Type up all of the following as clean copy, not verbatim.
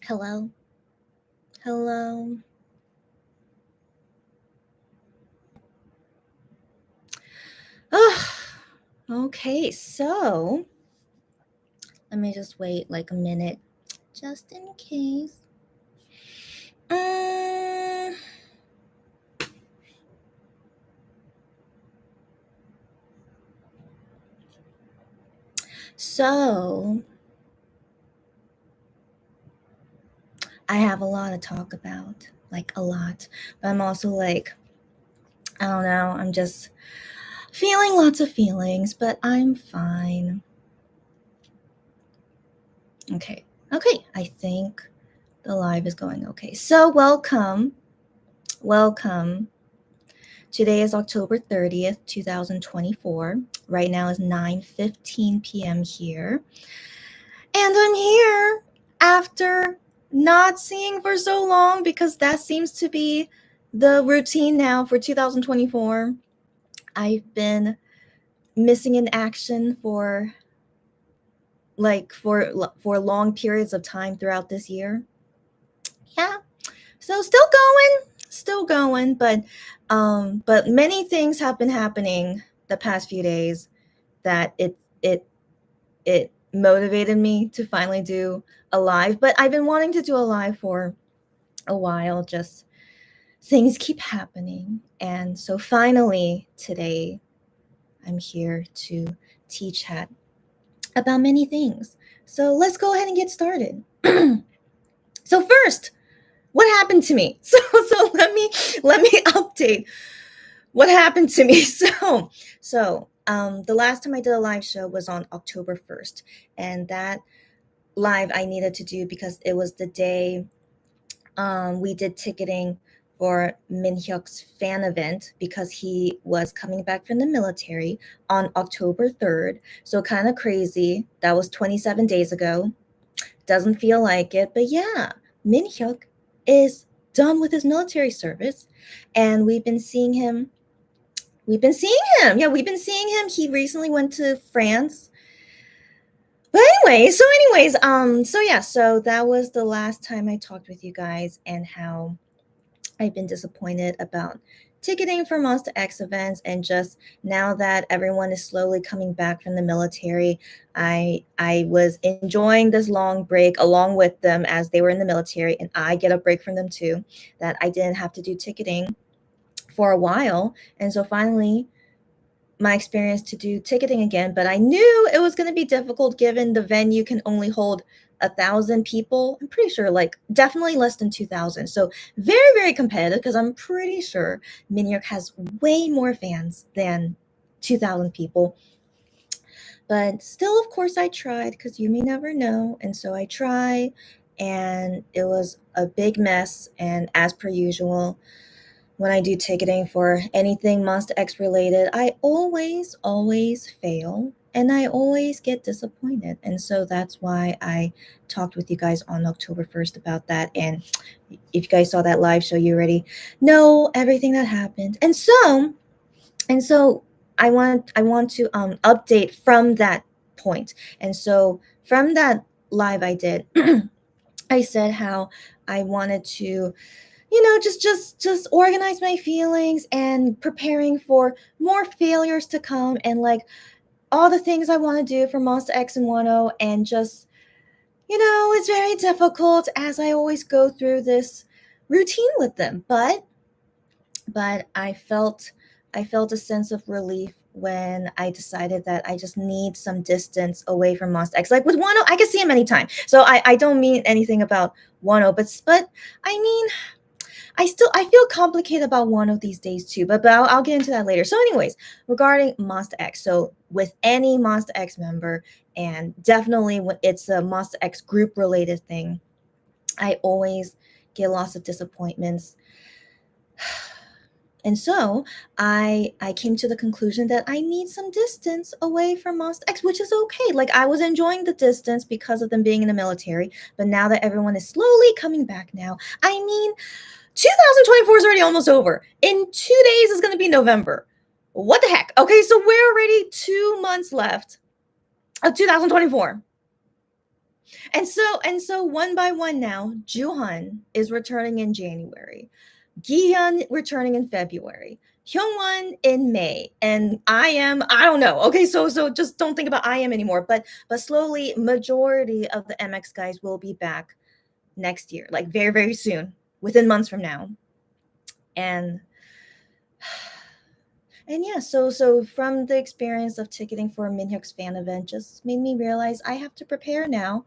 Hello? Hello? Ugh. Okay, so let me just wait like a minute just in case. Mm. So, I have a lot to talk about, like a lot. But I'm also like, I don't know, I'm just feeling lots of feelings, but I'm fine. Okay, I think the live is going okay. So, welcome. Today is October 30th, 2024. Right now is 9:15 p.m. here. And I'm here after not seeing for so long because that seems to be the routine now for 2024. I've been missing in action for long periods of time throughout this year. Yeah. So still going, but many things have been happening the past few days that it motivated me to finally do a live. But I've been wanting to do a live for a while, just things keep happening. And so finally today I'm here to teach Hat about many things. So let's go ahead and get started. So first, what happened to me? So let me update what happened to me. The last time I did a live show was on October 1st, and that live I needed to do because it was the day we did ticketing for Min Hyuk's fan event because he was coming back from the military on October 3rd. So kind of crazy. That was 27 days ago. Doesn't feel like it, but yeah, Min Hyuk is done with his military service, and we've been seeing him. Yeah, we've been seeing him. He recently went to France. But so that was the last time I talked with you guys and how I've been disappointed about ticketing for Monster X events, and just now that everyone is slowly coming back from the military, I was enjoying this long break along with them as they were in the military, and I get a break from them too, that I didn't have to do ticketing for a while. And so finally my experience to do ticketing again, but I knew it was going to be difficult given the venue can only hold 1,000 people. I'm pretty sure, like definitely less than 2,000. So very competitive because I'm pretty sure Min Hyuk has way more fans than 2,000 people. But still, of course, I tried because you may never know, and so I tried, and it was a big mess. And as per usual, when I do ticketing for anything Monster X related, I always fail and I always get disappointed. And so that's why I talked with you guys on October 1st about that. And if you guys saw that live show, you already know everything that happened. And so I want to update from that point. And so from that live I did, I said how I wanted to just organize my feelings and preparing for more failures to come, and like all the things I want to do for Monster X and Wano, and just it's very difficult as I always go through this routine with them, but I felt a sense of relief when I decided that I just need some distance away from Monster X. Like with Wano, I can see him anytime. So I don't mean anything about Wano, but I mean I feel complicated about one of these days too, but I'll get into that later. So, anyways, regarding Monster X, so with any Monster X member, and definitely when it's a Monster X group related thing, I always get lots of disappointments. And so I came to the conclusion that I need some distance away from Monster X, which is okay. Like I was enjoying the distance because of them being in the military, but now that everyone is slowly coming back now, I mean, 2024 is already almost over. In 2 days is going to be November. What the heck? Okay, so we're already 2 months left of 2024. And so one by one now, Juhan is returning in January. Gihyun returning in February. Hyungwon in May, and I don't know. Okay, so just don't think about IM anymore. But slowly, majority of the MX guys will be back next year, like very very soon, within months from now. And and yeah, so from the experience of ticketing for a Minhyuk's fan event, just made me realize I have to prepare now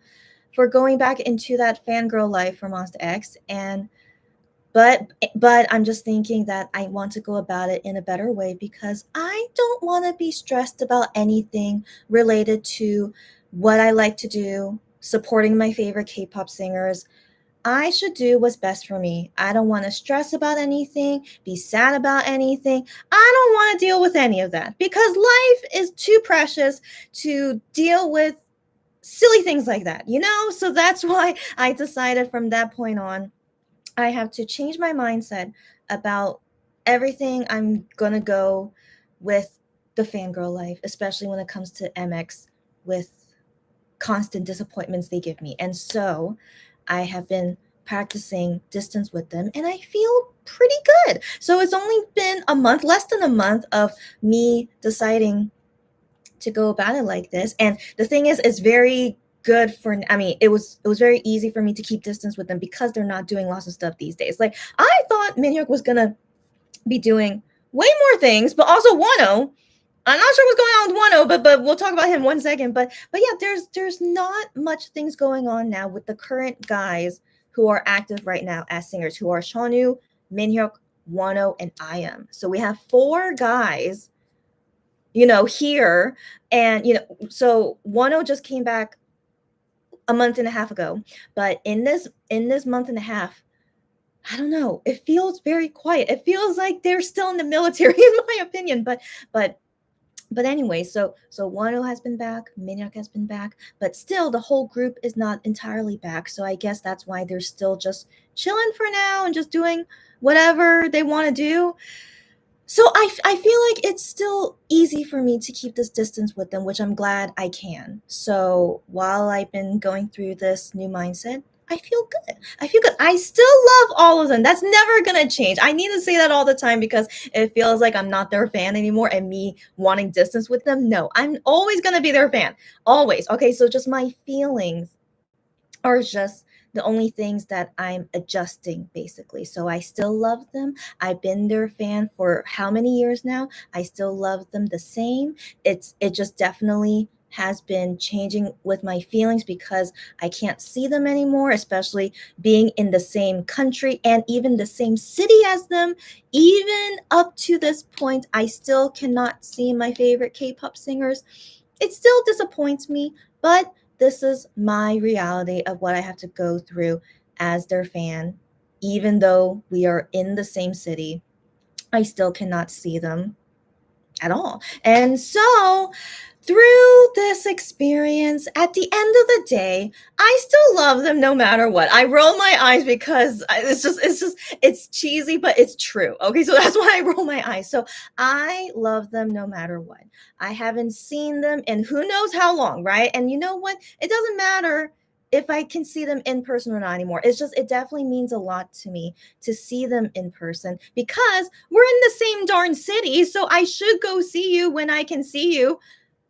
for going back into that fangirl life for Monster X. And but I'm just thinking that I want to go about it in a better way because I don't want to be stressed about anything related to what I like to do, supporting my favorite K-pop singers. I should do what's best for me. I don't want to stress about anything, be sad about anything. I don't want to deal with any of that because life is too precious to deal with silly things like that, you know? So that's why I decided from that point on I have to change my mindset about everything. I'm gonna go with the fangirl life, especially when it comes to MX with constant disappointments they give me. And so I have been practicing distance with them and I feel pretty good. So it's only been a month, less than a month of me deciding to go about it like this. And the thing is, it's very good for, I mean, it was very easy for me to keep distance with them because they're not doing lots of stuff these days. Like I thought Minhyuk was gonna be doing way more things, but also Wano. I'm not sure what's going on with Wano, but we'll talk about him one second. But yeah, there's not much things going on now with the current guys who are active right now as singers, who are Shonu, Minhyuk, Wano, and IM. So we have four guys, here. And so Wano just came back a month and a half ago, but in this month and a half, I don't know, it feels very quiet. It feels like they're still in the military in my opinion. But anyway, so Wano has been back, Minhyuk has been back, but still the whole group is not entirely back. So I guess that's why they're still just chilling for now and just doing whatever they want to do. So I feel like it's still easy for me to keep this distance with them, which I'm glad I can. So while I've been going through this new mindset, I feel good. I feel good. I still love all of them. That's never gonna change. I need to say that all the time because it feels like I'm not their fan anymore and me wanting distance with them. No, I'm always gonna be their fan. Always. Okay, so just my feelings are just the only things that I'm adjusting basically. So I still love them. I've been their fan for how many years now? I still love them the same. It just definitely has been changing with my feelings because I can't see them anymore, especially being in the same country and even the same city as them. Even up to this point, I still cannot see my favorite K-pop singers. It still disappoints me, but this is my reality of what I have to go through as their fan. Even though we are in the same city, I still cannot see them at all. And so, through this experience, at the end of the day, I still love them no matter what. I roll my eyes because it's cheesy, but it's true. Okay, so that's why I roll my eyes. So I love them no matter what. I haven't seen them in who knows how long, right? And you know what? It doesn't matter if I can see them in person or not anymore. It definitely means a lot to me to see them in person because we're in the same darn city. So I should go see you when I can see you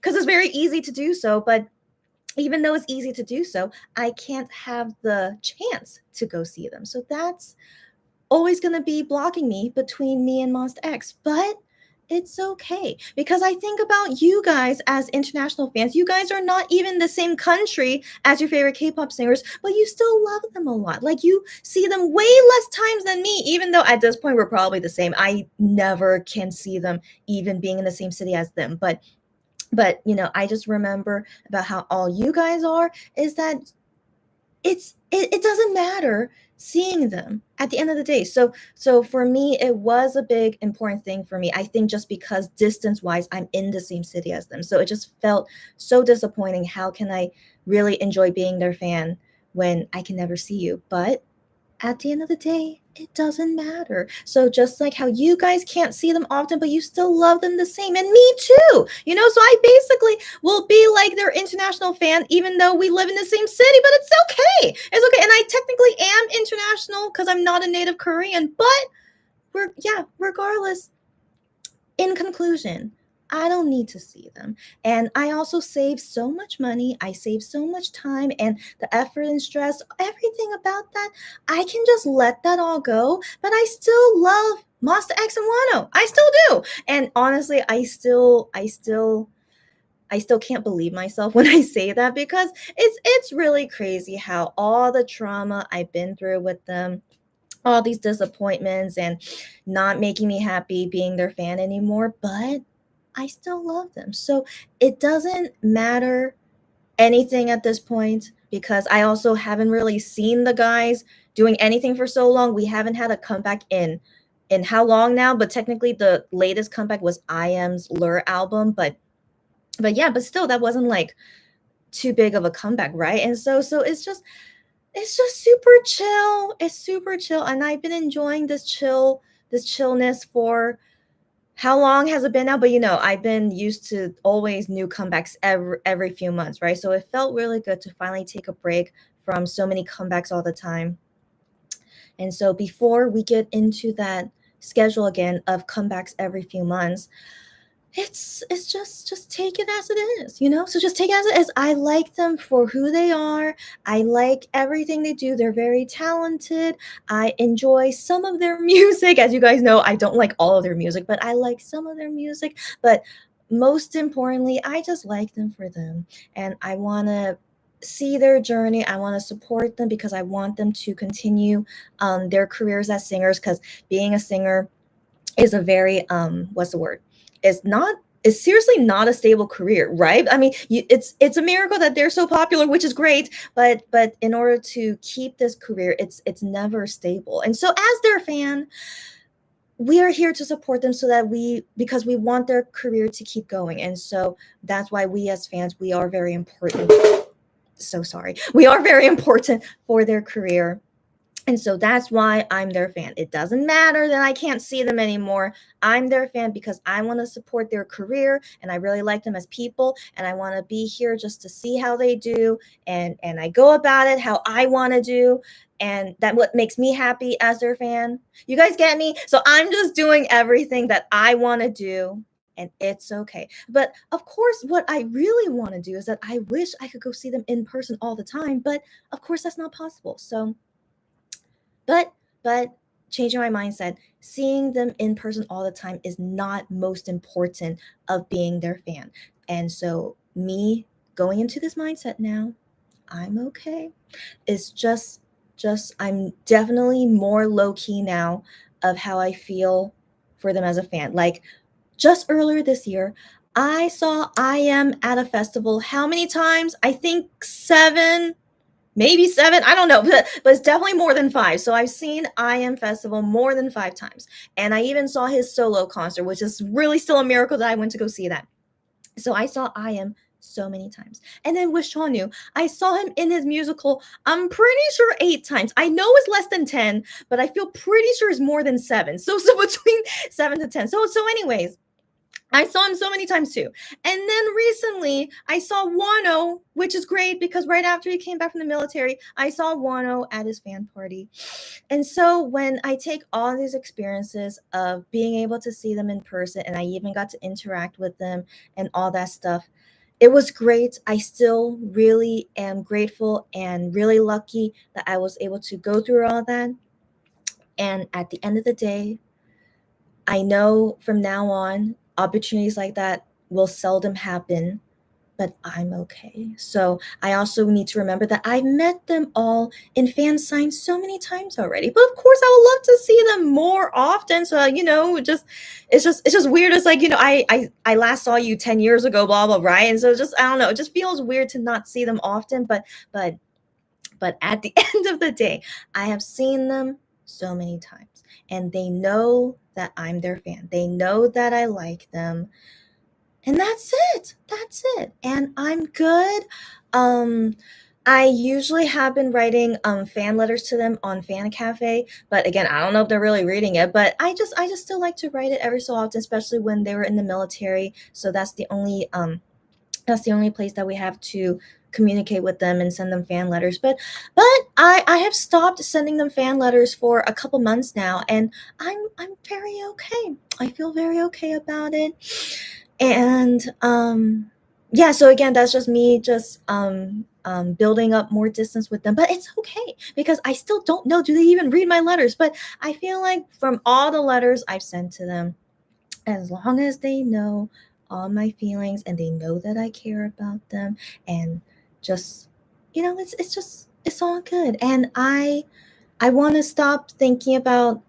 because it's very easy to do so. But even though it's easy to do so, I can't have the chance to go see them. So that's always going to be blocking me between me and Monster X. But it's okay because I think about you guys as international fans. You guys are not even the same country as your favorite K-pop singers, but you still love them a lot. Like you see them way less times than me, even though at this point we're probably the same. I never can see them even being in the same city as them. But I just remember about how all you guys are is that it doesn't matter seeing them at the end of the day. So for me it was a big important thing for me. I think just because distance wise I'm in the same city as them, so it just felt so disappointing. How can I really enjoy being their fan when I can never see you? But at the end of the day, it doesn't matter. So just like how you guys can't see them often, but you still love them the same, and me too. So I basically will be like their international fan, even though we live in the same city. But it's okay. It's okay, and I technically am international because I'm not a native Korean. But regardless, in conclusion, I don't need to see them. And I also save so much money. I save so much time and the effort and stress, everything about that. I can just let that all go. But I still love Monster X and Wano. I still do. And honestly, I still can't believe myself when I say that, because it's really crazy how all the trauma I've been through with them, all these disappointments and not making me happy being their fan anymore, but I still love them. So it doesn't matter anything at this point, because I also haven't really seen the guys doing anything for so long. We haven't had a comeback in how long now, but technically the latest comeback was IM's Lure album, but still that wasn't like too big of a comeback, right? And so it's just super chill. It's super chill, and I've been enjoying this chillness for how long has it been now? But I've been used to always new comebacks every few months, right? So it felt really good to finally take a break from so many comebacks all the time. And so before we get into that schedule again of comebacks every few months, it's just take it as it is. So just take it as it is. I like them for who they are. I like everything they do. They're very talented. I enjoy some of their music. As you guys know, I don't like all of their music, but I like some of their music. But most importantly, I just like them for them, and I want to see their journey. I want to support them because I want them to continue their careers as singers, because being a singer is a very what's the word, it's seriously not a stable career, right? I mean, it's a miracle that they're so popular, which is great, but in order to keep this career, it's never stable. And so as their fan, we are here to support them, so that because we want their career to keep going. And so that's why we as fans, we are very important. So sorry, we are very important for their career. And so that's why I'm their fan. It doesn't matter that I can't see them anymore. I'm their fan because I want to support their career, and I really like them as people, and I want to be here just to see how they do, and I go about it how I want to do, and that what makes me happy as their fan. You guys get me? So I'm just doing everything that I want to do, and it's okay. But of course, what I really want to do is that I wish I could go see them in person all the time, but of course that's not possible. So but changing my mindset, seeing them in person all the time is not most important of being their fan. And so me going into this mindset now, I'm okay. It's just I'm definitely more low key now of how I feel for them as a fan. Like just earlier this year, I saw IM at a festival. How many times? I think 7, maybe 7, I don't know, but it's definitely more than 5. So I've seen IM Festival more than 5 times, and I even saw his solo concert, which is really still a miracle that I went to go see that. So I saw IM so many times. And then with Shawnyu, I saw him in his musical, I'm pretty sure 8 times. I know it's less than 10, but I feel pretty sure it's more than 7. So between 7 to 10. So anyways, I saw him so many times too. And then recently I saw Wano, which is great because right after he came back from the military, I saw Wano at his fan party. And so when I take all these experiences of being able to see them in person, and I even got to interact with them and all that stuff, it was great. I still really am grateful and really lucky that I was able to go through all that. And at the end of the day, I know from now on, opportunities like that will seldom happen, but I'm okay. So I also need to remember that I've met them all in fan signs so many times already. But of course, I would love to see them more often. So it's just weird. It's like I last saw you 10 years ago, blah blah, right? And so just I don't know. It just feels weird to not see them often. But at the end of the day, I have seen them so many times, and they know that I'm their fan. They know that I like them, and that's it. And I'm good. I usually have been writing fan letters to them on Fan Cafe, but again, I don't know if they're really reading it. But I just still like to write it every so often, especially when they were in the military. So that's the only place that we have to communicate with them and send them fan letters. But I have stopped sending them fan letters for a couple months now, and I'm very okay. I feel very okay about it. And yeah, so again, that's just me just building up more distance with them. But it's okay because I still don't know, do they even read my letters? But I feel like from all the letters I've sent to them, as long as they know all my feelings and they know that I care about them, and just, it's just, it's all good. And I want to stop thinking about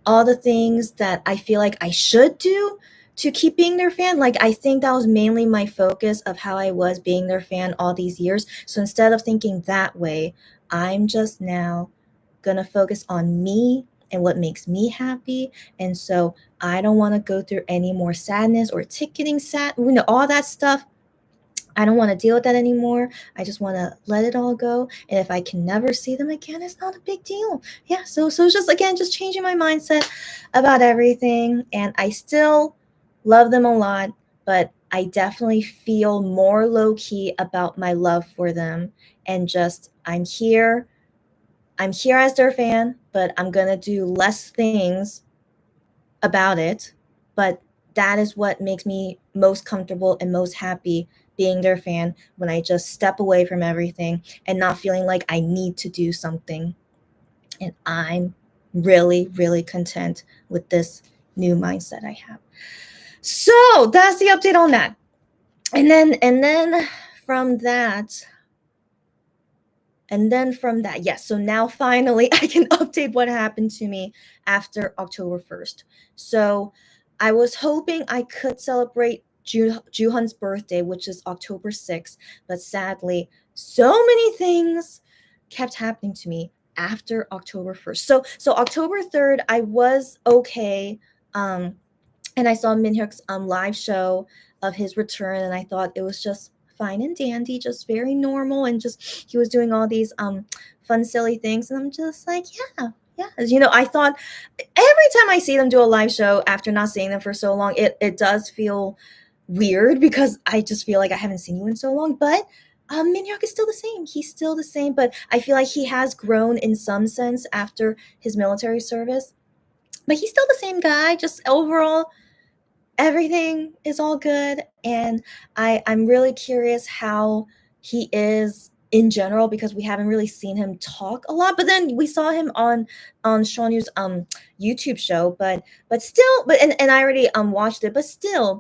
all the things that I feel like I should do to keep being their fan. Like, I think that was mainly my focus of how I was being their fan all these years. So instead of thinking that way, I'm just now gonna focus on me and what makes me happy. And so I don't want to go through any more sadness or ticketing all that stuff. I don't want to deal with that anymore. I just want to let it all go. And if I can never see them again, it's not a big deal. Yeah. So it's just, again, just changing my mindset about everything. And I still love them a lot, but I definitely feel more low key about my love for them. And just, I'm here as their fan, but I'm going to do less things about it. But that is what makes me most comfortable and most happy being their fan, when I just step away from everything and not feeling like I need to do something. And I'm really, really content with this new mindset I have. So that's the update on that. And then from that, yes. So now finally I can update what happened to me after October 1st. So I was hoping I could celebrate Juhan's birthday, which is October 6th, but sadly, so many things kept happening to me after October 1st. So October 3rd, I was okay. Um, and I saw Minhyuk's live show of his return, and I thought it was just fine and dandy, just very normal, and just he was doing all these fun, silly things, and I'm just like, yeah. Yeah, I thought every time I see them do a live show after not seeing them for so long, it does feel weird because I just feel like I haven't seen you in so long. But Minhyuk is still the same. He's still the same, but I feel like he has grown in some sense after his military service. But he's still the same guy. Just overall, everything is all good. And I'm really curious how he is in general, because we haven't really seen him talk a lot. But then we saw him on Shonyu's YouTube show. But still, and I already watched it. But still,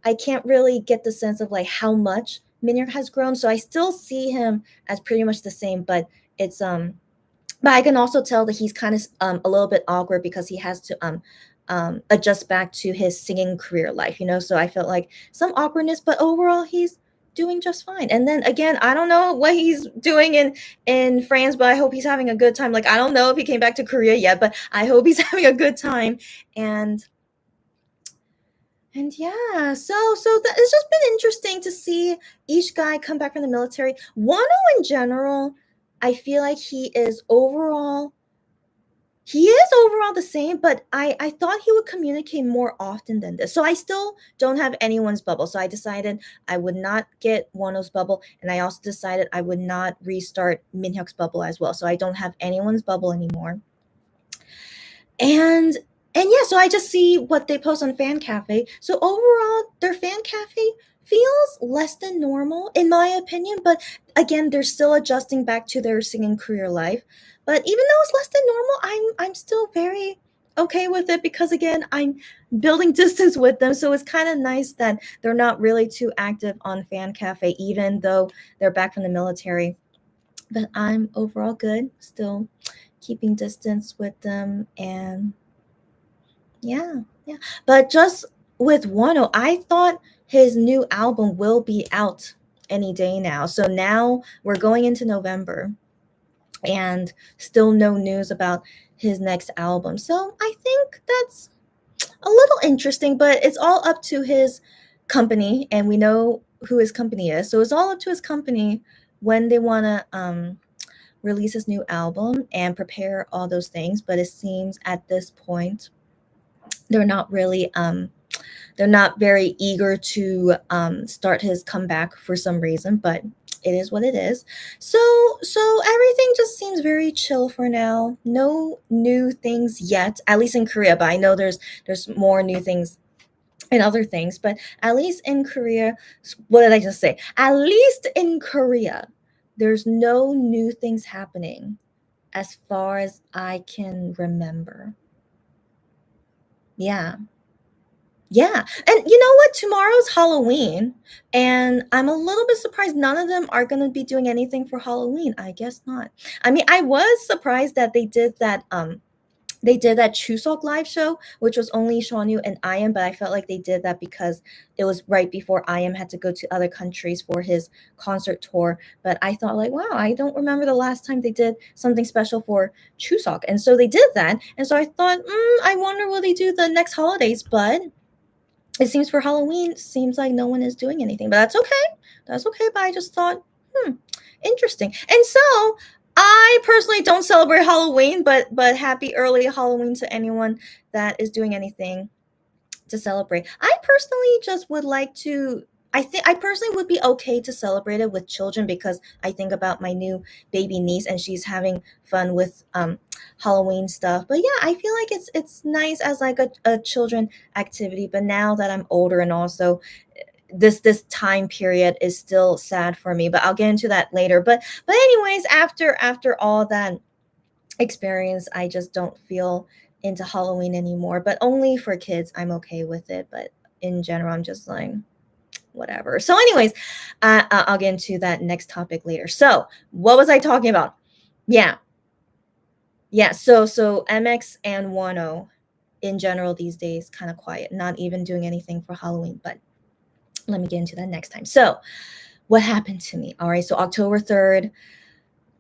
I can't really get the sense of like how much Minhyuk has grown. So I still see him as pretty much the same. But I can also tell that he's kind of a little bit awkward because he has to adjust back to his singing career life, So I felt like some awkwardness, but overall he's doing just fine. And then again, I don't know what he's doing in France, but I hope he's having a good time. Like, I don't know if he came back to Korea yet, but I hope he's having a good time. And yeah, so that it's just been interesting to see each guy come back from the military. Wano in general, I feel like he is overall the same, but I thought he would communicate more often than this. So I still don't have anyone's bubble. So I decided I would not get Wano's bubble, and I also decided I would not restart Minhyuk's bubble as well. So I don't have anyone's bubble anymore. And yeah, so I just see what they post on Fan Cafe. So overall, their Fan Cafe feels less than normal, in my opinion. But again, they're still adjusting back to their singing career life. But even though it's less than normal, I'm still very okay with it, because again, I'm building distance with them. So it's kind of nice that they're not really too active on Fan Cafe, even though they're back from the military. But I'm overall good, still keeping distance with them. And yeah, yeah. But just with Wano, I thought his new album will be out any day now. So now we're going into November, and still no news about his next album. So I think that's a little interesting, but it's all up to his company, and we know who his company is. So it's all up to his company when they want to release his new album and prepare all those things. But it seems at this point they're not really they're not very eager to start his comeback for some reason, but it is what it is. So everything just seems very chill for now. No new things yet, at least in Korea. But I know there's more new things and other things. But at least in Korea, what did I just say? At least in Korea, there's no new things happening as far as I can remember. Yeah. Yeah. And you know what? Tomorrow's Halloween, and I'm a little bit surprised none of them are going to be doing anything for Halloween. I guess not. I mean, I was surprised that they did that Chuseok live show, which was only Shawnu and IM, but I felt like they did that because it was right before IM had to go to other countries for his concert tour. But I thought, like, wow, I don't remember the last time they did something special for Chuseok. And so they did that. And so I thought, I wonder will they do the next holidays, but it seems for Halloween, seems like no one is doing anything, but that's okay. That's okay. But I just thought, interesting. And so I personally don't celebrate Halloween, but happy early Halloween to anyone that is doing anything to celebrate. I personally just would like to. I think I personally would be okay to celebrate it with children because I think about my new baby niece and she's having fun with Halloween stuff. But yeah, I feel like it's nice as like a children activity. But now that I'm older and also this time period is still sad for me. But I'll get into that later. But anyways, after all that experience, I just don't feel into Halloween anymore. But only for kids, I'm okay with it. But in general, I'm just like whatever. So, anyways, I'll get into that next topic later. So, what was I talking about? Yeah, yeah. So MX and Wano in general these days kind of quiet, not even doing anything for Halloween. But let me get into that next time. So, what happened to me? All right. So October 3rd,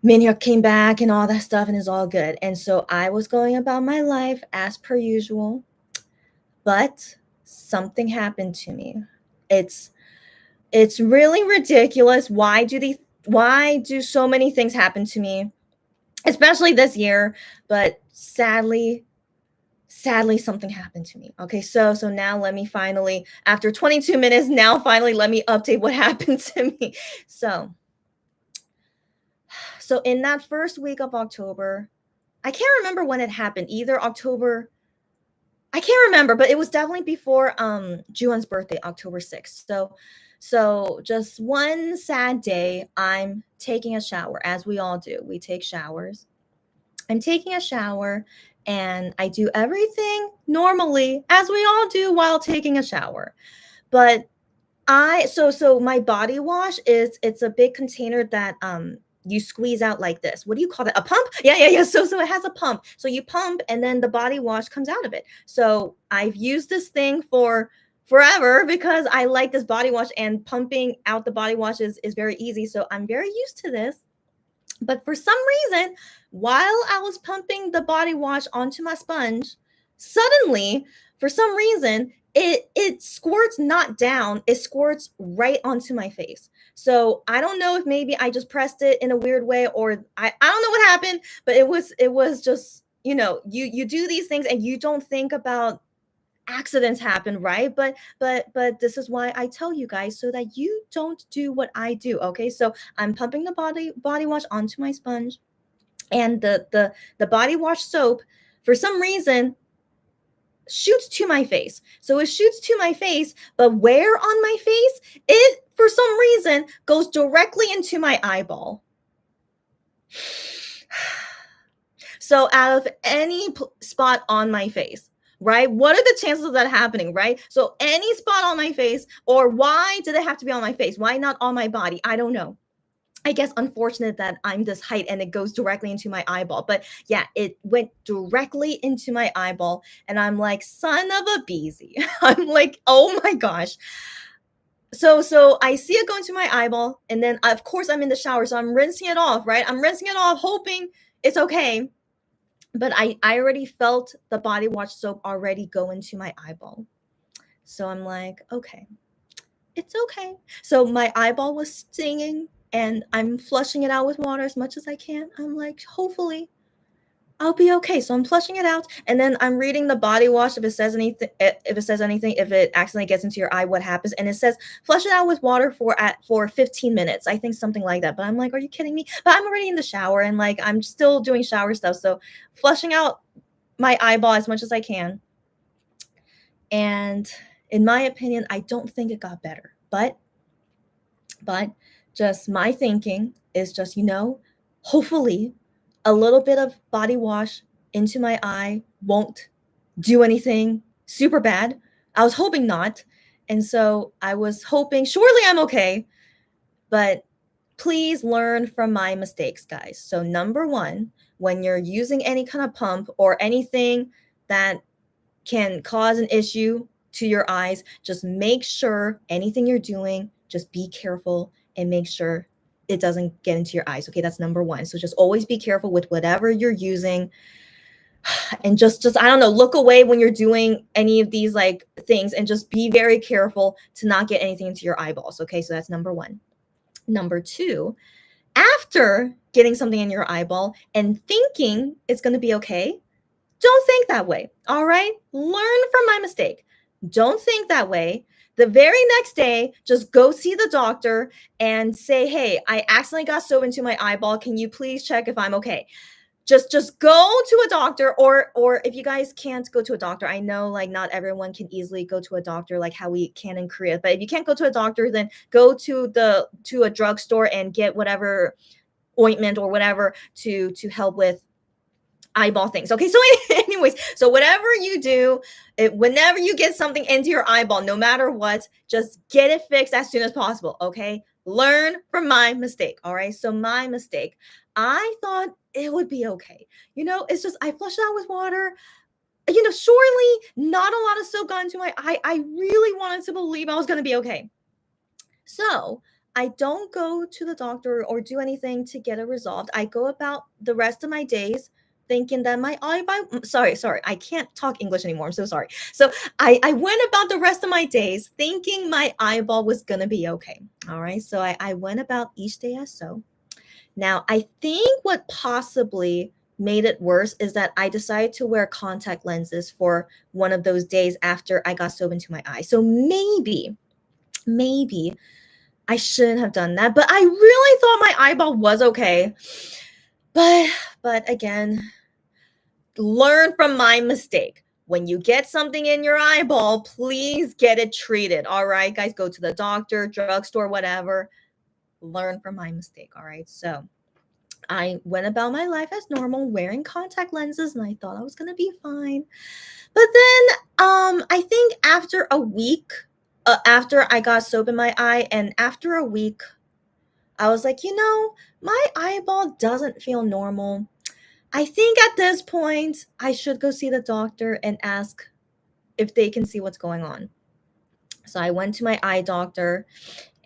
Minhyuk came back and all that stuff, and it's all good. And so I was going about my life as per usual, but something happened to me. It's it's really ridiculous. Why do so many things happen to me, especially this year? But sadly something happened to me. Okay, so now let me finally, after 22 minutes, now finally let me update what happened to me. So in that first week of October, I can't remember when it happened. Either October, I can't remember, but it was definitely before Juwon's birthday, October 6th. So just one sad day, I'm taking a shower, as we all do. We take showers. I'm taking a shower and I do everything normally, as we all do while taking a shower. But so my body wash is it's a big container that you squeeze out like this. What do you call that? A pump? Yeah. So it has a pump. So you pump and then the body wash comes out of it. So I've used this thing for forever because I like this body wash and pumping out the body wash is very easy. So I'm very used to this. But for some reason, while I was pumping the body wash onto my sponge, suddenly, for some reason, it squirts not down, it squirts right onto my face. So I don't know if maybe I just pressed it in a weird way or I don't know what happened, but it was just, you do these things and you don't think about accidents happen, right? But this is why I tell you guys so that you don't do what I do. Okay, so I'm pumping the body wash onto my sponge, and the body wash soap for some reason shoots to my face. So it shoots to my face, but where on my face? It for some reason goes directly into my eyeball. So out of any spot on my face, right? What are the chances of that happening, right? So any spot on my face, or why did it have to be on my face? Why not on my body? I don't know. I guess unfortunate that I'm this height and it goes directly into my eyeball. But yeah, it went directly into my eyeball. And I'm like, son of a beezy. I'm like, oh my gosh. So I see it go into my eyeball. And then of course I'm in the shower. So I'm rinsing it off, right? I'm rinsing it off, hoping it's okay. But I already felt the body wash soap already go into my eyeball. So I'm like, okay, it's okay. So my eyeball was stinging and I'm flushing it out with water as much as I can. I'm like, hopefully I'll be okay. So I'm flushing it out, and then I'm reading the body wash if it says anything. If it accidentally gets into your eye, what happens? And it says flush it out with water for 15 minutes. I think something like that. But I'm like, are you kidding me? But I'm already in the shower, and like I'm still doing shower stuff. So flushing out my eyeball as much as I can. And in my opinion, I don't think it got better. But just my thinking is just, hopefully a little bit of body wash into my eye won't do anything super bad. I was hoping not. And so I was hoping, surely I'm okay. But please learn from my mistakes, guys. So, number one, when you're using any kind of pump or anything that can cause an issue to your eyes, just make sure anything you're doing, just be careful and make sure it doesn't get into your eyes. Okay, that's number one. So just always be careful with whatever you're using. And just I don't know, look away when you're doing any of these like things and just be very careful to not get anything into your eyeballs. Okay, so that's number one. Number two, after getting something in your eyeball and thinking it's going to be okay, don't think that way. All right. Learn from my mistake. Don't think that way. The very next day, just go see the doctor and say, hey, I accidentally got soap into my eyeball. Can you please check if I'm okay? Just go to a doctor, or if you guys can't go to a doctor, I know like not everyone can easily go to a doctor like how we can in Korea. But if you can't go to a doctor, then go to a drugstore and get whatever ointment or whatever to help with eyeball things. Okay, so anyways, so whatever you do, whenever you get something into your eyeball, no matter what, just get it fixed as soon as possible. Okay, learn from my mistake. All right, so my mistake, I thought it would be okay. It's just I flushed it out with water. Surely not a lot of soap got into my eye. I really wanted to believe I was going to be okay. So I don't go to the doctor or do anything to get it resolved. I go about the rest of my days thinking that my eyeball, sorry, I can't talk English anymore. I'm so sorry. So I went about the rest of my days thinking my eyeball was going to be okay. All right. So I went about each day as so. Now, I think what possibly made it worse is that I decided to wear contact lenses for one of those days after I got soap into my eye. So maybe I shouldn't have done that, but I really thought my eyeball was okay. But again, learn from my mistake. When you get something in your eyeball, please get it treated. All right, guys, go to the doctor, drugstore, whatever. Learn from my mistake. All right. So I went about my life as normal, wearing contact lenses, and I thought I was gonna be fine. But then I think after a week, after I got soap in my eye, and after a week, I was like, my eyeball doesn't feel normal. I think at this point, I should go see the doctor and ask if they can see what's going on. So I went to my eye doctor,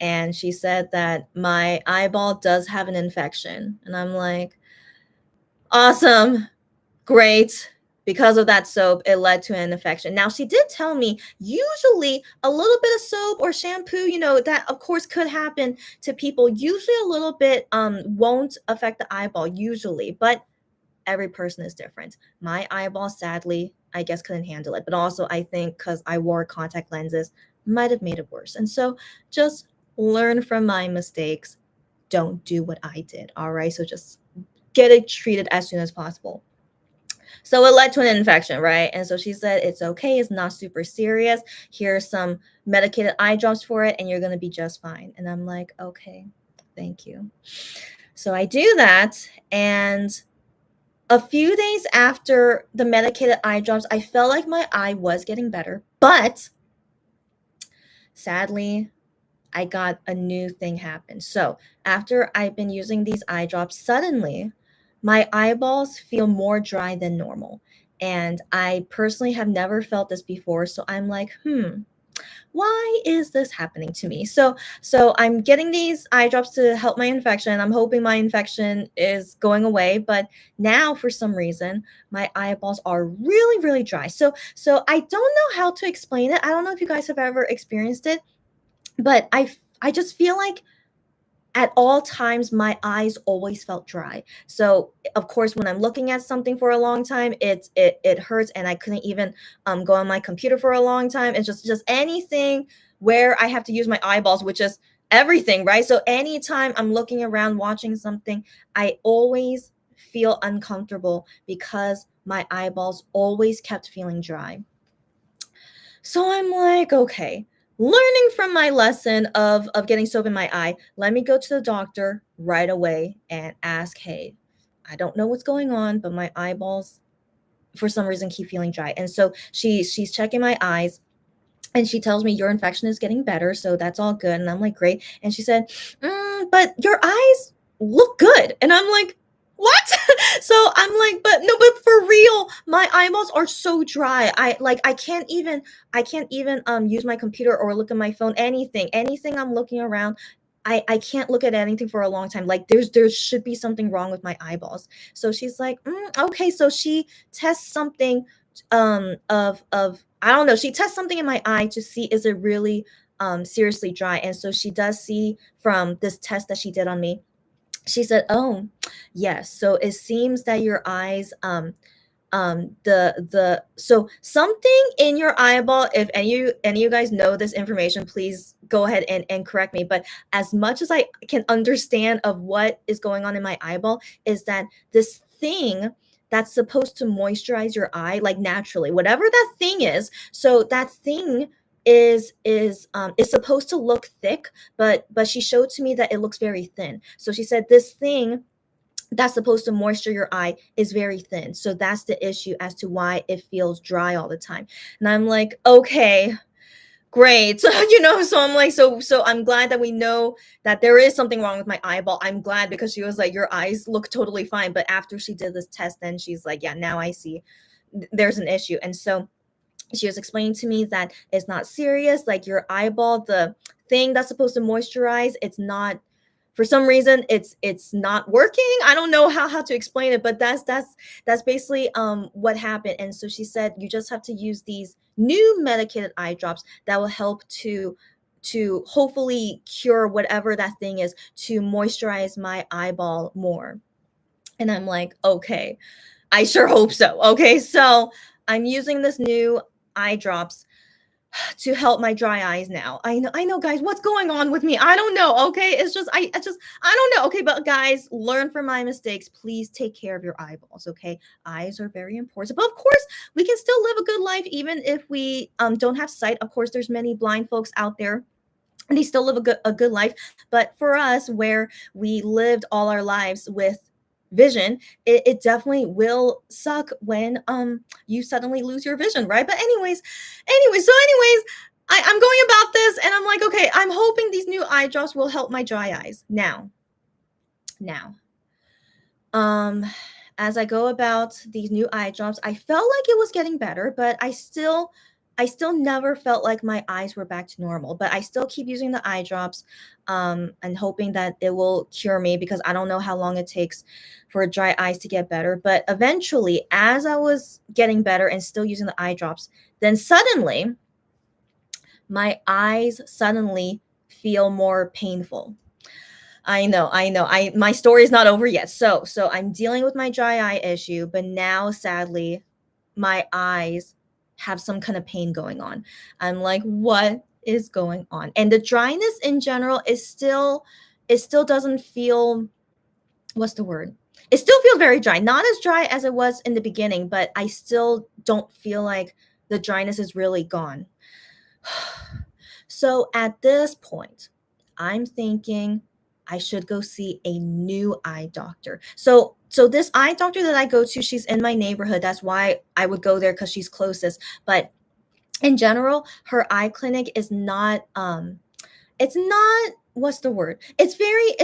and she said that my eyeball does have an infection. And I'm like, awesome, great. Because of that soap, it led to an infection. Now, she did tell me usually a little bit of soap or shampoo, that of course could happen to people. Usually a little bit won't affect the eyeball, usually, but every person is different. My eyeball, sadly, I guess couldn't handle it. But also, I think because I wore contact lenses, might have made it worse. And so just learn from my mistakes. Don't do what I did. All right. So just get it treated as soon as possible. So it led to an infection, right? And so she said, it's okay. It's not super serious. Here's some medicated eye drops for it, and you're going to be just fine. And I'm like, okay, thank you. So I do that. And a few days after the medicated eye drops, I felt like my eye was getting better. But sadly, I got a new thing happen. So after I've been using these eye drops, suddenly my eyeballs feel more dry than normal. And I personally have never felt this before. So I'm like, why is this happening to me? So I'm getting these eye drops to help my infection. I'm hoping my infection is going away, but now for some reason my eyeballs are really, really dry. So I don't know how to explain it. I don't know if you guys have ever experienced it, but I just feel like at all times my eyes always felt dry. So of course when I'm looking at something for a long time, it hurts, and I couldn't even go on my computer for a long time. It's just anything where I have to use my eyeballs, which is everything, right? So anytime I'm looking around watching something, I always feel uncomfortable because my eyeballs always kept feeling dry. So I'm like, okay, learning from my lesson of getting soap in my eye, let me go to the doctor right away and ask, hey, I don't know what's going on, but my eyeballs for some reason keep feeling dry. And so she's checking my eyes, and she tells me your infection is getting better, so that's all good. And I'm like, great. And she said, but your eyes look good. And I'm like, what? So I'm like, but no, but for real, my eyeballs are so dry. I can't even use my computer or look at my phone, anything I'm looking around. I can't look at anything for a long time. Like there should be something wrong with my eyeballs. So she's like, okay. So she tests something of I don't know. She tests something in my eye to see is it really seriously dry. And so she does see from this test that she did on me. She said, "Oh, yes. So it seems that your eyes the so something in your eyeball, if any of you guys know this information, please go ahead and correct me, but as much as I can understand of what is going on in my eyeball is that this thing that's supposed to moisturize your eye like naturally, whatever that thing is, so that thing is supposed to look thick, but she showed to me that it looks very thin. So she said this thing that's supposed to moisture your eye is very thin. So that's the issue as to why it feels dry all the time. And I'm like, okay, great. So, so I'm like, so I'm glad that we know that there is something wrong with my eyeball. I'm glad because she was like, your eyes look totally fine. But after she did this test, then she's like, yeah, now I see there's an issue. And so she was explaining to me that it's not serious. Like your eyeball, the thing that's supposed to moisturize, it's not, for some reason it's not working. I don't know how to explain it, but that's basically what happened. And so she said you just have to use these new medicated eye drops that will help to hopefully cure whatever that thing is, to moisturize my eyeball more. And I'm like, okay, I sure hope so. Okay, so I'm using this new eye drops to help my dry eyes now. I know, guys, what's going on with me? I don't know. Okay, it's just I don't know. Okay, but guys, learn from my mistakes. Please take care of your eyeballs. Okay, eyes are very important. But of course, we can still live a good life even if we don't have sight. Of course, there's many blind folks out there, and they still live a good life. But for us, where we lived all our lives with vision, it definitely will suck when you suddenly lose your vision, right? But anyways, I'm going about this, and I'm like, okay, I'm hoping these new eye drops will help my dry eyes. Now, um, as I go about these new eye drops, I felt like it was getting better, but I still never felt like my eyes were back to normal. But I still keep using the eye drops, and hoping that it will cure me, because I don't know how long it takes for dry eyes to get better. But eventually, as I was getting better and still using the eye drops, then suddenly my eyes suddenly feel more painful. I know. I My story is not over yet. So I'm dealing with my dry eye issue, but now sadly, my eyes have some kind of pain going on. I'm like, what is going on? And the dryness in general is still, it still doesn't feel, what's the word? It still feels very dry. Not as dry as it was in the beginning, but I still don't feel like the dryness is really gone. So at this point, I'm thinking I should go see a new eye doctor. So this eye doctor that I go to, she's in my neighborhood. That's why I would go there, because she's closest. But in general, her eye clinic is not it's not, what's the word? It's very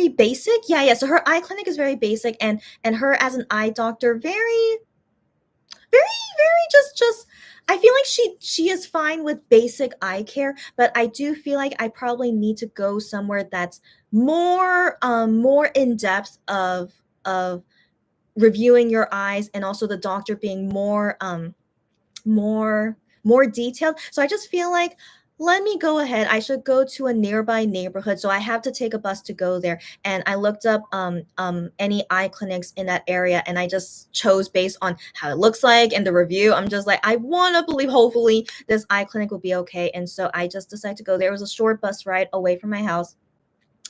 basic. Yeah. So her eye clinic is very basic, and her as an eye doctor, very just I feel like she is fine with basic eye care, but I do feel like I probably need to go somewhere that's more in depth of reviewing your eyes, and also the doctor being more more detailed. So I just feel like let me go ahead. I should go to a nearby neighborhood. So I have to take a bus to go there. And I looked up any eye clinics in that area, and I just chose based on how it looks like and the review. I'm just like, I want to believe hopefully this eye clinic will be okay. And so I just decided to go. There was a short bus ride away from my house.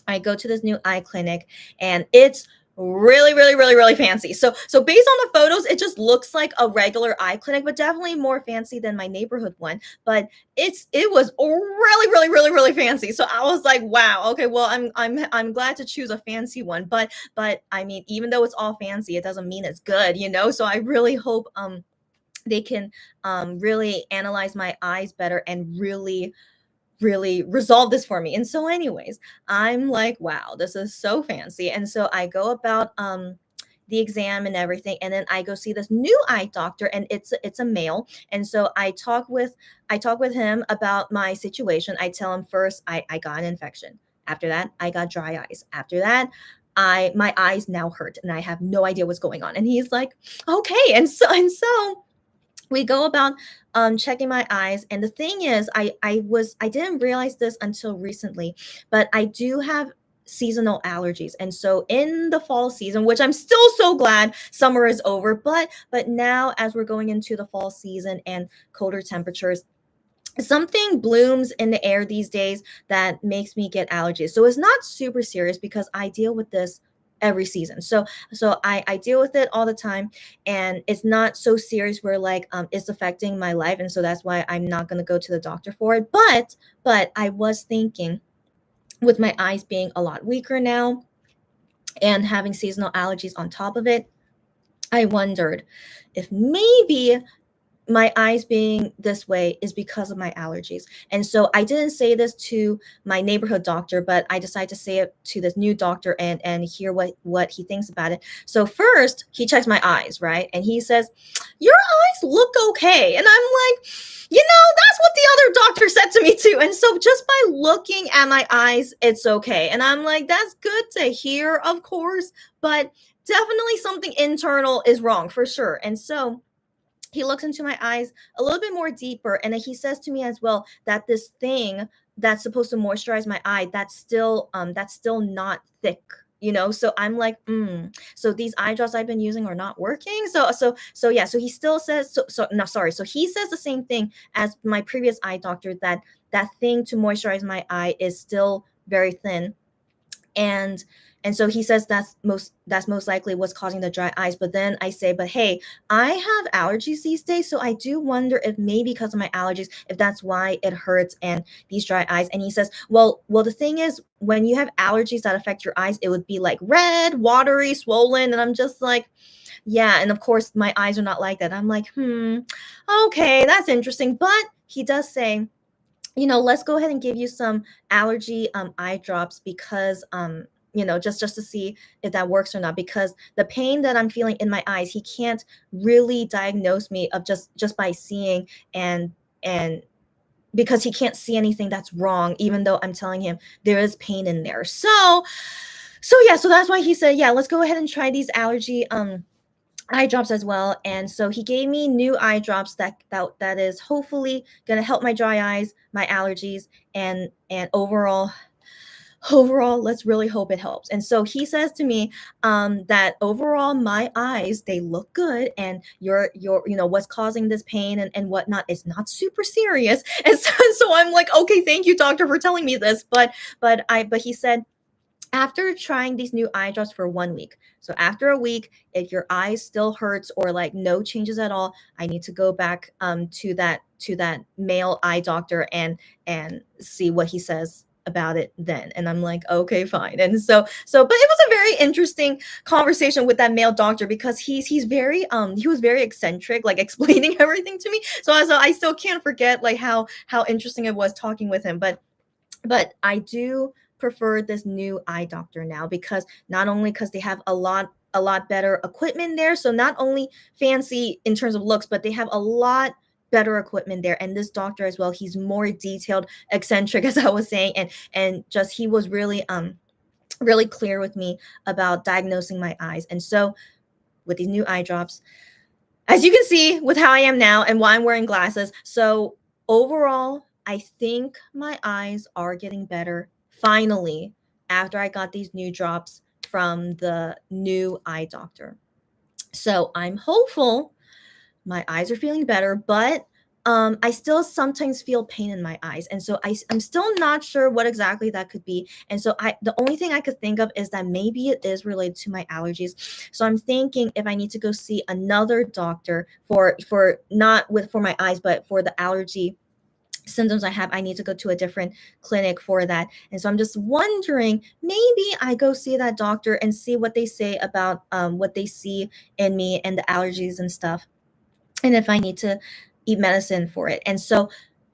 I go to this new eye clinic, and it's really, really, really, really fancy. So based on the photos, it just looks like a regular eye clinic, but definitely more fancy than my neighborhood one. But it was really, really, really, really fancy. So I was like, wow, okay, well, I'm glad to choose a fancy one. But I mean, even though it's all fancy, it doesn't mean it's good, you know. So I really hope they can really analyze my eyes better and really resolve this for me. And so anyways, I'm like, wow, this is so fancy. And so I go about the exam and everything, and then I go see this new eye doctor, and it's a male. And so I talk with him about my situation. I tell him first I got an infection. After that, I got dry eyes. After that, I my eyes now hurt and I have no idea what's going on. And he's like, okay. And so we go about checking my eyes. And the thing is, I didn't realize this until recently, but I do have seasonal allergies. And so in the fall season, which I'm still so glad summer is over, but now as we're going into the fall season and colder temperatures, something blooms in the air these days that makes me get allergies. So it's not super serious because I deal with this every season. So I deal with it all the time, and it's not so serious where like it's affecting my life. And so that's why I'm not gonna go to the doctor for it. But I was thinking, with my eyes being a lot weaker now and having seasonal allergies on top of it, I wondered if maybe my eyes being this way is because of my allergies. And so I didn't say this to my neighborhood doctor, but I decided to say it to this new doctor and hear what he thinks about it. So first, he checks my eyes, right? And he says, "Your eyes look okay." And I'm like, that's what the other doctor said to me too. And so just by looking at my eyes, it's okay. And I'm like, that's good to hear, of course, but definitely something internal is wrong for sure. And so he looks into my eyes a little bit more deeper, and then he says to me as well that this thing that's supposed to moisturize my eye, that's still not thick, so I'm like, so these eye drops I've been using are not working. So yeah, so he still says, so no, sorry, so he says the same thing as my previous eye doctor, that thing to moisturize my eye is still very thin. And and so he says that's most likely what's causing the dry eyes. But then I say, but hey, I have allergies these days, so I do wonder if maybe because of my allergies, if that's why it hurts and these dry eyes. And he says, well, the thing is, when you have allergies that affect your eyes, it would be like red, watery, swollen. And I'm just like, yeah. And of course my eyes are not like that. I'm like, okay, that's interesting. But he does say, let's go ahead and give you some allergy eye drops, because just to see if that works or not, because the pain that I'm feeling in my eyes, he can't really diagnose me of just by seeing, and because he can't see anything that's wrong, even though I'm telling him there is pain in there. So yeah, so that's why he said, yeah, let's go ahead and try these allergy eye drops as well. And so he gave me new eye drops that is hopefully going to help my dry eyes, my allergies, and overall, let's really hope it helps. And so he says to me that overall my eyes, they look good, and your what's causing this pain and whatnot is not super serious. And so I'm like, okay, thank you, doctor, for telling me this. But he said, after trying these new eye drops for 1 week, so after a week, if your eyes still hurts or like no changes at all, I need to go back to that male eye doctor and see what he says about it then. And I'm like, okay, fine. And but it was a very interesting conversation with that male doctor, because he's very he was very eccentric, like explaining everything to me. So I still can't forget like how interesting it was talking with him. But I do prefer this new eye doctor now, because not only because they have a lot better equipment there, so not only fancy in terms of looks, but they have a lot better equipment there. And this doctor as well, he's more detailed, eccentric, as I was saying, and just he was really clear with me about diagnosing my eyes. And so with these new eye drops, as you can see with how I am now and why I'm wearing glasses, so overall I think my eyes are getting better finally after I got these new drops from the new eye doctor. So I'm hopeful my eyes are feeling better, but I still sometimes feel pain in my eyes, and so I'm still not sure what exactly that could be. And so the only thing I could think of is that maybe it is related to my allergies. So I'm thinking if I need to go see another doctor for not with for my eyes, but for the allergy symptoms I have, I need to go to a different clinic for that. And so I'm just wondering, maybe I go see that doctor and see what they say about what they see in me and the allergies and stuff, and if I need to eat medicine for it. And so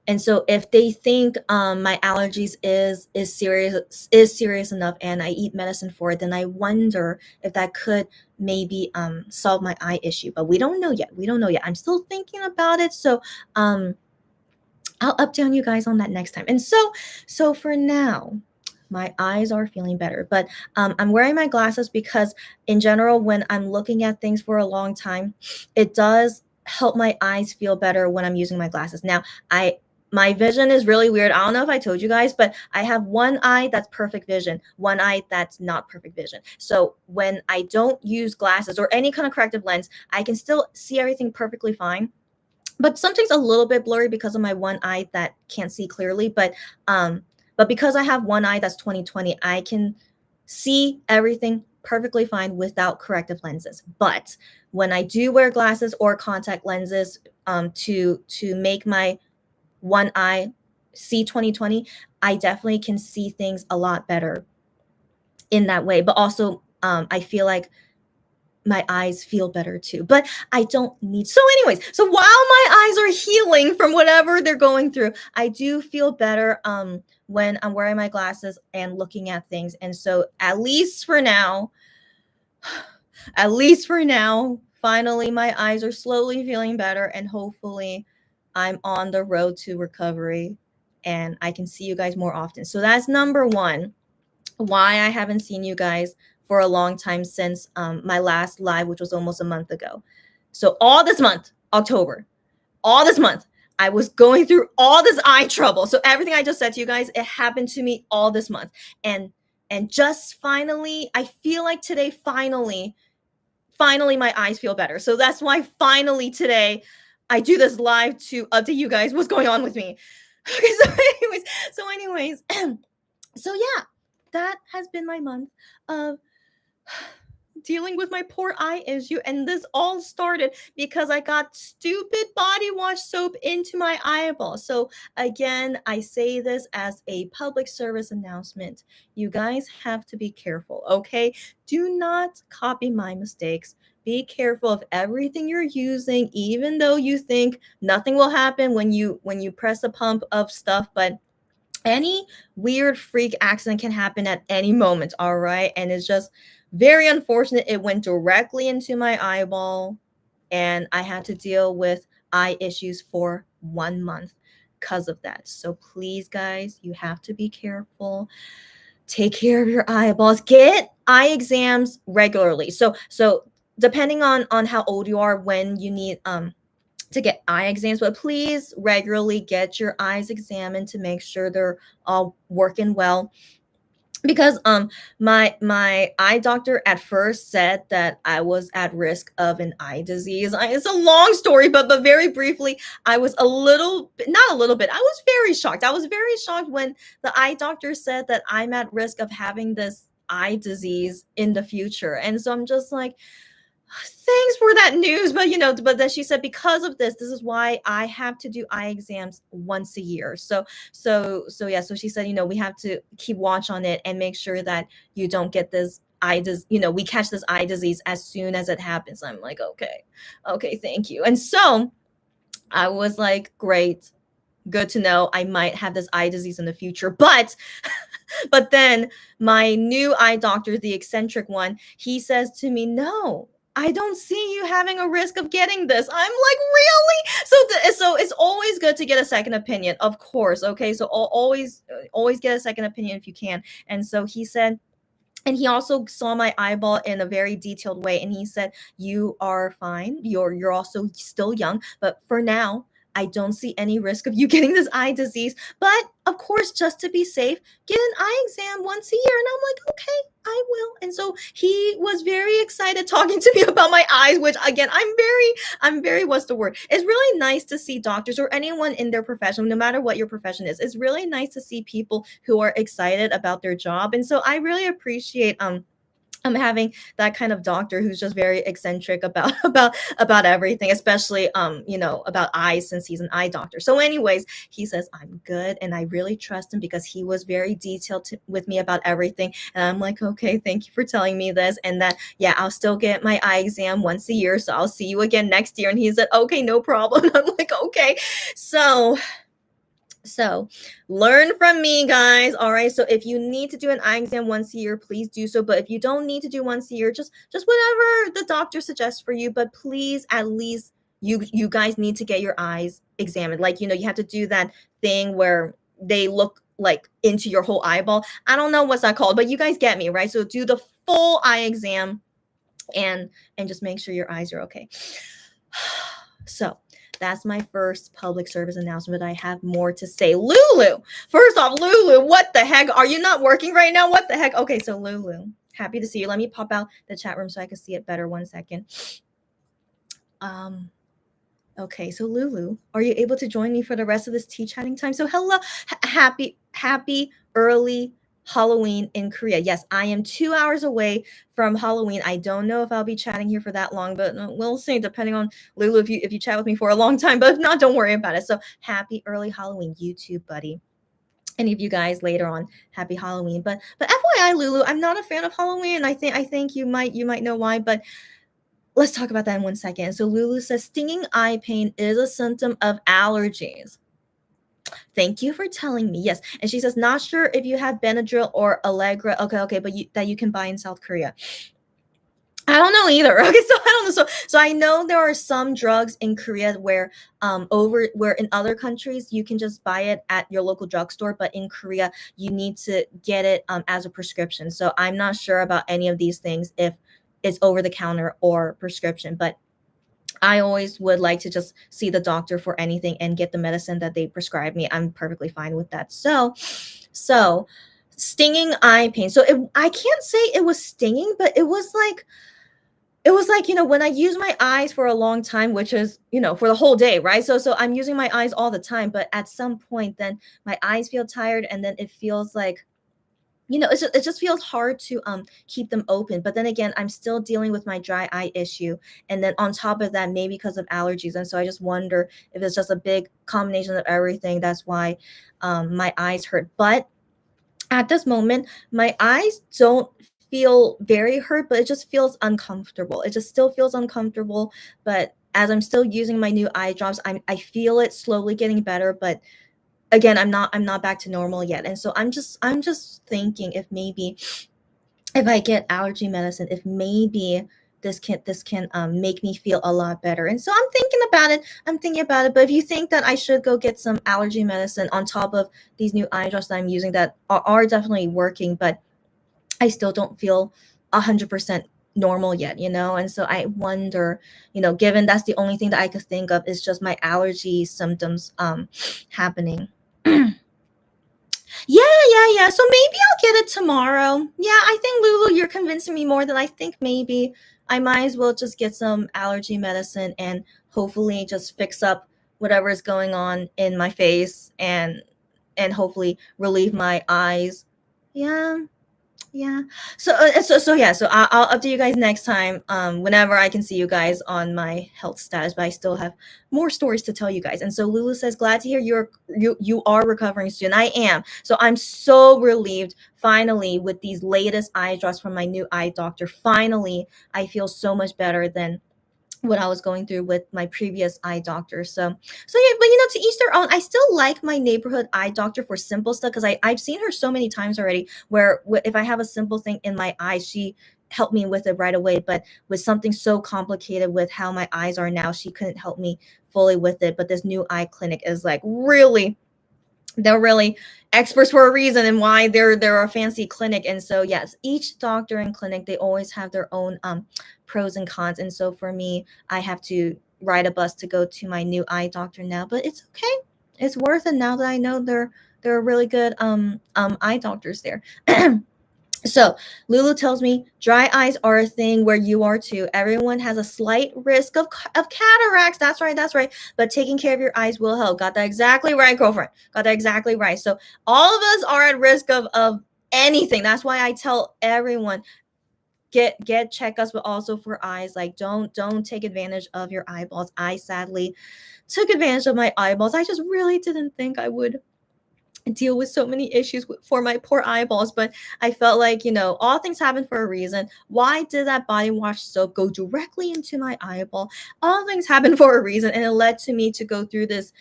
if they think my allergies is serious enough and I eat medicine for it, then I wonder if that could maybe solve my eye issue. But we don't know yet. We don't know yet. I'm still thinking about it. So I'll update on you guys on that next time. And so for now, my eyes are feeling better, but I'm wearing my glasses because in general, when I'm looking at things for a long time, it does help my eyes feel better when I'm using my glasses. Now, my vision is really weird. I don't know if I told you guys, but I have one eye that's perfect vision, one eye that's not perfect vision. So when I don't use glasses or any kind of corrective lens, I can still see everything perfectly fine, but something's a little bit blurry because of my one eye that can't see clearly. But because I have one eye that's 20/20, I can see everything perfectly fine without corrective lenses. But when I do wear glasses or contact lenses to make my one eye see 20/20, I definitely can see things a lot better in that way. But also I feel like my eyes feel better too, but I don't need. So anyways, so while my eyes are healing from whatever they're going through, I do feel better when I'm wearing my glasses and looking at things. And so at least for now, finally my eyes are slowly feeling better, and hopefully I'm on the road to recovery and I can see you guys more often. So that's number 1, why I haven't seen you guys for a long time since my last live, which was almost a month ago. So all this month, October, all this month, I was going through all this eye trouble. So everything I just said to you guys, it happened to me all this month. And just finally, I feel like today, finally, my eyes feel better. So that's why finally today I do this live to update you guys what's going on with me. Okay, so anyways, so yeah, that has been my month of dealing with my poor eye issue. And this all started because I got stupid body wash soap into my eyeball. So again, I say this as a public service announcement. You guys have to be careful, okay? Do not copy my mistakes. Be careful of everything you're using, even though you think nothing will happen when you press a pump of stuff, but any weird freak accident can happen at any moment, all right? And it's just very unfortunate. It went directly into my eyeball, and I had to deal with eye issues for 1 month because of that. So please, guys, you have to be careful. Take care of your eyeballs. Get eye exams regularly. So depending on how old you are, when you need to get eye exams, but please regularly get your eyes examined to make sure they're all working well. Because my eye doctor at first said that I was at risk of an eye disease. It's a long story, but very briefly, I was a little bit, not a little bit, I was very shocked. I was very shocked when the eye doctor said that I'm at risk of having this eye disease in the future. And so I'm just like, thanks for that news, but but then she said, because of this is why I have to do eye exams once a year. So yeah, so she said, we have to keep watch on it and make sure that you don't get this we catch this eye disease as soon as it happens. I'm like, okay, thank you. And so I was like, great, good to know I might have this eye disease in the future. But then my new eye doctor, the eccentric one, he says to me, no, I don't see you having a risk of getting this. I'm like, really? So it's always good to get a second opinion, of course. Okay, so always get a second opinion if you can. And so he said, and he also saw my eyeball in a very detailed way, and he said, you are fine, you're also still young, but for now I don't see any risk of you getting this eye disease. But of course, just to be safe, get an eye exam once a year. And I'm like, okay, I will. And so he was very excited talking to me about my eyes, which again, I'm very, what's the word? It's really nice to see doctors or anyone in their profession, no matter what your profession is. It's really nice to see people who are excited about their job. And so I really appreciate I'm having that kind of doctor who's just very eccentric about about everything, especially about eyes, since he's an eye doctor. So anyways, he says I'm good, and I really trust him because he was very detailed with me about everything. And I'm like, okay, thank you for telling me this, and that yeah, I'll still get my eye exam once a year, so I'll see you again next year. And he said, okay, no problem. I'm like, okay. So learn from me, guys. All right. So if you need to do an eye exam once a year, please do so. But if you don't need to do once a year, just whatever the doctor suggests for you. But please, at least you guys need to get your eyes examined. Like, you have to do that thing where they look like into your whole eyeball. I don't know what's that called, but you guys get me, right? So do the full eye exam and just make sure your eyes are okay. So that's my first public service announcement. I have more to say. Lulu, first off, Lulu, what the heck? Are you not working right now? What the heck? Okay, so Lulu, happy to see you. Let me pop out the chat room so I can see it better. 1 second. Okay, so Lulu, are you able to join me for the rest of this tea chatting time? So hello, happy early Halloween in Korea. Yes, I am 2 hours away from Halloween. I don't know if I'll be chatting here for that long, but we'll see, depending on Lulu, if you chat with me for a long time. But if not, don't worry about it. So happy early Halloween, YouTube buddy. Any of you guys later on, happy Halloween. But FYI, Lulu, I'm not a fan of Halloween. I think you might know why, but let's talk about that in 1 second. So Lulu says stinging eye pain is a symptom of allergies. Thank you for telling me. Yes. And she says, not sure if you have Benadryl or Allegra. Okay, but that you can buy in South Korea. I don't know either. Okay, so I don't know. So I know there are some drugs in Korea where where in other countries you can just buy it at your local drugstore, but in Korea you need to get it as a prescription. So I'm not sure about any of these things, if it's over the counter or prescription, but I always would like to just see the doctor for anything and get the medicine that they prescribe me. I'm perfectly fine with that. So stinging eye pain. So I can't say it was stinging, but it was like when I use my eyes for a long time, which is for the whole day, right? So I'm using my eyes all the time, but at some point then my eyes feel tired, and then it feels like it just feels hard to keep them open. But then again, I'm still dealing with my dry eye issue, and then on top of that, maybe because of allergies. And so I just wonder if it's just a big combination of everything. That's why my eyes hurt. But at this moment, my eyes don't feel very hurt, but it just feels uncomfortable. It just still feels uncomfortable. But as I'm still using my new eye drops, I feel it slowly getting better. But again, I'm not back to normal yet. And so I'm just thinking if maybe if I get allergy medicine, if maybe this can make me feel a lot better. And so I'm thinking about it. But if you think that I should go get some allergy medicine on top of these new eye drops that I'm using that are definitely working, but I still don't feel 100% normal yet, and so I wonder, given that's the only thing that I could think of is just my allergy symptoms happening. Yeah. So maybe I'll get it tomorrow. Yeah, I think Lulu, you're convincing me more than I think. Maybe I might as well just get some allergy medicine and hopefully just fix up whatever is going on in my face and hopefully relieve my eyes. Yeah. Yeah. So I'll update you guys next time. Whenever I can see you guys on my health status, but I still have more stories to tell you guys. And so Lulu says, glad to hear you are recovering soon. I am. So I'm so relieved. Finally, with these latest eye drops from my new eye doctor, finally I feel so much better than what I was going through with my previous eye doctor. So yeah, but to each their own. I still like my neighborhood eye doctor for simple stuff because I've seen her so many times already where if I have a simple thing in my eye, she helped me with it right away. But with something so complicated with how my eyes are now, she couldn't help me fully with it. But this new eye clinic is like they're really experts for a reason and why they're a fancy clinic. And so yes, each doctor and clinic, they always have their own pros and cons. And so for me, I have to ride a bus to go to my new eye doctor now, but it's okay. It's worth it now that I know there are really good eye doctors there. So Lulu tells me dry eyes are a thing where you are too. Everyone has a slight risk of cataracts. That's right. That's right. But taking care of your eyes will help. Got that exactly right, girlfriend. Got that exactly right. So all of us are at risk of anything. That's why I tell everyone get checkups, but also for eyes. Like don't take advantage of your eyeballs. I sadly took advantage of my eyeballs. I just really didn't think I would deal with so many issues for my poor eyeballs, but I felt like, all things happen for a reason. Why did that body wash soap go directly into my eyeball? All things happen for a reason, and it led to me to go through this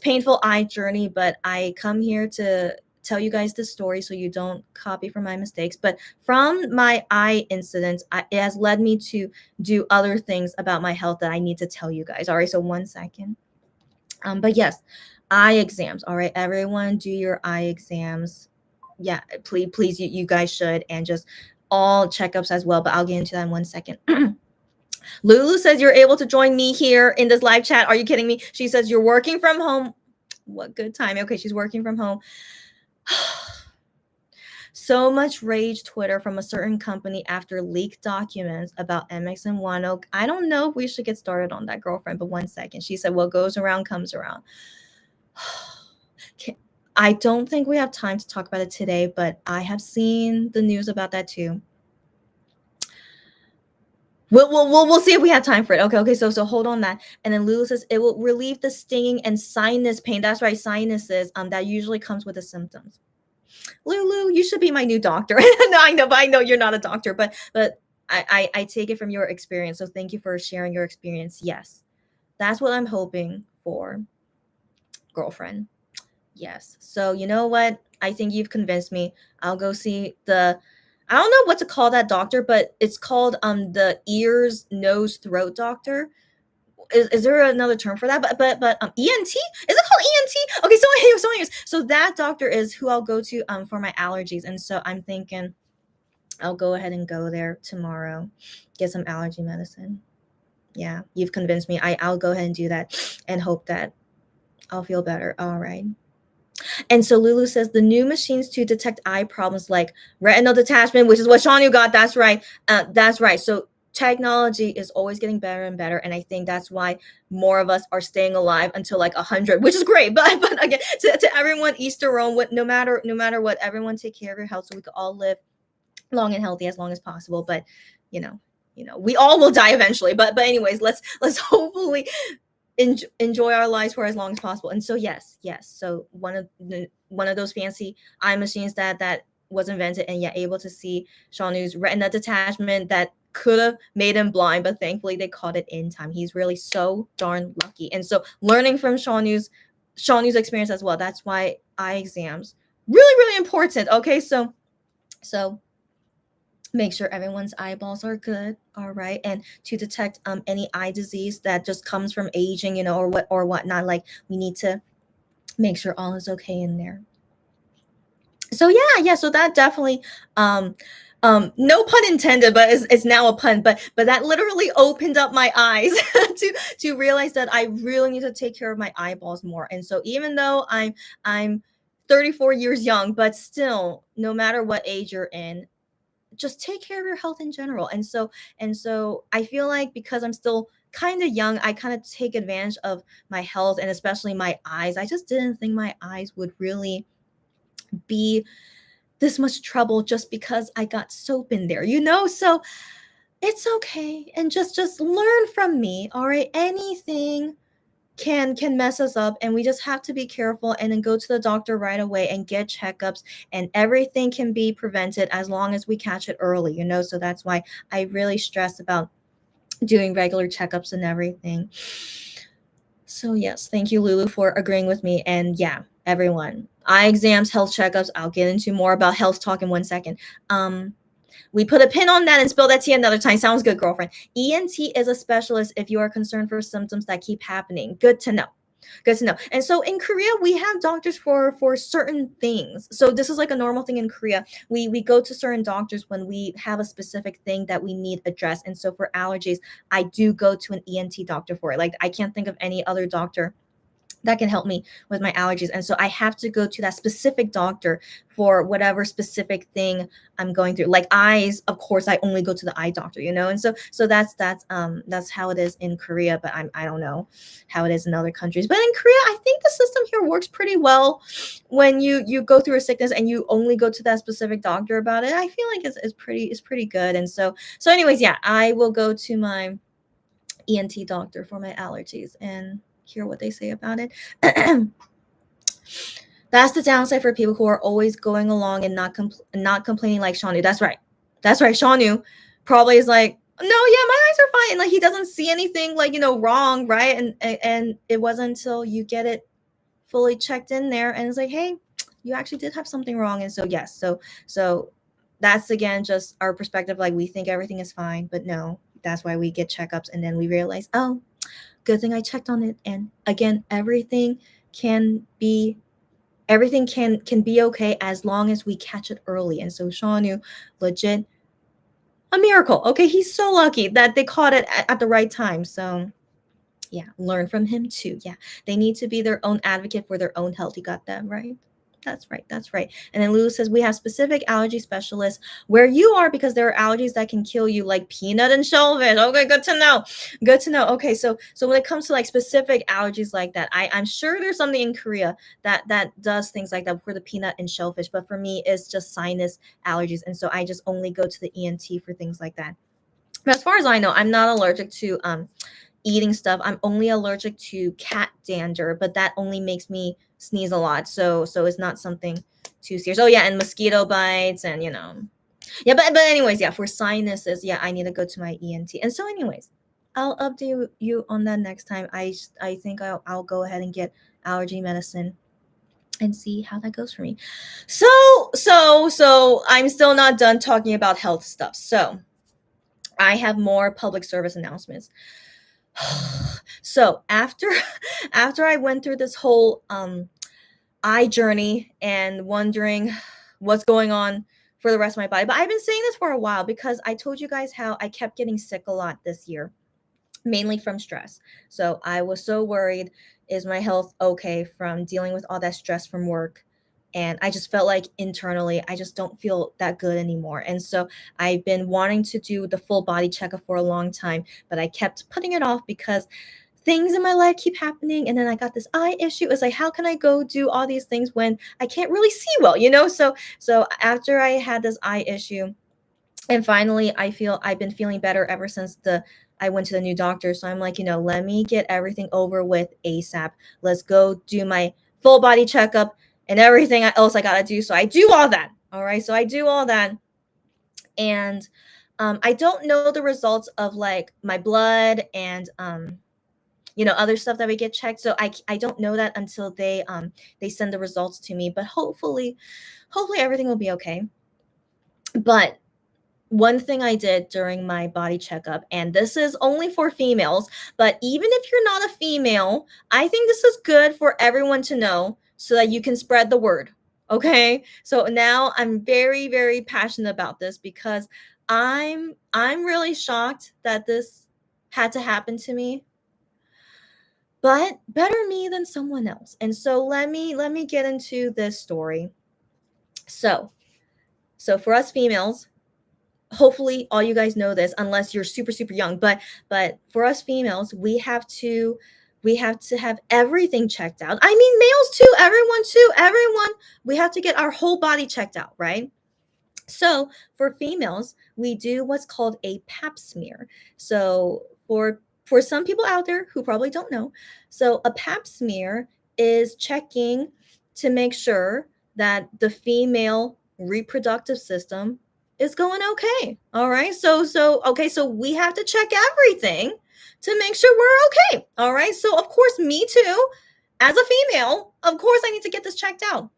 painful eye journey. But I come here to tell you guys this story so you don't copy from my mistakes. But from my eye incidents, it has led me to do other things about my health that I need to tell you guys. All right, so 1 second. But yes, eye exams. All right, everyone, do your eye exams. Yeah, please, you guys should, and just all checkups as well. But I'll get into that in 1 second. Lulu says you're able to join me here in this live chat. Are you kidding me? She says you're working from home. What good time. Okay, she's working from home. So much rage Twitter from a certain company after leaked documents about MX and ONEOK. I don't know if we should get started on that, girlfriend, but 1 second. She said, what goes around comes around. I don't think we have time to talk about it today, but I have seen the news about that too. We'll see if we have time for it. Okay. So hold on that. And then Lulu says it will relieve the stinging and sinus pain. That's right, sinuses. That usually comes with the symptoms. Lulu, you should be my new doctor. No, I know you're not a doctor, but I take it from your experience. So thank you for sharing your experience. Yes, that's what I'm hoping for, girlfriend. Yes. So you know what? I think you've convinced me. I'll go see I don't know what to call that doctor, but it's called the ears, nose, throat doctor. Is there another term for that? But ENT? Is it called ENT? Okay, so that doctor is who I'll go to for my allergies. And so I'm thinking I'll go ahead and go there tomorrow, get some allergy medicine. Yeah, you've convinced me. I'll go ahead and do that and hope that I'll feel better. All right. And so Lulu says the new machines to detect eye problems like retinal detachment, which is what Shanu got. That's right. That's right. So technology is always getting better and better, and I think that's why more of us are staying alive until like 100, which is great. But again, to everyone, each their own. No matter what, everyone take care of your health so we can all live long and healthy as long as possible. But we all will die eventually. But anyways, let's hopefully enjoy our lives for as long as possible. And so yes. So one of those fancy eye machines that was invented, and able to see Shanu's retina detachment that could have made him blind, but thankfully they caught it in time. He's really so darn lucky. And so learning from Shanu's experience as well. That's why eye exams really important. Okay, so make sure everyone's eyeballs are good. All right, and to detect any eye disease that just comes from aging, or whatnot. Like, we need to make sure all is okay in there. So so that definitely no pun intended, but it's now a pun, but that literally opened up my eyes to realize that I really need to take care of my eyeballs more. And so even though I'm 34 years young, but still, no matter what age you're in, just take care of your health in general. And so I feel like because I'm still kind of young, I kind of take advantage of my health, and especially my eyes. I just didn't think my eyes would really be this much trouble just because I got soap in there, so it's okay. And just learn from me. All right, anything can mess us up, and we just have to be careful and then go to the doctor right away and get checkups, and everything can be prevented as long as we catch it early, so that's why I really stress about doing regular checkups and everything. So yes, thank you, Lulu, for agreeing with me. And everyone, eye exams, health checkups. I'll get into more about health talk in 1 second. We put a pin on that and spill that tea another time. Sounds good, girlfriend. ENT is a specialist if you are concerned for symptoms that keep happening. Good to know. Good to know. And so in Korea, we have doctors for certain things. So this is like a normal thing in Korea. We go to certain doctors when we have a specific thing that we need addressed. And so for allergies, I do go to an ENT doctor for it. Like I can't think of any other doctor that can help me with my allergies. And so I have to go to that specific doctor for whatever specific thing I'm going through. Like eyes, of course, I only go to the eye doctor, you know? And so that's how it is in Korea, but I don't know how it is in other countries. But in Korea, I think the system here works pretty well when you go through a sickness and you only go to that specific doctor about it. I feel like it's pretty good. And so anyways, yeah, I will go to my ENT doctor for my allergies and hear what they say about it. That's the downside for people who are always going along and not complaining like Shanu. That's right. That's right. Shanu probably is like, no, yeah, my eyes are fine. Like he doesn't see anything like, wrong, right? And it wasn't until you get it fully checked in there and it's like, hey, you actually did have something wrong. And so yes, so that's again just our perspective. Like we think everything is fine, but no, that's why we get checkups and then we realize, oh, good thing I checked on it. And again, everything can be okay as long as we catch it early. And so Shanu, legit a miracle. Okay, he's so lucky that they caught it at the right time. So yeah, learn from him too. Yeah, they need to be their own advocate for their own health. You got that right. That's right. That's right. And then Lulu says we have specific allergy specialists where you are because there are allergies that can kill you, like peanut and shellfish. Okay, good to know. Good to know. Okay, so when it comes to like specific allergies like that, I'm sure there's something in Korea that does things like that for the peanut and shellfish. But for me, it's just sinus allergies, and so I just only go to the ENT for things like that. But as far as I know, I'm not allergic to eating stuff. I'm only allergic to cat dander, but that only makes me sneeze a lot. So it's not something too serious. Oh yeah, and mosquito bites and Yeah, but anyways, yeah, for sinuses, yeah, I need to go to my ENT. And so anyways, I'll update you on that next time. I think I'll go ahead and get allergy medicine and see how that goes for me. So I'm still not done talking about health stuff. So I have more public service announcements. So after I went through this whole eye journey and wondering what's going on for the rest of my body, but I've been saying this for a while because I told you guys how I kept getting sick a lot this year, mainly from stress. So I was so worried, is my health okay from dealing with all that stress from work? And I just felt like internally I just don't feel that good anymore. And so I've been wanting to do the full body checkup for a long time, but I kept putting it off because things in my life keep happening. And then I got this eye issue. It's like, how can I go do all these things when I can't really see well? So after I had this eye issue, and finally I've been feeling better ever since I went to the new doctor. So I'm like, let me get everything over with ASAP. Let's go do my full body checkup and everything else I gotta do. So I do all that. All right. So I do all that. And I don't know the results of like my blood and other stuff that we get checked. So I don't know that until they send the results to me. But hopefully everything will be okay. But one thing I did during my body checkup, and this is only for females, but even if you're not a female, I think this is good for everyone to know so that you can spread the word. Okay? So now I'm very, very passionate about this because I'm really shocked that this had to happen to me. But better me than someone else. And so let me get into this story. So for us females, hopefully all you guys know this unless you're super super young, but for us females, we have to have everything checked out. I mean males too, everyone, we have to get our whole body checked out, right? So for females, we do what's called a pap smear. So for some people out there who probably don't know, so a pap smear is checking to make sure that the female reproductive system is going okay. All right. So we have to check everything to make sure we're okay. All right. So of course, me too, as a female, of course I need to get this checked out.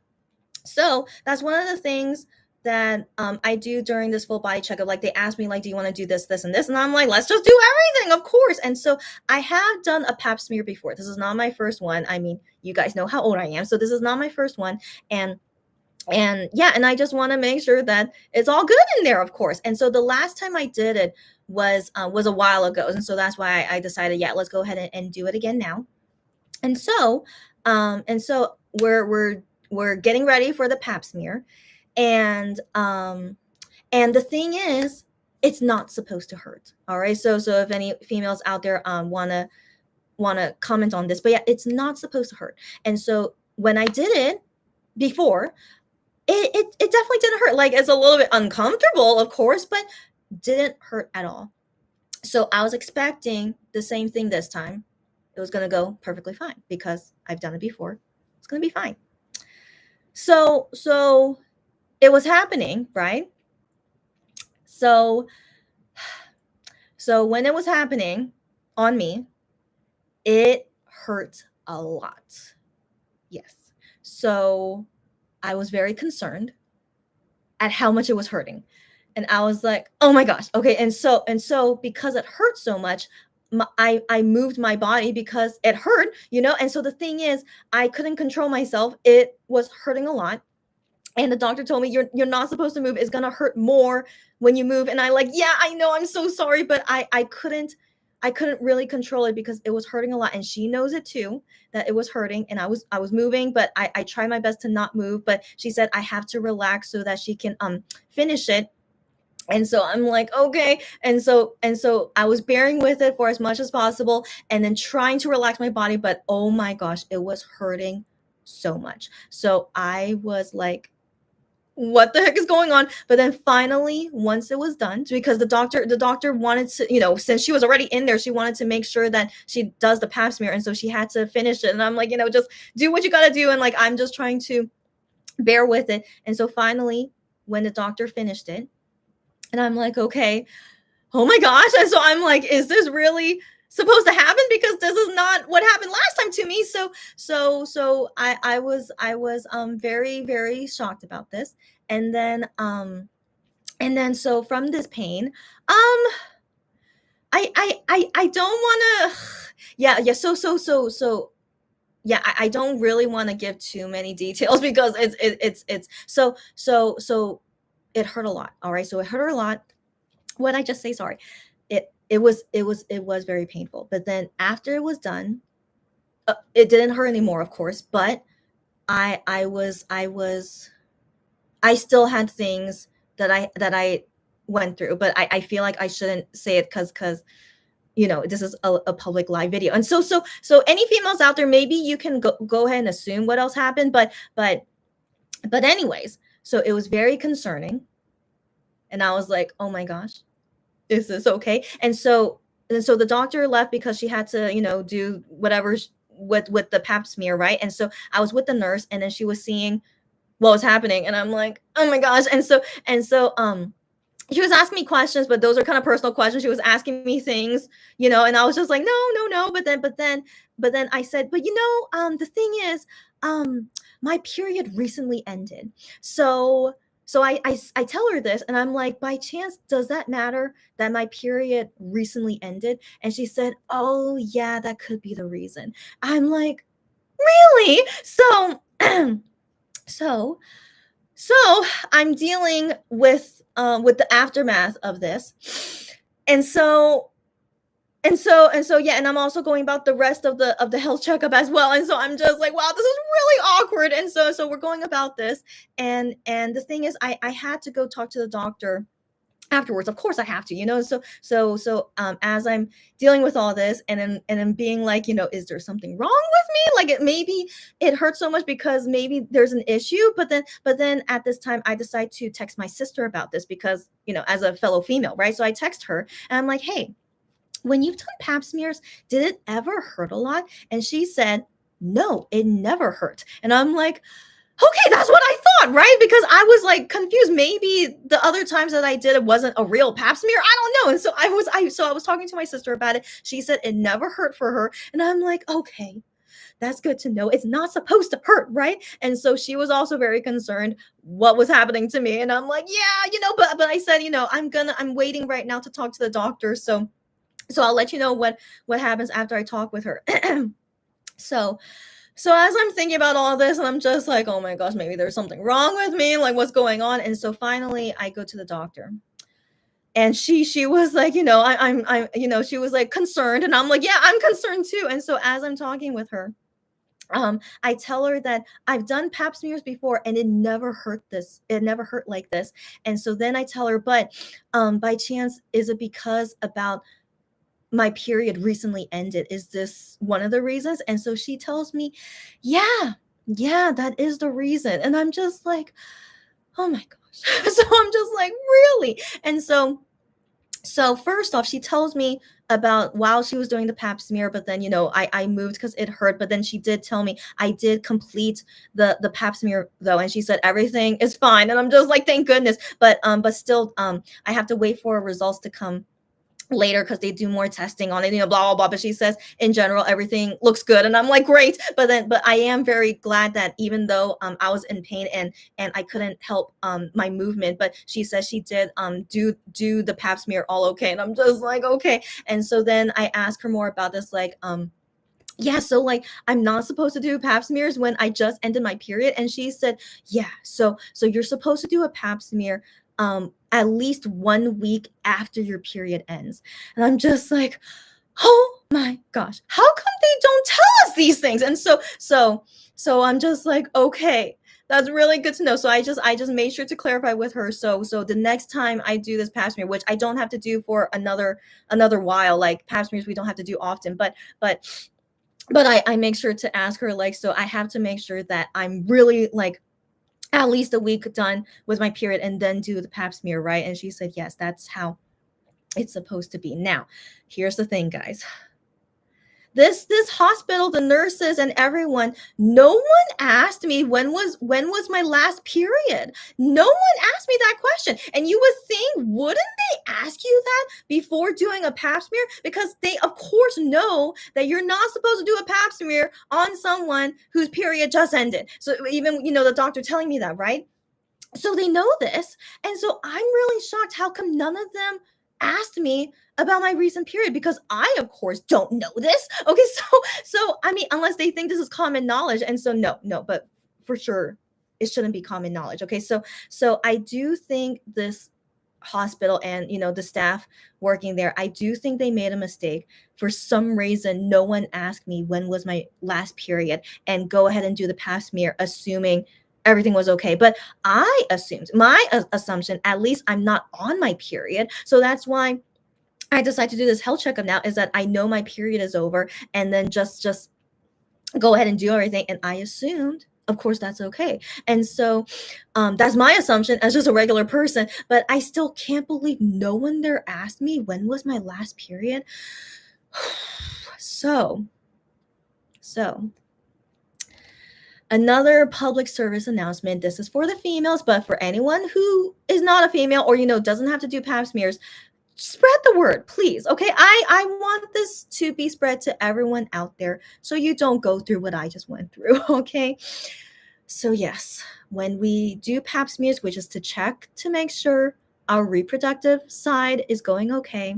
So that's one of the things I do during this full body checkup. Like they ask me, like, do you want to do this, this, and this? And I'm like, let's just do everything, of course. And so I have done a pap smear before. This is not my first one. I mean, you guys know how old I am, so this is not my first one. And yeah, and I just want to make sure that it's all good in there, of course. And so the last time I did it was a while ago, and so that's why I decided, yeah, let's go ahead and do it again now. And so we're getting ready for the pap smear, and the thing is, it's not supposed to hurt. All right, so if any females out there wanna comment on this, but yeah, it's not supposed to hurt. And so when I did it before, it definitely didn't hurt. Like, it's a little bit uncomfortable, of course, but didn't hurt at all. So I was expecting the same thing this time. It was going to go perfectly fine because I've done it before. It's going to be fine. So it was happening, right? So when it was happening on me, it hurt a lot. Yes. So I was very concerned at how much it was hurting. And I was like, oh my gosh. Okay. And so because it hurt so much, I moved my body because it hurt, And so the thing is, I couldn't control myself. It was hurting a lot. And the doctor told me, you're not supposed to move. It's gonna hurt more when you move. And I like, yeah, I know, I'm so sorry, but I couldn't really control it because it was hurting a lot. And she knows it too, that it was hurting. And I was moving, but I tried my best to not move. But she said I have to relax so that she can finish it. And so I'm like, okay. And so I was bearing with it for as much as possible and then trying to relax my body. But oh my gosh, it was hurting so much. So I was like, what the heck is going on? But then finally, once it was done, because the doctor wanted to, since she was already in there, she wanted to make sure that she does the pap smear. And so she had to finish it. And I'm like, just do what you got to do. And like, I'm just trying to bear with it. And so finally, when the doctor finished it, and I'm like, okay, oh my gosh. And so I'm like, is this really supposed to happen? Because this is not what happened last time to me. So I was very, very shocked about this. And then so from this pain, I don't want to, yeah. So yeah, I don't really want to give too many details because it's so it hurt a lot. All right. So it hurt a lot. What I just say, sorry. It was very painful. But then after it was done, it didn't hurt anymore, of course, but I still had things that I went through, but I feel like I shouldn't say it because this is a public live video. And so any females out there, maybe you can go ahead and assume what else happened, but anyways, so it was very concerning. And I was like, oh my gosh, is this okay? And so the doctor left because she had to, do whatever with the pap smear, right? And so I was with the nurse, and then she was seeing what was happening, and I'm like, oh my gosh. And so she was asking me questions, but those are kind of personal questions. She was asking me things, and I was just like, no. But then I said, but the thing is, my period recently ended. So I tell her this, and I'm like, by chance, does that matter that my period recently ended? And she said, oh yeah, that could be the reason. I'm like, really? So so I'm dealing with the aftermath of this. And so yeah, and I'm also going about the rest of the health checkup as well. And so I'm just like, wow, this is really awkward. And so we're going about this. And the thing is, I had to go talk to the doctor afterwards. Of course I have to, so as I'm dealing with all this and then being like, is there something wrong with me? Like, maybe it hurts so much because maybe there's an issue. But then at this time, I decide to text my sister about this because, as a fellow female, right? So I text her and I'm like, hey, when you've done pap smears, did it ever hurt a lot? And she said, no, it never hurt. And I'm like, okay, that's what I thought, right? Because I was like confused. Maybe the other times that I did it wasn't a real pap smear. I don't know. And so I was talking to my sister about it. She said it never hurt for her. And I'm like, okay, that's good to know. It's not supposed to hurt, right? And so she was also very concerned what was happening to me. And I'm like, yeah, but I said, I'm waiting right now to talk to the doctor. So I'll let you know what happens after I talk with her. So so as I'm thinking about all this, and I'm just like, oh my gosh, maybe there's something wrong with me, like what's going on? And so finally I go to the doctor. And she was like, she was like concerned, and I'm like, yeah, I'm concerned too. And so as I'm talking with her, I tell her that I've done pap smears before and it never hurt like this. And so then I tell her, but by chance, is it because about my period recently ended? Is this one of the reasons? And so she tells me, yeah, yeah, that is the reason. And I'm just like, oh my gosh. So I'm just like, really? And so first off, she tells me about while she was doing the pap smear, but then I moved because it hurt. But then she did tell me I did complete the pap smear though, and she said everything is fine. And I'm just like, thank goodness. But still, I have to wait for results to come later because they do more testing on it, blah blah blah. But she says in general everything looks good, and I'm like, great. But I am very glad that even though I was in pain and I couldn't help my movement, but she says she did do the pap smear all okay, and I'm just like, okay. And so then I ask her more about this, like, yeah, so like I'm not supposed to do pap smears when I just ended my period. And she said, yeah, so you're supposed to do a pap smear at least 1 week after your period ends. And I'm just like, oh my gosh, how come they don't tell us these things? And so I'm just like, okay, that's really good to know. So I just made sure to clarify with her. So the next time I do this pap smear, which I don't have to do for another while, like pap smears we don't have to do often, but I make sure to ask her, like, so I have to make sure that I'm really like at least a week done with my period and then do the pap smear, right? And she said, yes, that's how it's supposed to be. Now, here's the thing, guys. This hospital, the nurses and everyone, no one asked me when was my last period. No one asked me that question. And you would think, wouldn't they ask you that before doing a pap smear? Because they of course know that you're not supposed to do a pap smear on someone whose period just ended. So even the doctor telling me that, right? So they know this. And so I'm really shocked how come none of them asked me about my recent period, because I of course don't know this. Okay, so I mean, unless they think this is common knowledge. And so no, but for sure it shouldn't be common knowledge. Okay, so I do think this hospital and the staff working there, I do think they made a mistake. For some reason no one asked me when was my last period and go ahead and do the pap smear assuming everything was okay. But I assumed, my assumption, at least I'm not on my period. So that's why I decided to do this health checkup now, is that I know my period is over, and then just go ahead and do everything. And I assumed, of course, that's okay. And so that's my assumption as just a regular person. But I still can't believe no one there asked me when was my last period. So another public service announcement. This is for the females, but for anyone who is not a female or doesn't have to do pap smears, spread the word, please. Okay, I want this to be spread to everyone out there, so you don't go through what I just went through. Okay, so yes, when we do pap smears, which is to check to make sure our reproductive side is going okay,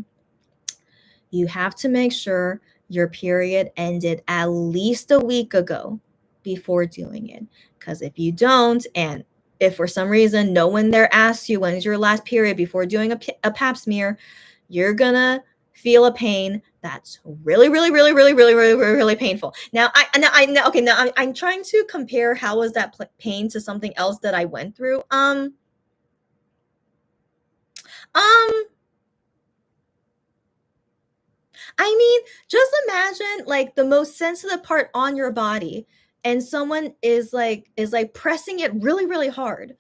you have to make sure your period ended at least a week ago before doing it. Because if you don't, and if for some reason no one there asks you when is your last period before doing a pap smear, you're gonna feel a pain that's really, really, really, really, really, really, really, really painful. Now, I'm trying to compare how was that pain to something else that I went through. I mean, just imagine like the most sensitive part on your body, and someone is like pressing it really, really hard.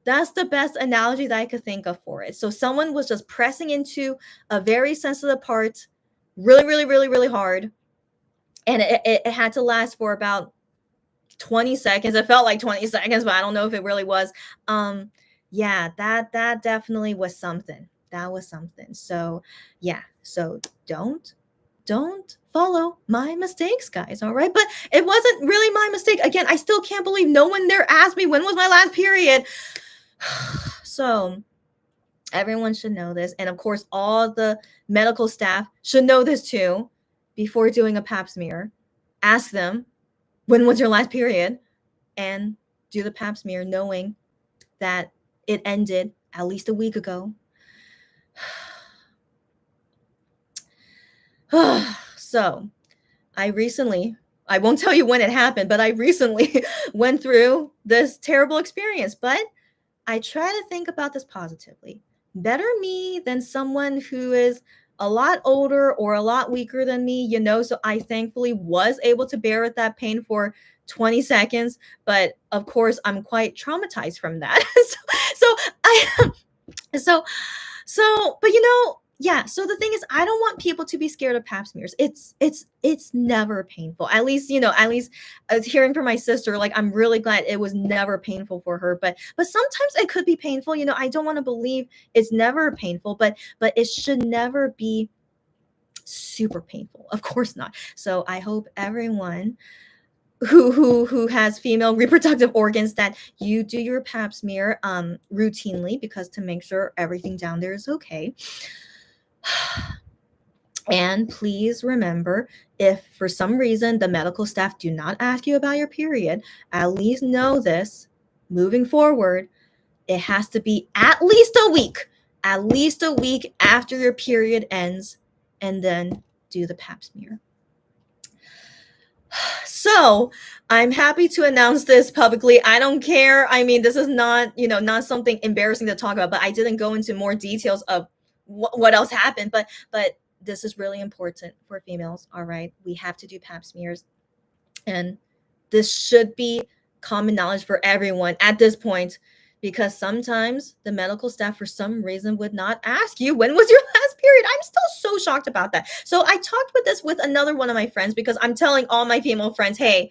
That's the best analogy that I could think of for it. So someone was just pressing into a very sensitive part really, really, really, really hard. And it had to last for about 20 seconds. It felt like 20 seconds, but I don't know if it really was. Yeah, that definitely was something. That was something. So yeah, so don't don't follow my mistakes, guys, all right? But it wasn't really my mistake. Again, I still can't believe no one there asked me when was my last period. So everyone should know this. And of course, all the medical staff should know this too before doing a pap smear. Ask them, when was your last period? And do the pap smear knowing that it ended at least a week ago. So I won't tell you when it happened, but I recently went through this terrible experience. But I try to think about this positively. Better me than someone who is a lot older or a lot weaker than me, so I thankfully was able to bear with that pain for 20 seconds. But of course, I'm quite traumatized from that. But yeah, so the thing is, I don't want people to be scared of pap smears. It's never painful. At least hearing from my sister, like, I'm really glad it was never painful for her. But sometimes it could be painful. I don't want to believe it's never painful, but it should never be super painful. Of course not. So I hope everyone who has female reproductive organs, that you do your pap smear routinely, because to make sure everything down there is okay. And please remember, if for some reason the medical staff do not ask you about your period, at least know this: moving forward, it has to be at least a week after your period ends, and then do the pap smear. So I'm happy to announce this publicly. I don't care. I mean, this is not something embarrassing to talk about, but I didn't go into more details of what else happened. But this is really important for females. All right. We have to do pap smears. And this should be common knowledge for everyone at this point, because sometimes the medical staff, for some reason, would not ask you when was your last period. I'm still so shocked about that. So I talked with another one of my friends, because I'm telling all my female friends, hey,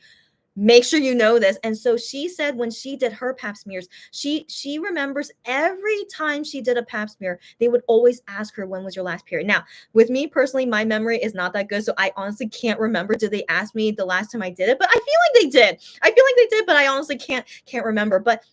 make sure you know this. And so she said when she did her pap smears, she remembers every time she did a pap smear, they would always ask her, when was your last period? Now, with me personally, my memory is not that good, so I honestly can't remember. Did they ask me the last time I did it? But I feel like they did, but I honestly can't remember. But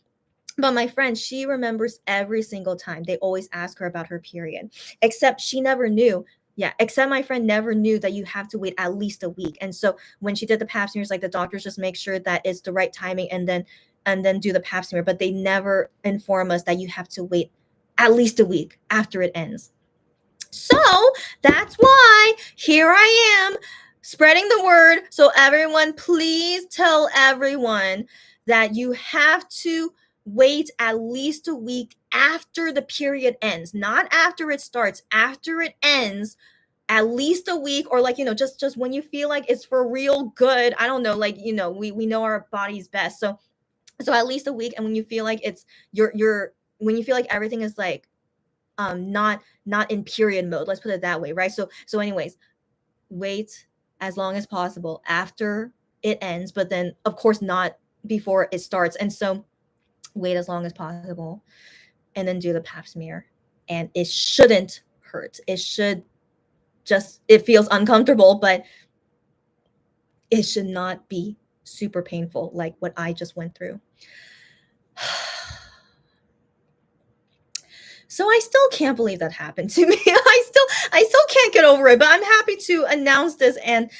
my friend, she remembers every single time. They always ask her about her period, except she never knew. Yeah, except my friend never knew that you have to wait at least a week. And so when she did the pap smears, like, the doctors just make sure that it's the right timing, and then do the pap smear. But they never inform us that you have to wait at least a week after it ends. So that's why here I am spreading the word. So everyone, please tell everyone that you have to wait at least a week after the period ends, not after it starts, after it ends. At least a week, or just when you feel like it's for real good. I don't know, we know our body's best. So at least a week. And when you feel like it's when you feel like everything is like not in period mode, let's put it that way, right? So anyways, wait as long as possible after it ends, but then of course not before it starts. And so wait as long as possible, and then do the pap smear. And it shouldn't hurt. It feels uncomfortable, but it should not be super painful like what I just went through. So I still can't believe that happened to me. I still can't get over it, but I'm happy to announce this and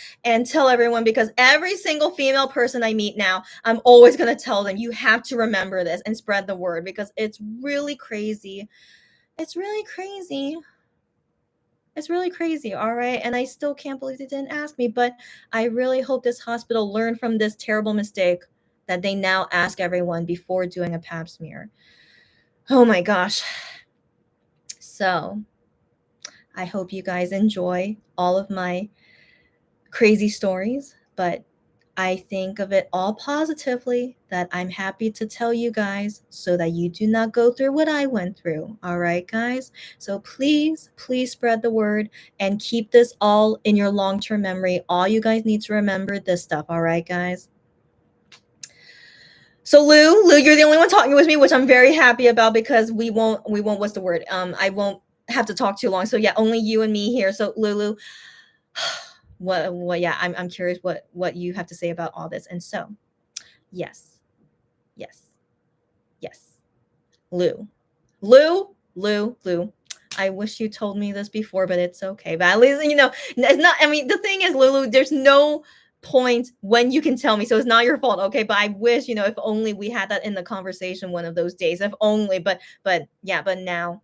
tell everyone, because every single female person I meet now, I'm always going to tell them, you have to remember this and spread the word, because it's really crazy. It's really crazy. It's really crazy, all right? And I still can't believe they didn't ask me, but I really hope this hospital learned from this terrible mistake, that they now ask everyone before doing a pap smear. Oh my gosh. So I hope you guys enjoy all of my crazy stories, but I think of it all positively, that I'm happy to tell you guys so that you do not go through what I went through. All right, guys? So please spread the word and keep this all in your long-term memory. All you guys need to remember this stuff. All right, guys? So Lou, you're the only one talking with me, which I'm very happy about, because we won't, what's the word? I won't have to talk too long. So yeah, only you and me here. So Lulu, Yeah, I'm curious what you have to say about all this. And so, yes, yes, yes. Lou, Lou. I wish you told me this before, but it's okay. But at least, it's not. I mean, the thing is, Lulu, there's no point when you can tell me, so it's not your fault, okay? But I wish, if only we had that in the conversation one of those days. If only. But yeah. But now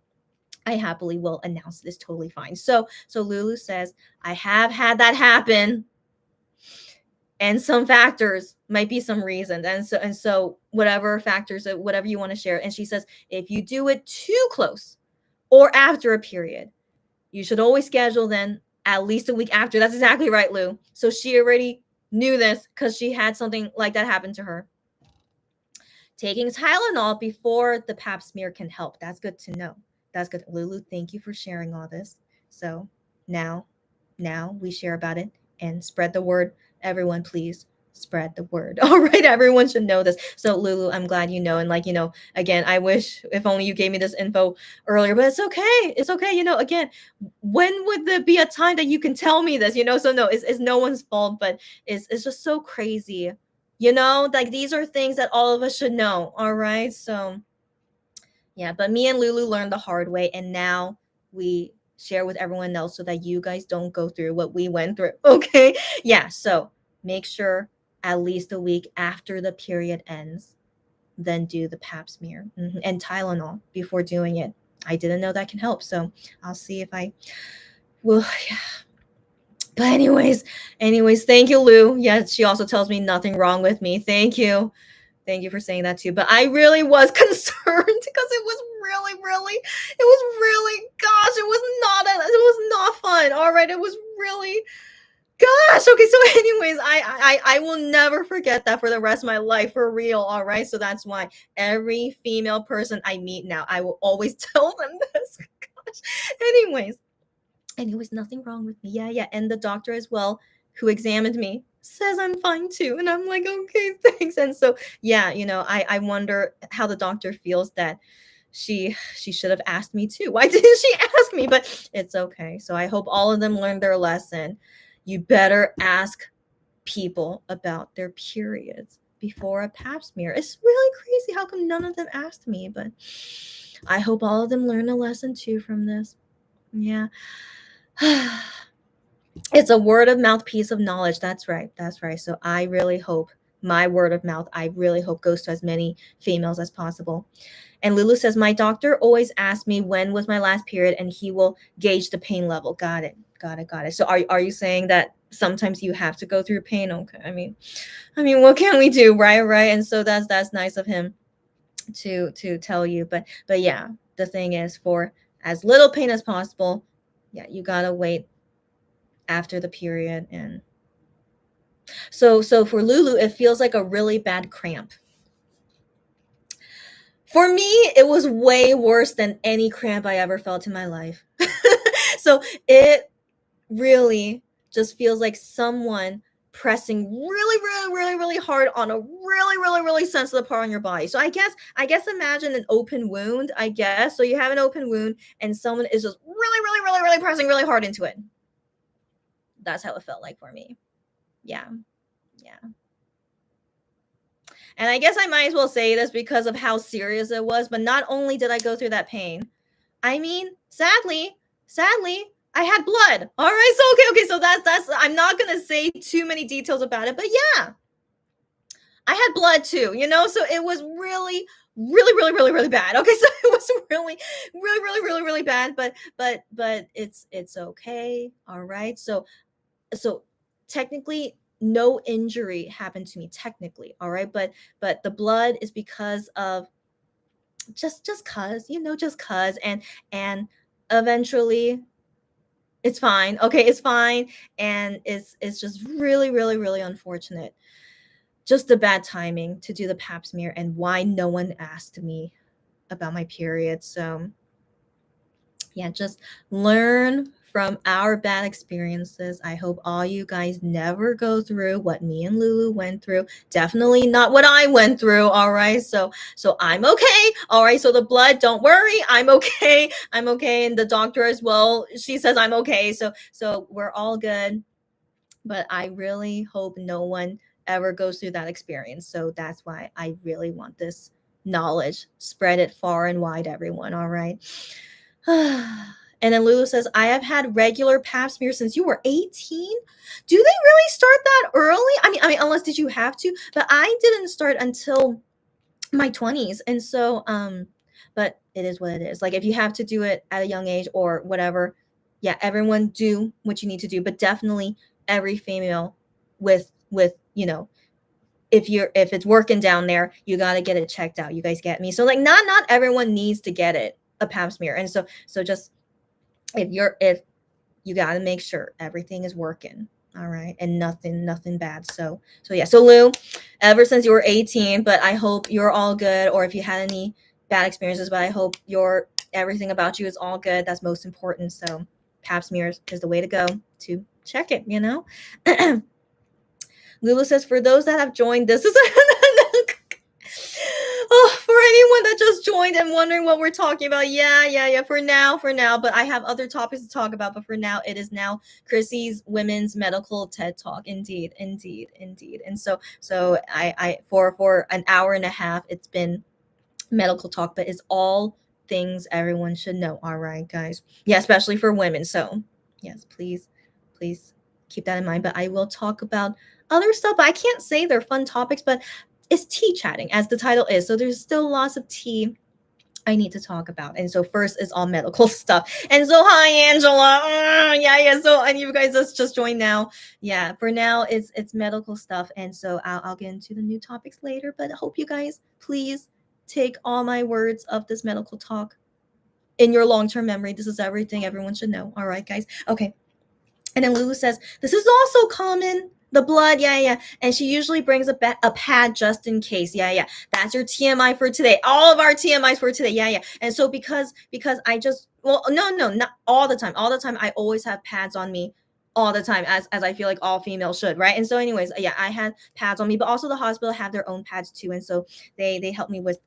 I happily will announce it is totally fine. So Lulu says, I have had that happen, and some factors might be some reasons, and so whatever factors, whatever you want to share. And she says, if you do it too close or after a period, you should always schedule then at least a week after. That's exactly right, Lou. So she already knew this because she had something like that happen to her. Taking Tylenol before the pap smear can help. That's good to know. That's good. Lulu, thank you for sharing all this. So now we share about it and spread the word. Everyone, please spread the word. All right, everyone should know this. So Lulu, I'm glad you know. And again, I wish if only you gave me this info earlier, but it's okay. It's okay. Again, when would there be a time that you can tell me this? So no, it's no one's fault, but it's just so crazy. Like these are things that all of us should know. All right. So yeah, but me and Lulu learned the hard way, and now we share with everyone else so that you guys don't go through what we went through. Okay. Yeah. So make sure at least a week after the period ends, then do the pap smear and Tylenol before doing it. I didn't know that can help. So I'll see if I will. Yeah. But anyways, thank you, Lou. Yeah, she also tells me nothing wrong with me. Thank you. Thank you for saying that too. But I really was concerned because it was gosh, it was not fun. All right. It was really, gosh. Okay. So anyways, I will never forget that for the rest of my life, for real. All right. So that's why every female person I meet now, I will always tell them this. Gosh. Anyways, nothing wrong with me. Yeah. And the doctor as well, who examined me, says I'm fine too. And I'm like, okay, thanks. And so, yeah, I wonder how the doctor feels that she should have asked me too. Why didn't she ask me? But it's okay. So I hope all of them learned their lesson. You better ask people about their periods before a pap smear. It's really crazy how come none of them asked me, but I hope all of them learn a lesson too from this. Yeah. It's a word of mouth piece of knowledge. That's right. So I really hope my word of mouth, I really hope, goes to as many females as possible. And Lulu says, my doctor always asks me when was my last period, and he will gauge the pain level. Got it. So are you saying that sometimes you have to go through pain? Okay. I mean, what can we do? Right. And so that's nice of him to tell you. But yeah, the thing is, for as little pain as possible, yeah, you gotta wait after the period. And so for Lulu, it feels like a really bad cramp. For me, it was way worse than any cramp I ever felt in my life. So it really just feels like someone pressing really hard on a really sensitive part on your body. So I guess imagine an open wound, I guess. So you have an open wound and someone is just really pressing really hard into it. That's how it felt like for me. Yeah. And I guess I might as well say this because of how serious it was, but not only did I go through that pain, I mean, sadly, I had blood. All right. So, okay. So that's, I'm not going to say too many details about it, but yeah, I had blood too, so it was really bad. Okay. So it was really bad, but it's okay. All right. So technically no injury happened to me technically. All right. But the blood is because of just cause and eventually it's fine. Okay. It's fine. And it's just really unfortunate. Just the bad timing to do the pap smear and why no one asked me about my period. So yeah, just learn from our bad experiences. I hope all you guys never go through what me and Lulu went through. Definitely not what I went through. All right. So I'm okay. All right. So the blood, don't worry. I'm okay. And the doctor as well, she says I'm okay. So we're all good. but I really hope no one ever goes through that experience. So that's why I really want this knowledge. Spread it far and wide, everyone. All right. And then Lulu says, I have had regular pap smear since you were 18. Do they really start that early? I mean, unless did you have to? But I didn't start until my 20s. And so, but it is what it is. Like if you have to do it at a young age or whatever, yeah, everyone do what you need to do. But definitely every female with, if it's working down there, you got to get it checked out. You guys get me? So like not everyone needs to get it a pap smear. And so just if you got to make sure everything is working. All right. And nothing bad. So yeah. So Lou, ever since you were 18, but I hope you're all good. Or if you had any bad experiences, but I hope everything about you is all good. That's most important. So pap smears is the way to go to check it, Lulu says, for those that have joined, this is oh, for anyone that just joined and wondering what we're talking about, yeah. For now, but I have other topics to talk about. But for now, it is now Chrissy's Women's Medical TED Talk. Indeed. And so I for an hour and a half, it's been medical talk, but it's all things everyone should know. All right, guys. Yeah, especially for women. So yes, please keep that in mind. But I will talk about other stuff. But I can't say they're fun topics, but it's tea chatting, as the title is. So there's still lots of tea I need to talk about. And so first is all medical stuff. And so hi Angela. Yeah. So and you guys just joined now. Yeah, for now it's medical stuff. And so I'll get into the new topics later. But I hope you guys please take all my words of this medical talk in your long-term memory. This is everything everyone should know. All right, guys. Okay. And then Lulu says, this is also common. The blood, yeah. And she usually brings a pad just in case. Yeah. That's your TMI for today. All of our TMIs for today. Yeah. And so because I just, well, no, not all the time. All the time, I always have pads on me all the time, as I feel like all females should, right? And so anyways, yeah, I had pads on me, but also the hospital have their own pads too. And so they help me with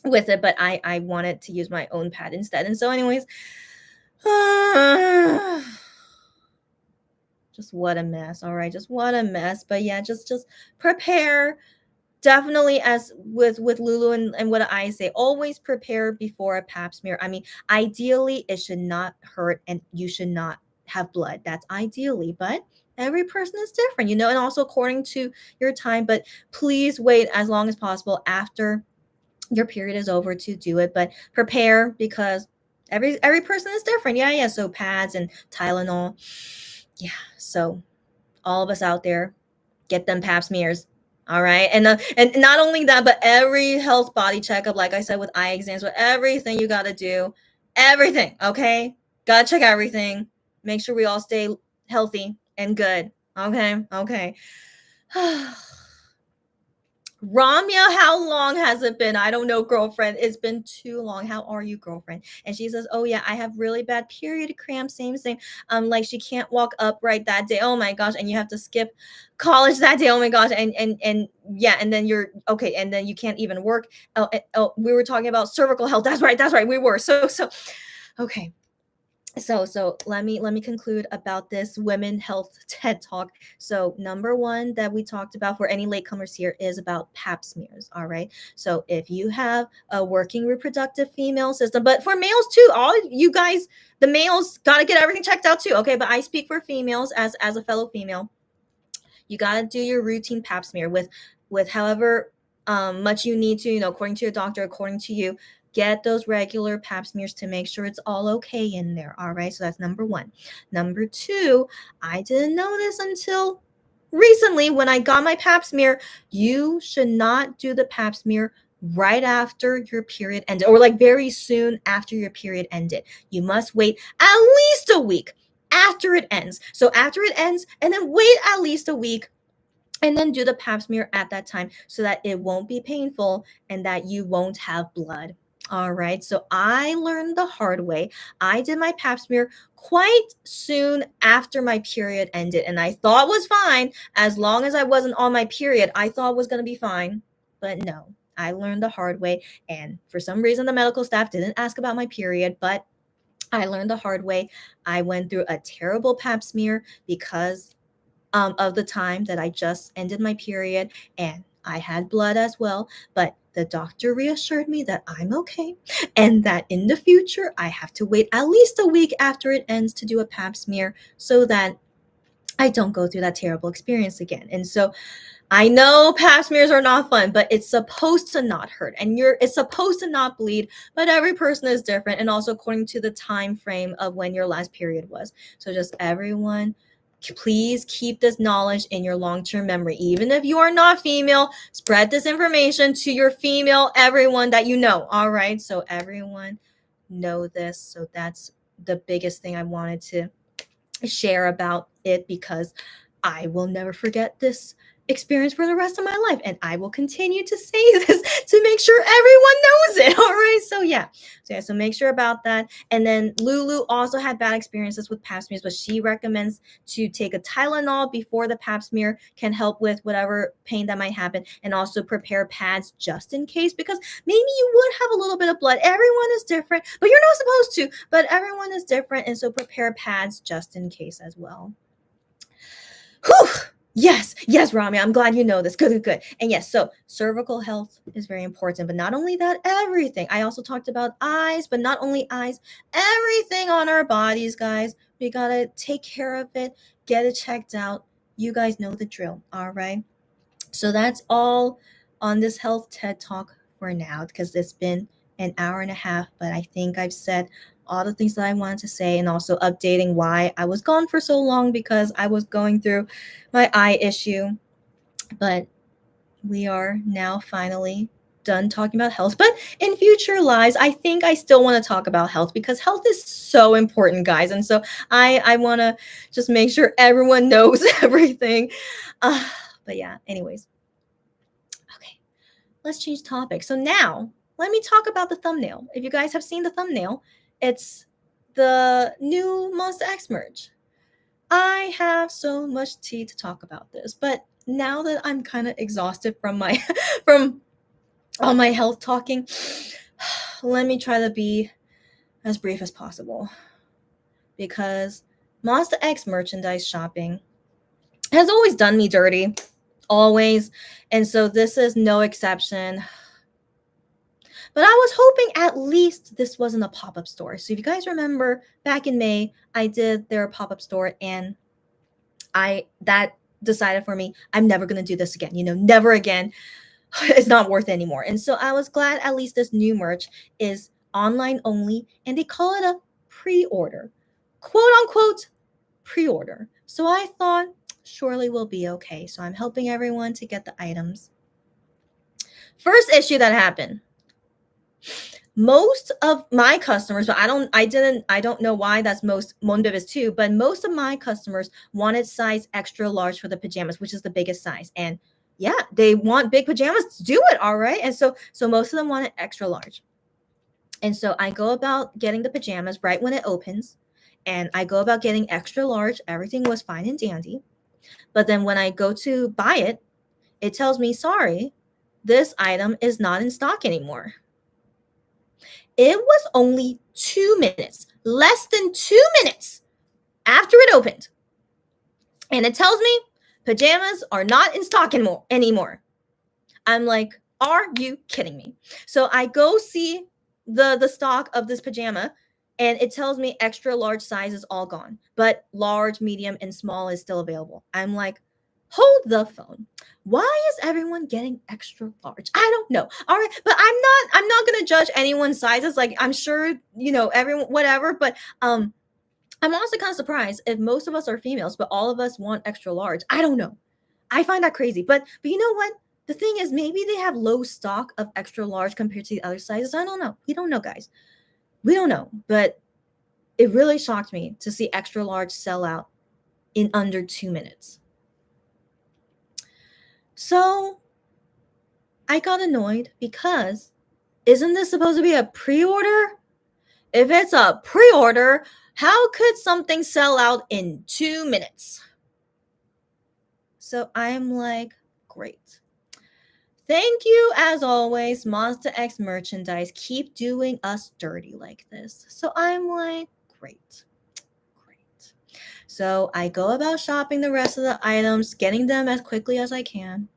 it, but I wanted to use my own pad instead. And so anyways, just what a mess. All right, just what a mess. But yeah, just prepare. Definitely, as with Lulu and what I say, always prepare before a pap smear. I mean, ideally it should not hurt and you should not have blood. That's ideally, but every person is different, and also according to your time. But please wait as long as possible after your period is over to do it. But prepare, because every person is different. Yeah. So pads and Tylenol. Yeah. So all of us out there, get them pap smears. All right. And not only that, but every health body checkup, like I said, with eye exams, with everything you got to do, everything. Okay. Got to check everything. Make sure we all stay healthy and good. Okay. Ramya, how long has it been? I don't know, girlfriend. It's been too long. How are you, girlfriend? And she says, oh yeah, I have really bad period cramps. Same thing. Like she can't walk upright that day. Oh my gosh. And you have to skip college that day. Oh my gosh. And yeah. And then you're okay. And then you can't even work. Oh, we were talking about cervical health. That's right. We were. So okay. So let me conclude about this women health TED talk. So number one that we talked about for any latecomers here is about pap smears. All right. So if you have a working reproductive female system, but for males too, all you guys, the males got to get everything checked out too. Okay. But I speak for females as a fellow female. You got to do your routine pap smear with however much you need to, according to your doctor, according to you. Get those regular pap smears to make sure it's all okay in there. All right. So that's number one. Number two, I didn't know this until recently when I got my pap smear. You should not do the pap smear right after your period ended, or like very soon after your period ended. You must wait at least a week after it ends. So after it ends, and then wait at least a week and then do the pap smear at that time so that it won't be painful and that you won't have blood. All right. So I learned the hard way. I did my pap smear quite soon after my period ended, and I thought was fine as long as I wasn't on my period. I thought was going to be fine, but no, I learned the hard way. And for some reason, the medical staff didn't ask about my period, but I learned the hard way. I went through a terrible pap smear because of the time that I just ended my period and I had blood as well. But the doctor reassured me that I'm okay and that in the future I have to wait at least a week after it ends to do a pap smear so that I don't go through that terrible experience again. And so I know pap smears are not fun, but it's supposed to not hurt and it's supposed to not bleed, but every person is different and also according to the time frame of when your last period was. So just everyone, please keep this knowledge in your long-term memory. Even if you are not female, spread this information to your female everyone that you know. All right? So everyone know this. So that's the biggest thing I wanted to share about it because I will never forget this experience for the rest of my life. And I will continue to say this to make sure everyone knows it. All right. So make sure about that. And then Lulu also had bad experiences with pap smears, but she recommends to take a Tylenol before the pap smear can help with whatever pain that might happen. And also prepare pads just in case, because maybe you would have a little bit of blood. Everyone is different, but you're not supposed to, but everyone is different. And so prepare pads just in case as well. Whew. Yes, Rami, I'm glad you know this. Good. And yes, so cervical health is very important, but not only that, everything. I also talked about eyes, but not only eyes, everything on our bodies, guys. We gotta take care of it, get it checked out. You guys know the drill, all right? So that's all on this health TED Talk for now, because it's been an hour and a half, but I think I've said all the things that I wanted to say and also updating why I was gone for so long because I was going through my eye issue. But we are now finally done talking about health. But in future lives, I think I still want to talk about health because health is so important, guys. And so I want to just make sure everyone knows everything. But yeah, anyways. Okay, let's change topic. So now let me talk about the thumbnail. If you guys have seen the thumbnail, it's the new Monster X merch. I have so much tea to talk about this, but now that I'm kind of exhausted from my from all my health talking, let me try to be as brief as possible. Because Monster X merchandise shopping has always done me dirty. Always. And so this is no exception. But I was hoping at least this wasn't a pop-up store. So if you guys remember back in May, I did their pop-up store and that decided for me, I'm never going to do this again. Never again. It's not worth it anymore. And so I was glad at least this new merch is online only and they call it a pre-order. Quote unquote pre-order. So I thought surely we'll be okay. So I'm helping everyone to get the items. First issue that happened. Most of my customers, but I don't know why that's most Monbib too, but most of my customers wanted size extra large for the pajamas, which is the biggest size. And yeah, they want big pajamas, do it, all right? And so most of them wanted extra large. And so I go about getting the pajamas right when it opens, and I go about getting extra large. Everything was fine and dandy. But then when I go to buy it, it tells me, sorry, this item is not in stock anymore. It was only 2 minutes, less than 2 minutes after it opened. And it tells me pajamas are not in stock anymore. I'm like, are you kidding me? So I go see the stock of this pajama and it tells me extra large size is all gone, but large, medium, and small is still available. I'm like, hold the phone. Why is everyone getting extra large? I don't know. All right, but I'm not gonna judge anyone's sizes. Like I'm sure everyone whatever, but I'm honestly kind of surprised if most of us are females, but all of us want extra large. I don't know. I find that crazy. But you know what? The thing is, maybe they have low stock of extra large compared to the other sizes. I don't know. We don't know, guys. We don't know. But it really shocked me to see extra large sell out in under 2 minutes. So I got annoyed because isn't this supposed to be a pre-order? If it's a pre-order, how could something sell out in 2 minutes? So I'm like, great. Thank you, as always, Monster X merchandise. Keep doing us dirty like this. So I'm like, great. So I go about shopping the rest of the items, getting them as quickly as I can.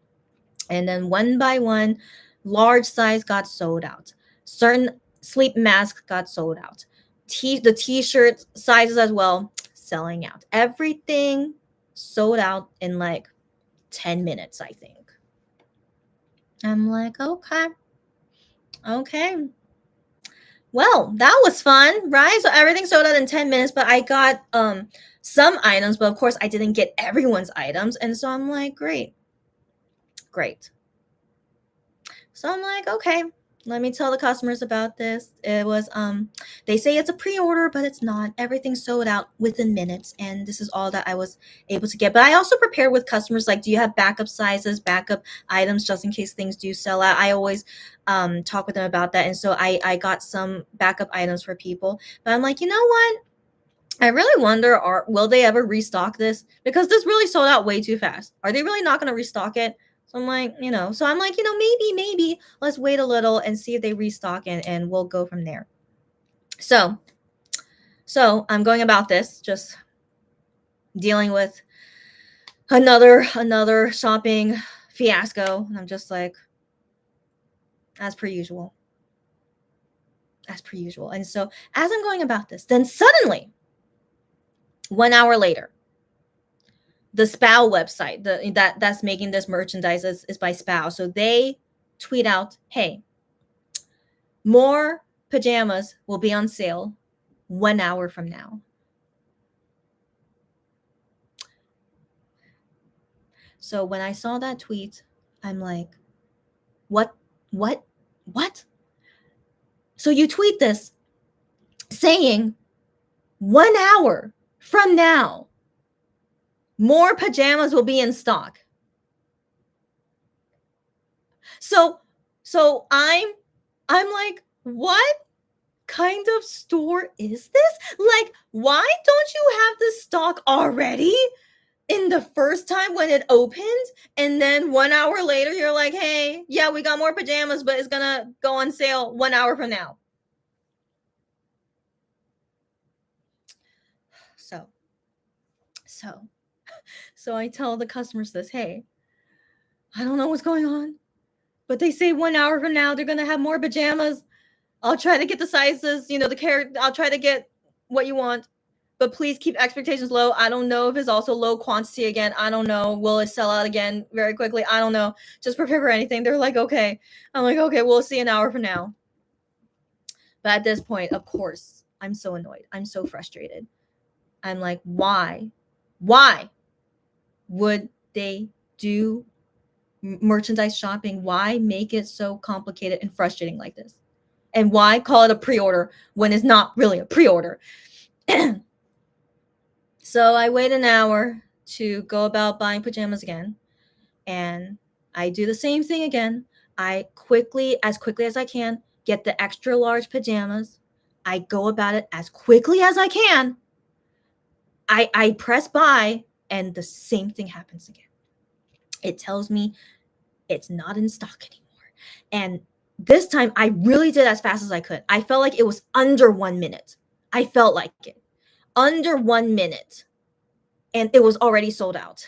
And then one by one, large size got sold out. Certain sleep masks got sold out. The t-shirt sizes as well, selling out. Everything sold out in like 10 minutes, I think. I'm like, okay. Okay. Well, that was fun, right? So everything sold out in 10 minutes, but I got some items, but of course I didn't get everyone's items. And so I'm like, great. Great. So I'm like, okay, let me tell the customers about this. It was they say it's a pre-order, but it's not. Everything's sold out within minutes, and this is all that I was able to get. But I also prepared with customers like, do you have backup sizes, backup items just in case things do sell out? I always talk with them about that. And so I got some backup items for people. But I'm like, you know what? I really wonder, will they ever restock this? Because this really sold out way too fast. Are they really not going to restock it? So I'm like, maybe let's wait a little and see if they restock it, and we'll go from there. So I'm going about this, just dealing with another shopping fiasco. And I'm just like, as per usual. And so as I'm going about this, then suddenly, 1 hour later, the SPOW website, that's making this merchandise is by SPOW. So they tweet out, hey, more pajamas will be on sale 1 hour from now. So when I saw that tweet, I'm like, what? So you tweet this saying 1 hour from now, more pajamas will be in stock. So I'm like, what kind of store is this? Like, why don't you have this stock already in the first time when it opened? And then 1 hour later, you're like, hey, yeah, we got more pajamas, but it's gonna go on sale 1 hour from now. So I tell the customers this, hey, I don't know what's going on, but they say 1 hour from now, they're gonna have more pajamas. I'll try to get the sizes, I'll try to get what you want, but please keep expectations low. I don't know if it's also low quantity again. I don't know. Will it sell out again very quickly? I don't know. Just prepare for anything. They're like, okay. I'm like, okay, we'll see an hour from now. But at this point, of course, I'm so annoyed. I'm so frustrated. I'm like, why? Why would they do merchandise shopping? Why make it so complicated and frustrating like this? And why call it a pre-order when it's not really a pre-order? So I wait an hour to go about buying pajamas again. And I do the same thing again. I as quickly as I can, get the extra large pajamas. I go about it as quickly as I can. I press buy, and the same thing happens again. It tells me it's not in stock anymore. And this time I really did as fast as I could. I felt like it was under 1 minute. I felt like it. Under 1 minute. And it was already sold out.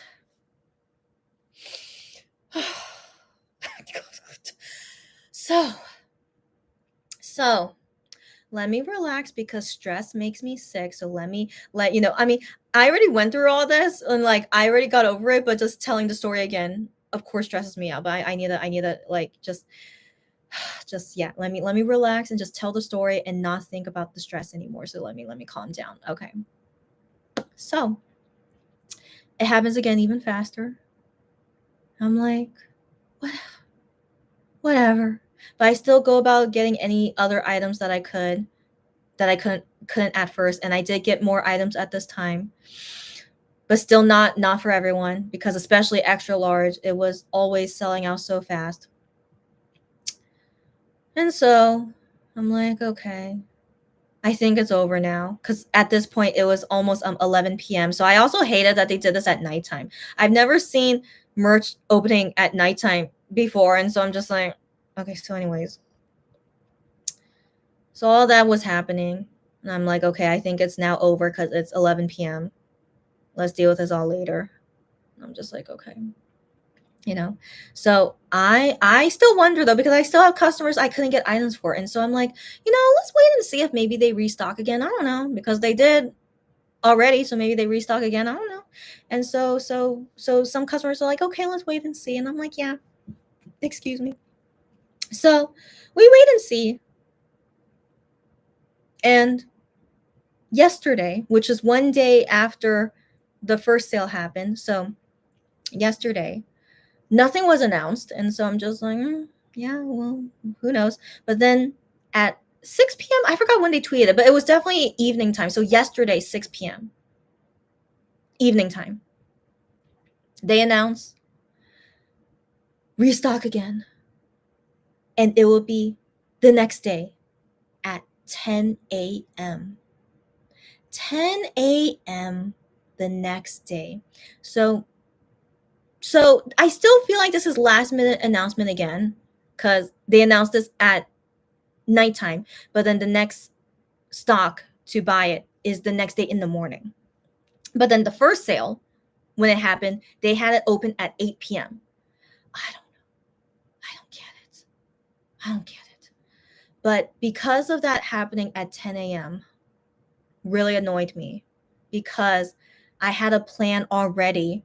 So let me relax, because stress makes me sick. So let I already went through all this, and like I already got over it, but just telling the story again, of course, stresses me out. But I need to like just yeah, let me relax and just tell the story and not think about the stress anymore. So let me calm down. Okay. So it happens again even faster. I'm like, whatever. But I still go about getting any other items that I couldn't at first, and I did get more items at this time. But still not for everyone, because especially extra large, it was always selling out so fast. And so I'm like, okay, I think it's over now, because at this point it was almost 11 p.m. So I also hated that they did this at nighttime. I've never seen merch opening at nighttime before, and so I'm just like, okay. So anyways, so all that was happening, and I'm like, okay, I think it's now over because it's 11 p.m. let's deal with this all later. I'm just like, okay. You know, so I still wonder though, because I still have customers I couldn't get items for, and so I'm like, let's wait and see if maybe they restock again. I don't know, because they did already, so maybe they restock again. I don't know. And so some customers are like, okay, let's wait and see, and I'm like, yeah, excuse me. So we wait and see, and yesterday, which is one day after the first sale happened, so yesterday nothing was announced, and so I'm just like, yeah, well, who knows. But then at 6 p.m., I forgot when they tweeted, but it was definitely evening time. So yesterday, 6 p.m. evening time, they announced restock again, and it will be the next day at 10 a.m. 10 a.m. the next day. So I still feel like this is last minute announcement again, because they announced this at nighttime, but then the next stock to buy it is the next day in the morning. But then the first sale, when it happened, they had it open at 8 p.m. I don't get it. I don't get it. But because of that happening at 10 a.m., really annoyed me, because I had a plan already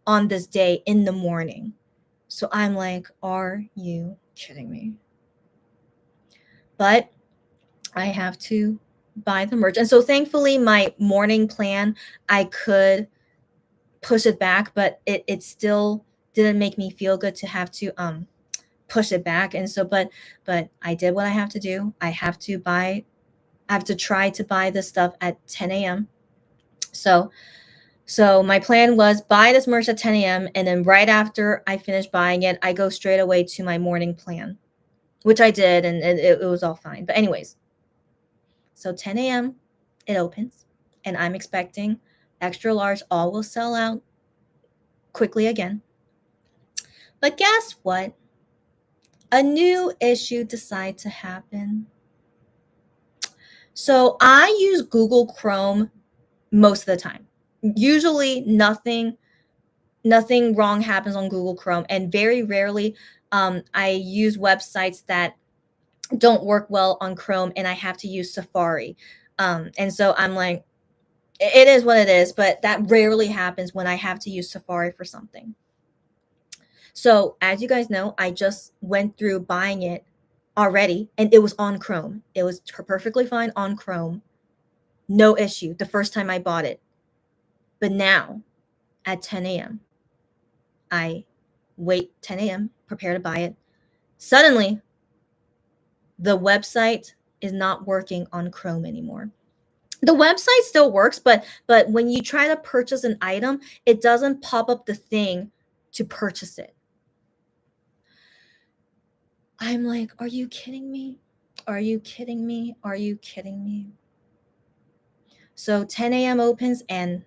on this day in the morning. So I'm like, are you kidding me? But I have to buy the merch. And so thankfully my morning plan, I could push it back, but it still didn't make me feel good to have to push it back. And so but I did what I have to do. I have to try to buy this stuff at 10 a.m. So my plan was buy this merch at 10 a.m. and then right after I finish buying it, I go straight away to my morning plan, which I did, and it was all fine. But anyways, so 10 a.m. it opens, and I'm expecting extra large all will sell out quickly again. But guess what? A new issue decided to happen. So I use Google Chrome most of the time. Usually nothing wrong happens on Google Chrome, and very rarely I use websites that don't work well on Chrome and I have to use Safari. And so I'm like, it is what it is, but that rarely happens when I have to use Safari for something. So as you guys know, I just went through buying it already, and it was on Chrome. It was perfectly fine on Chrome. No issue the first time I bought it. But now at 10 a.m., I wait 10 a.m., prepare to buy it. Suddenly, the website is not working on Chrome anymore. The website still works, but when you try to purchase an item, it doesn't pop up the thing to purchase it. I'm like, are you kidding me? Are you kidding me? Are you kidding me? So 10 a.m. opens, and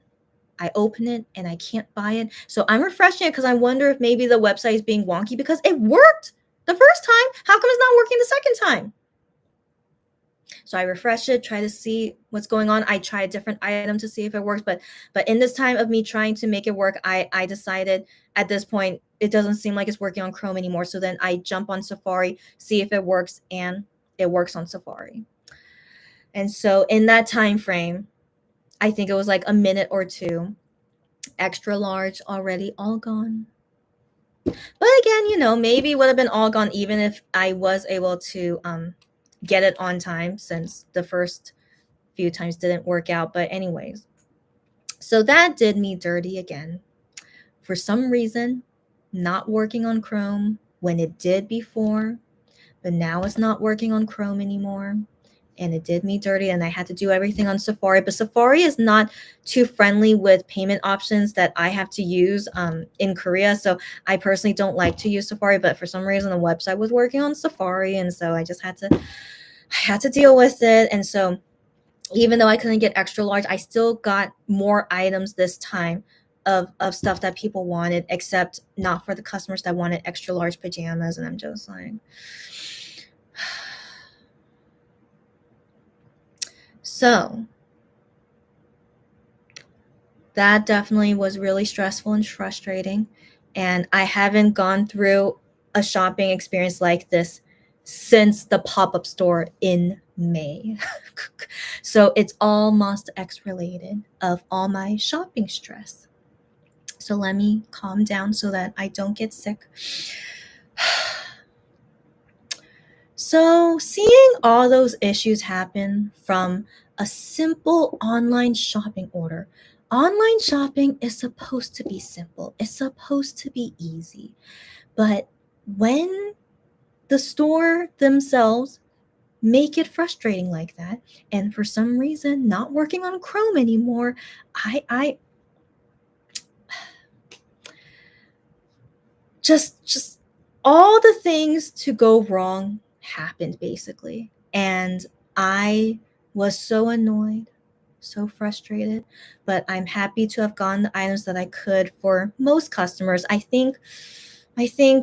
I open it and I can't buy it. So I'm refreshing it because I wonder if maybe the website is being wonky, because it worked the first time. How come it's not working the second time? So I refresh it, try to see what's going on. I try a different item to see if it works. But in this time of me trying to make it work, I decided at this point, it doesn't seem like it's working on Chrome anymore. So then I jump on Safari, see if it works, and it works on Safari. And so in that time frame, I think it was like a minute or two, extra large already all gone. But again, maybe it would have been all gone even if I was able to get it on time, since the first few times didn't work out. But anyways, so that did me dirty again. For some reason, not working on Chrome when it did before, but now it's not working on Chrome anymore. And it did me dirty, and I had to do everything on Safari. But Safari is not too friendly with payment options that I have to use in Korea. So I personally don't like to use Safari, but for some reason the website was working on Safari, and so I just had to deal with it. And so even though I couldn't get extra large, I still got more items this time of stuff that people wanted, except not for the customers that wanted extra large pajamas. And I'm just like, so that definitely was really stressful and frustrating. And I haven't gone through a shopping experience like this since the pop-up store in May. So it's all Monster X related of all my shopping stress. So let me calm down so that I don't get sick. So, seeing all those issues happen from a simple online shopping order. Online shopping is supposed to be simple, it's supposed to be easy. But when the store themselves make it frustrating like that, and for some reason not working on Chrome anymore, I just all the things to go wrong happened basically. And I was so annoyed, so frustrated, but I'm happy to have gotten the items that I could for most customers. I think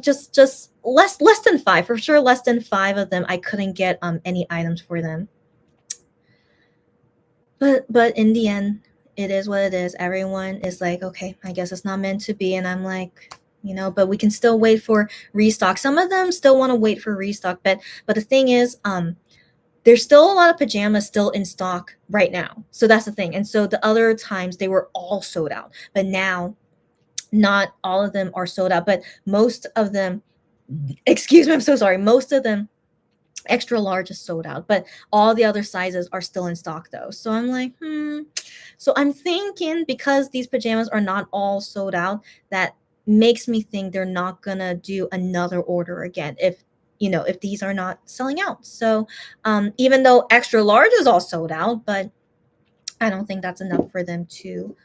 just less than 5, for sure less than 5 of them I couldn't get any items for them. But in the end, it is what it is. Everyone is like, okay, I guess it's not meant to be. And I'm like, but we can still wait for restock. Some of them still want to wait for restock, but the thing is, there's still a lot of pajamas still in stock right now. So that's the thing. And so the other times they were all sold out, but now not all of them are sold out, but most of them, excuse me, I'm so sorry. Most of them extra large is sold out, but all the other sizes are still in stock though. So I'm like, So I'm thinking because these pajamas are not all sold out, that makes me think they're not gonna do another order again if these are not selling out. So even though extra large is all sold out, but I don't think that's enough for them to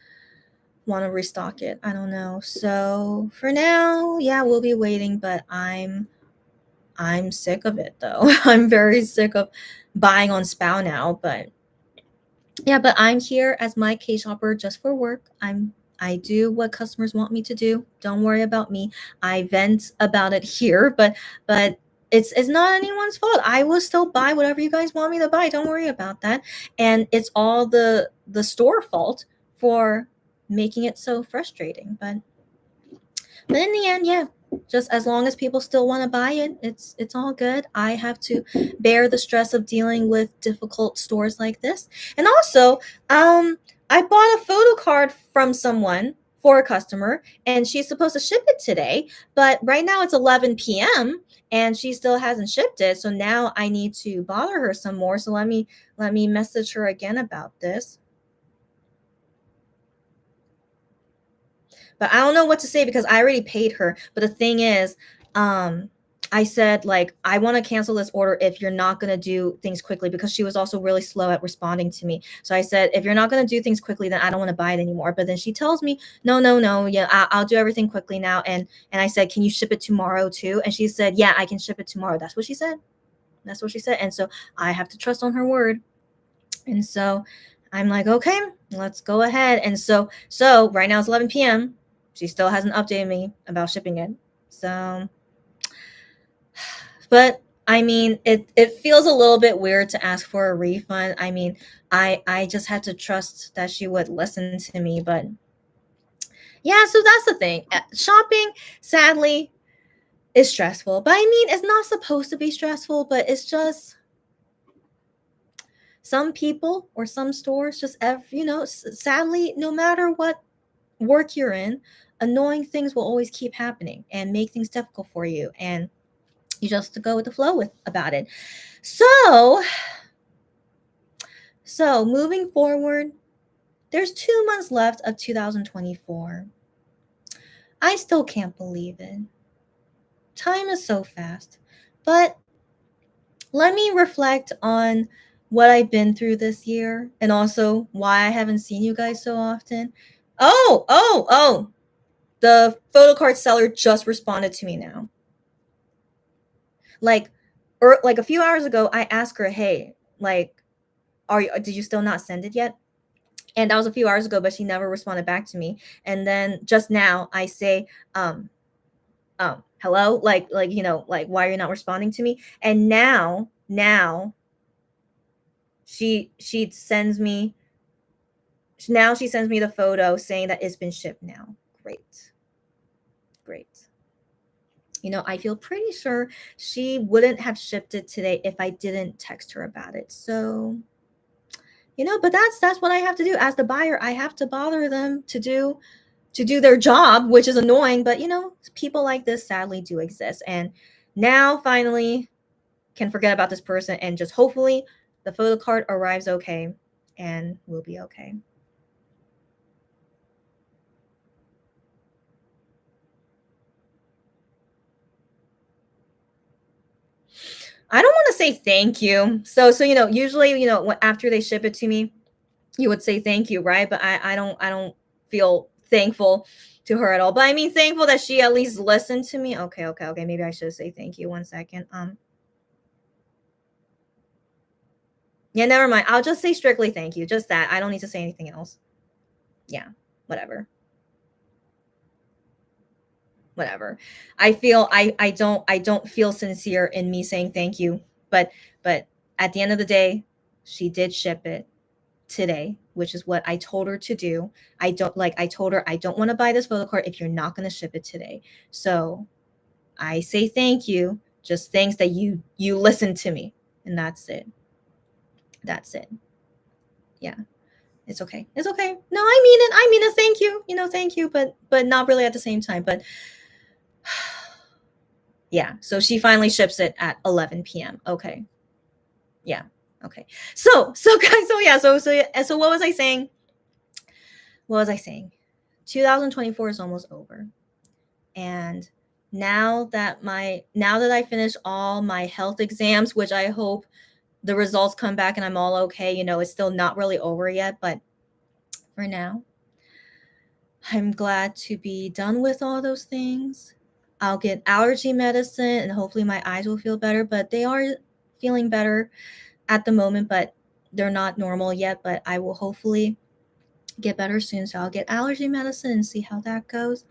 want to restock it. I don't know. So for now, yeah, we'll be waiting, but I'm sick of it though. I'm very sick of buying on Spow now, but yeah, but I'm here as my K shopper just for work. I do what customers want me to do. Don't worry about me. I vent about it here, but it's not anyone's fault. I will still buy whatever you guys want me to buy. Don't worry about that. And it's all the store fault for making it so frustrating. But in the end, yeah, just as long as people still want to buy it, it's all good. I have to bear the stress of dealing with difficult stores like this. And also, I bought a photo card from someone for a customer, and she's supposed to ship it today, but right now it's 11 p.m. and she still hasn't shipped it. So now I need to bother her some more. So let me message her again about this. But I don't know what to say because I already paid her. But the thing is, I said, like, I want to cancel this order if you're not going to do things quickly, because she was also really slow at responding to me. So I said, if you're not going to do things quickly, then I don't want to buy it anymore. But then she tells me, no, yeah, I'll do everything quickly now. And I said, can you ship it tomorrow too? And she said, yeah, I can ship it tomorrow. That's what she said. That's what she said. And so I have to trust on her word. And so I'm like, okay, let's go ahead. And so right now it's 11 p.m. She still hasn't updated me about shipping it. So, but I mean, it feels a little bit weird to ask for a refund. I mean, I just had to trust that she would listen to me. But yeah, so that's the thing. Shopping, sadly, is stressful. But I mean, it's not supposed to be stressful, but it's just some people or some stores just sadly, no matter what work you're in, annoying things will always keep happening and make things difficult for you, and you just have to go with the flow with about it. So moving forward, there's 2 months left of 2024. I still can't believe it. Time is so fast. But let me reflect on what I've been through this year and also why I haven't seen you guys so often. Oh. The photo card seller just responded to me now. Like a few hours ago, I asked her, "Hey, like, did you still not send it yet?" And that was a few hours ago, but she never responded back to me. And then just now I say, hello, like, why are you not responding to me? And now she sends me Now she sends me the photo saying that it's been shipped now. Great. Great. You know, I feel pretty sure she wouldn't have shipped it today if I didn't text her about it. So, you know, but that's what I have to do as the buyer. I have to bother them to do their job, which is annoying, but you know, people like this sadly do exist. And now finally can forget about this person and just hopefully the photo card arrives okay and we'll be okay. I don't want to say thank you. So you know, usually, you know, after they ship it to me, you would say thank you, right? But I don't feel thankful to her at all. But I mean thankful that she at least listened to me. Okay. Maybe I should say thank you. 1 second. Yeah, never mind. I'll just say strictly thank you. Just that. I don't need to say anything else. Yeah, whatever. Whatever. I don't feel sincere in me saying thank you. But at the end of the day, she did ship it today, which is what I told her to do. I told her I don't want to buy this photo card if you're not going to ship it today. So I say thank you. Just thanks that you listened to me. And that's it. That's it. Yeah. It's okay. It's okay. No, I mean it. I mean it. Thank you. You know, thank you, but not really at the same time. But yeah. So she finally ships it at 11 p.m. Okay. Yeah. Okay. So guys, so yeah, so what was I saying? What was I saying? 2024 is almost over. And now that I finished all my health exams, which I hope the results come back and I'm all okay, you know, it's still not really over yet, but for now, I'm glad to be done with all those things. I'll get allergy medicine and hopefully my eyes will feel better, but they are feeling better at the moment, but they're not normal yet, but I will hopefully get better soon. So I'll get allergy medicine and see how that goes.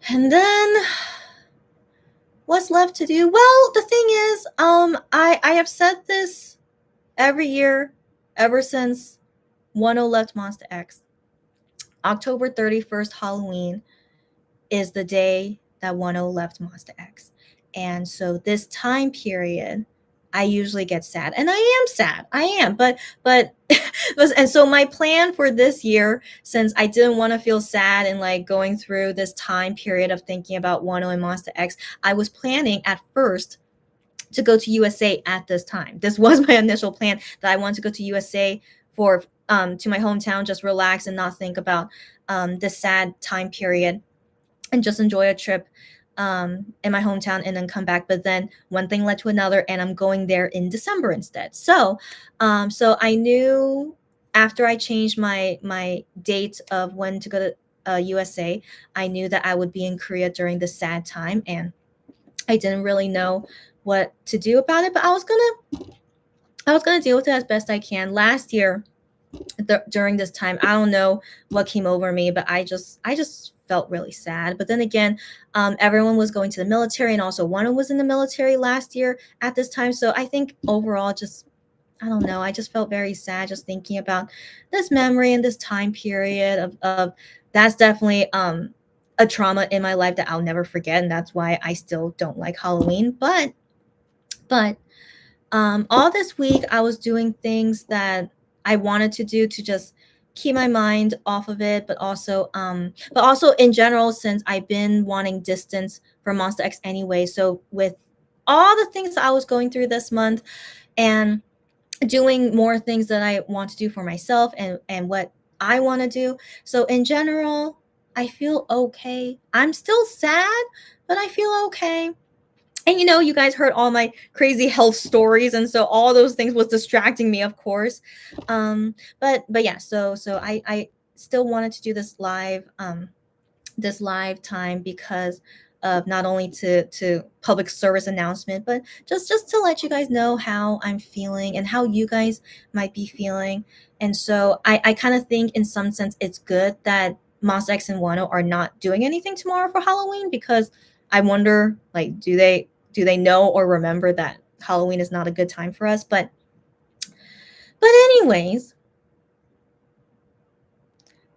And then what's left to do? Well, the thing is, I have said this every year ever since Wano left Monster X. October 31st, Halloween, is the day that Wano left Monster X. And so this time period, I usually get sad. And I am sad. I am. But and so my plan for this year, since I didn't want to feel sad and like going through this time period of thinking about Wano and Monster X, I was planning at first to go to USA at this time. This was my initial plan that I wanted to go to USA for to my hometown, just relax and not think about this sad time period and just enjoy a trip in my hometown and then come back. But then one thing led to another, and I'm going there in December instead. So I knew after I changed my date of when to go to USA, I knew that I would be in Korea during the sad time, and I didn't really know what to do about it. But I was gonna deal with it as best I can. Last year, during this time, I don't know what came over me, but I just felt really sad. But then again, everyone was going to the military, and also one was in the military last year at this time. So I think overall, just I don't know. I just felt very sad just thinking about this memory and this time period of that's definitely a trauma in my life that I'll never forget, and that's why I still don't like Halloween. But all this week I was doing things that I wanted to do to just keep my mind off of it, but also in general, since I've been wanting distance from Monster X anyway. So with all the things that I was going through this month and doing more things that I want to do for myself and what I want to do. So in general, I feel okay. I'm still sad, but I feel okay. And you know, you guys heard all my crazy health stories, and so all those things was distracting me, of course. But yeah, so I still wanted to do this live time because of not only to public service announcement, but just to let you guys know how I'm feeling and how you guys might be feeling. And so I kind of think in some sense it's good that Monster X and Wano are not doing anything tomorrow for Halloween, because I wonder, like, do they know or remember that Halloween is not a good time for us? But anyways,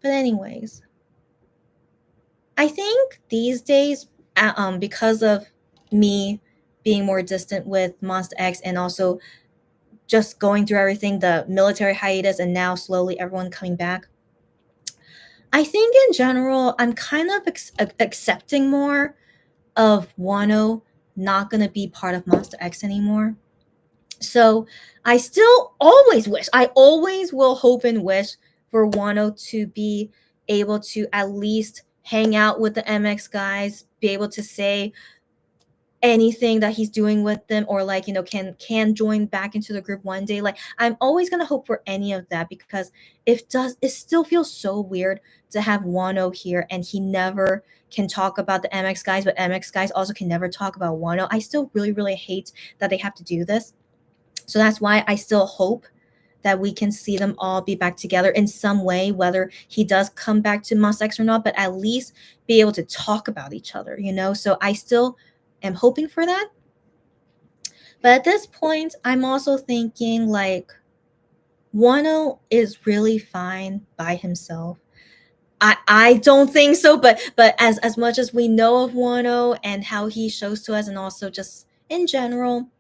But anyways, I think these days, because of me being more distant with Monster X and also just going through everything, the military hiatus, and now slowly everyone coming back, I think in general, I'm kind of accepting more of Wano not going to be part of Monster X anymore. So I still always wish, I always will hope and wish for Wano to be able to at least hang out with the MX guys, be able to say anything that he's doing with them, or like, can join back into the group one day. Like, I'm always going to hope for any of that, because it still feels so weird to have Wano here and he never can talk about the MX guys, but MX guys also can never talk about Wano. I still really, really hate that they have to do this. So that's why I still hope that we can see them all be back together in some way, whether he does come back to Monster X or not, but at least be able to talk about each other. So I still am hoping for that. But at this point, I'm also thinking like Wano is really fine by himself. I don't think so, but as much as we know of Wano and how he shows to us, and also just in general,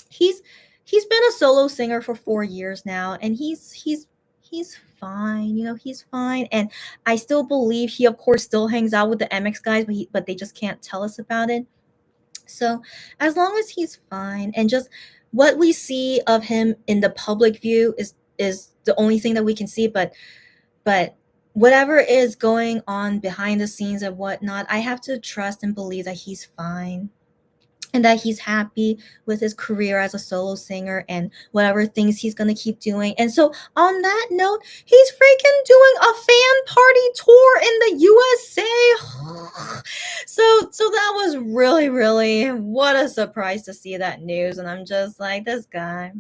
he's he's been a solo singer for 4 years now, and he's fine. He's fine, and I still believe he, of course, still hangs out with the MX guys, but they just can't tell us about it. So as long as he's fine, and just what we see of him in the public view is the only thing that we can see, but whatever is going on behind the scenes and whatnot, I have to trust and believe that he's fine and that he's happy with his career as a solo singer and whatever things he's going to keep doing. And so on that note, he's freaking doing a fan party tour in the USA. So that was really, really, what a surprise to see that news. And I'm just like, this guy,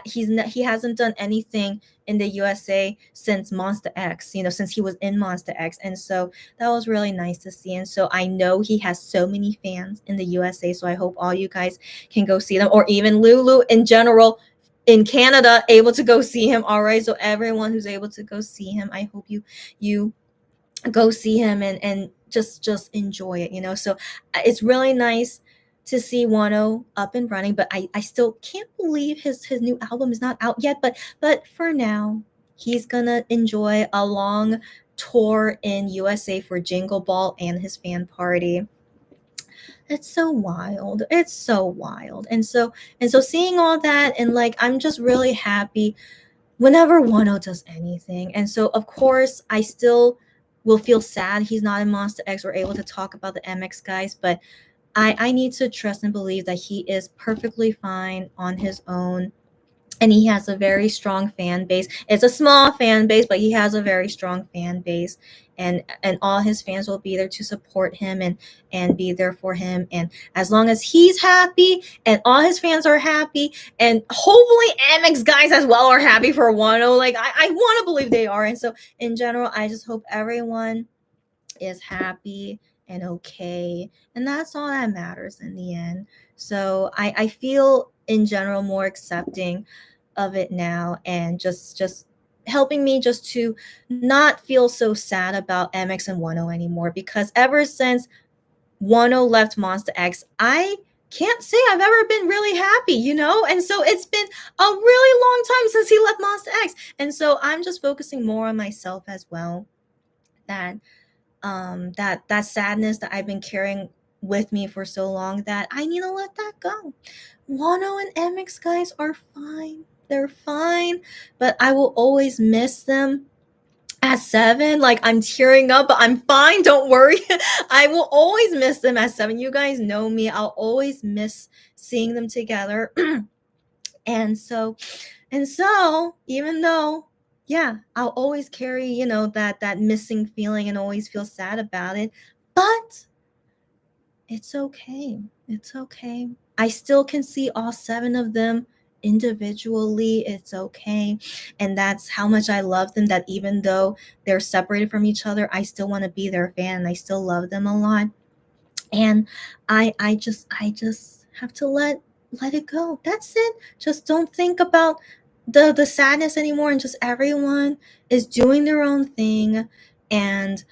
he hasn't done anything in the USA since Monster X, since he was in Monster X. And so that was really nice to see. And so I know he has so many fans in the USA. So I hope all you guys can go see them, or even Lulu in general in Canada, able to go see him. All right. So everyone who's able to go see him, I hope you go see him and just enjoy it. So it's really nice to see Wano up and running, but I still can't believe his new album is not out yet. But for now, he's gonna enjoy a long tour in USA for Jingle Ball and his fan party. It's so wild. It's so wild. And so seeing all that, and like, I'm just really happy whenever Wano does anything. And so, of course, I still will feel sad he's not in Monster X or able to talk about the MX guys, but I need to trust and believe that he is perfectly fine on his own. And he has a very strong fan base. It's a small fan base, but he has a very strong fan base. And all his fans will be there to support him and be there for him. And as long as he's happy and all his fans are happy, and hopefully MX guys as well are happy for Wano. Like, I want to believe they are. And so in general, I just hope everyone is happy and okay. And that's all that matters in the end. So I feel in general more accepting of it now, and just helping me just to not feel so sad about MX and Wano anymore, because ever since Wano left Monster X, I can't say I've ever been really happy. And so it's been a really long time since he left Monster X. And so I'm just focusing more on myself as well. That sadness that I've been carrying with me for so long, that I need to let that go. Wano and MX guys are fine. They're fine, but I will always miss them at 7. Like, I'm tearing up, but I'm fine. Don't worry. I will always miss them at 7. You guys know me. I'll always miss seeing them together. and so even though, yeah, I'll always carry, that missing feeling and always feel sad about it, but it's okay. It's okay. I still can see all 7 of them individually. It's okay. And that's how much I love them, that even though they're separated from each other, I still want to be their fan, and I still love them a lot. And I just have to let it go. That's it. Just don't think about the sadness anymore, and just everyone is doing their own thing. And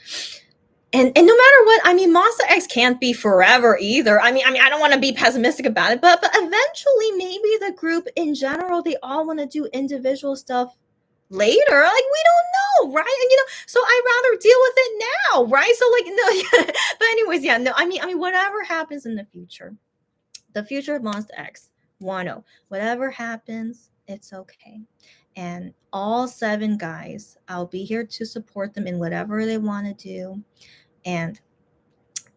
no matter what, I mean, Monster X can't be forever either. I mean, I don't want to be pessimistic about it, but eventually, maybe the group in general, they all want to do individual stuff later. Like, we don't know, right? And so I'd rather deal with it now, right? So like, no, yeah. But anyways, yeah, no. I mean, whatever happens in the future of Monster X, Wano, whatever happens, it's okay. And all 7 guys, I'll be here to support them in whatever they want to do. And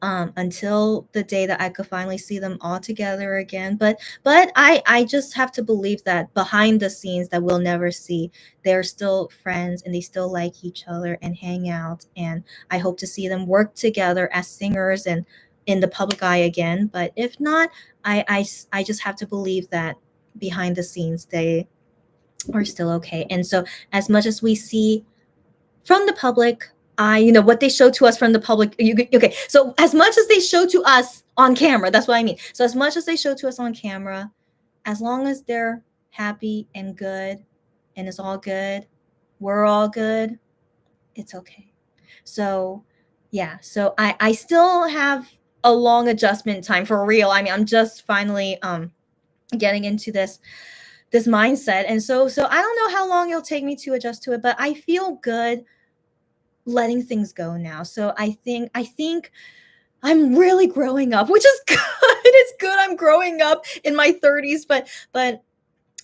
until the day that I could finally see them all together again. But I just have to believe that behind the scenes that we'll never see, they're still friends and they still like each other and hang out. And I hope to see them work together as singers and in the public eye again. But if not, I just have to believe that behind the scenes they are still okay. And so as much as we see from the public, what they show to us from the public. Okay, so as much as they show to us on camera, that's what I mean. So as much as they show to us on camera, as long as they're happy and good, and it's all good, we're all good, it's okay. So yeah, so I still have a long adjustment time for real. I mean, I'm just finally getting into this mindset, and so I don't know how long it'll take me to adjust to it, but I feel good letting things go now. So I think I'm really growing up, which is good. It's good I'm growing up in my 30s, but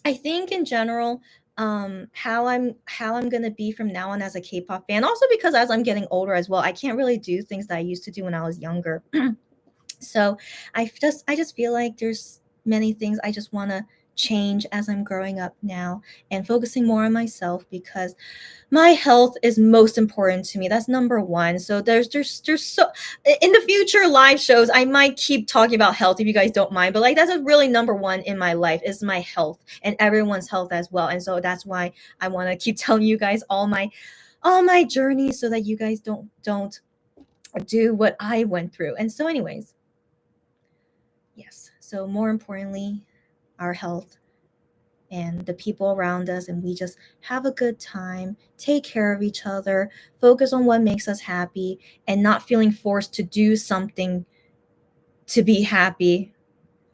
I think in general, how I'm gonna be from now on as a K-pop fan. Also because as I'm getting older as well, I can't really do things that I used to do when I was younger. So I just feel like there's many things I just want to change as I'm growing up now and focusing more on myself because my health is most important to me. That's number one. So there's so in the future live shows I might keep talking about health if you guys don't mind, but like that's a really number one in my life is my health and everyone's health as well. And so that's why I want to keep telling you guys all my journeys so that you guys don't do what I went through. And so anyways, yes. So more importantly, our health and the people around us, and we just have a good time, take care of each other, focus on what makes us happy, and not feeling forced to do something to be happy.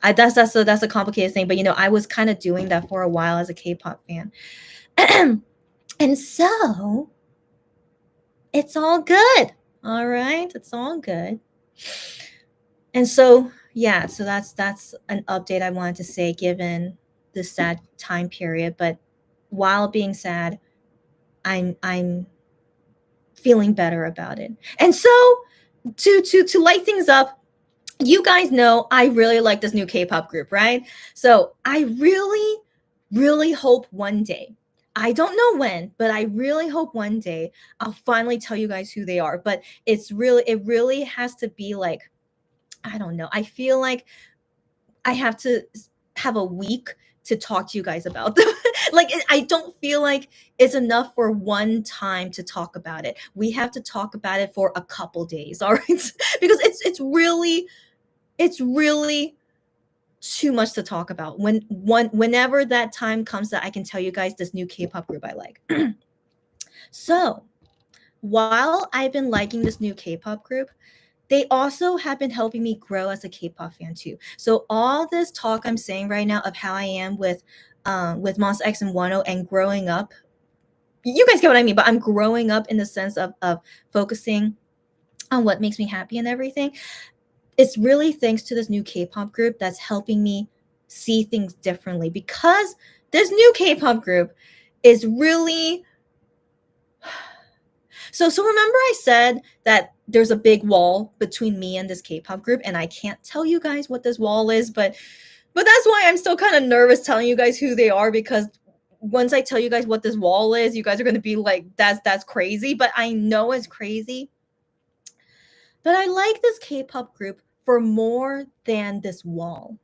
That's a complicated thing, but I was kind of doing that for a while as a K-pop fan. And so it's all good. All right, it's all good. And so yeah, so that's an update I wanted to say given this sad time period. But while being sad, I'm feeling better about it. And so to light things up, you guys know I really like this new K-pop group, right? So I really, really hope one day, I don't know when, but I really hope one day I'll finally tell you guys who they are. But it really has to be like, I don't know. I feel like I have to have a week to talk to you guys about them. Like I don't feel like it's enough for one time to talk about it. We have to talk about it for a couple days, all right? Because it's really too much to talk about. Whenever that time comes that I can tell you guys this new K-pop group I like. So, while I've been liking this new K-pop group, they also have been helping me grow as a K-pop fan too. So all this talk I'm saying right now of how I am with Monsta X and Wano and growing up, you guys get what I mean. But I'm growing up in the sense of focusing on what makes me happy and everything. It's really thanks to this new K-pop group that's helping me see things differently because this new K-pop group is really so remember I said that there's a big wall between me and this K-pop group, and I can't tell you guys what this wall is, but that's why I'm still kind of nervous telling you guys who they are, because once I tell you guys what this wall is, you guys are gonna be like, that's crazy. But I know it's crazy. But I like this K-pop group for more than this wall.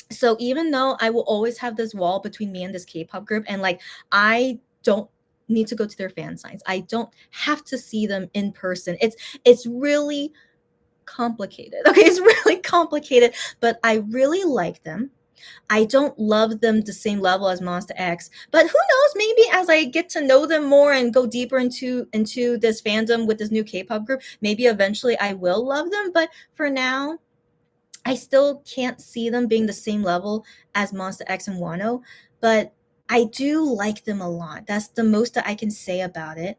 So even though I will always have this wall between me and this K-pop group, and like I don't need to go to their fan signs. I don't have to see them in person. It's really complicated. Okay, it's really complicated, but I really like them. I don't love them the same level as Monster X, but who knows? Maybe as I get to know them more and go deeper into this fandom with this new K-pop group, maybe eventually I will love them. But for now, I still can't see them being the same level as Monster X and Wano. But I do like them a lot. That's the most that I can say about it.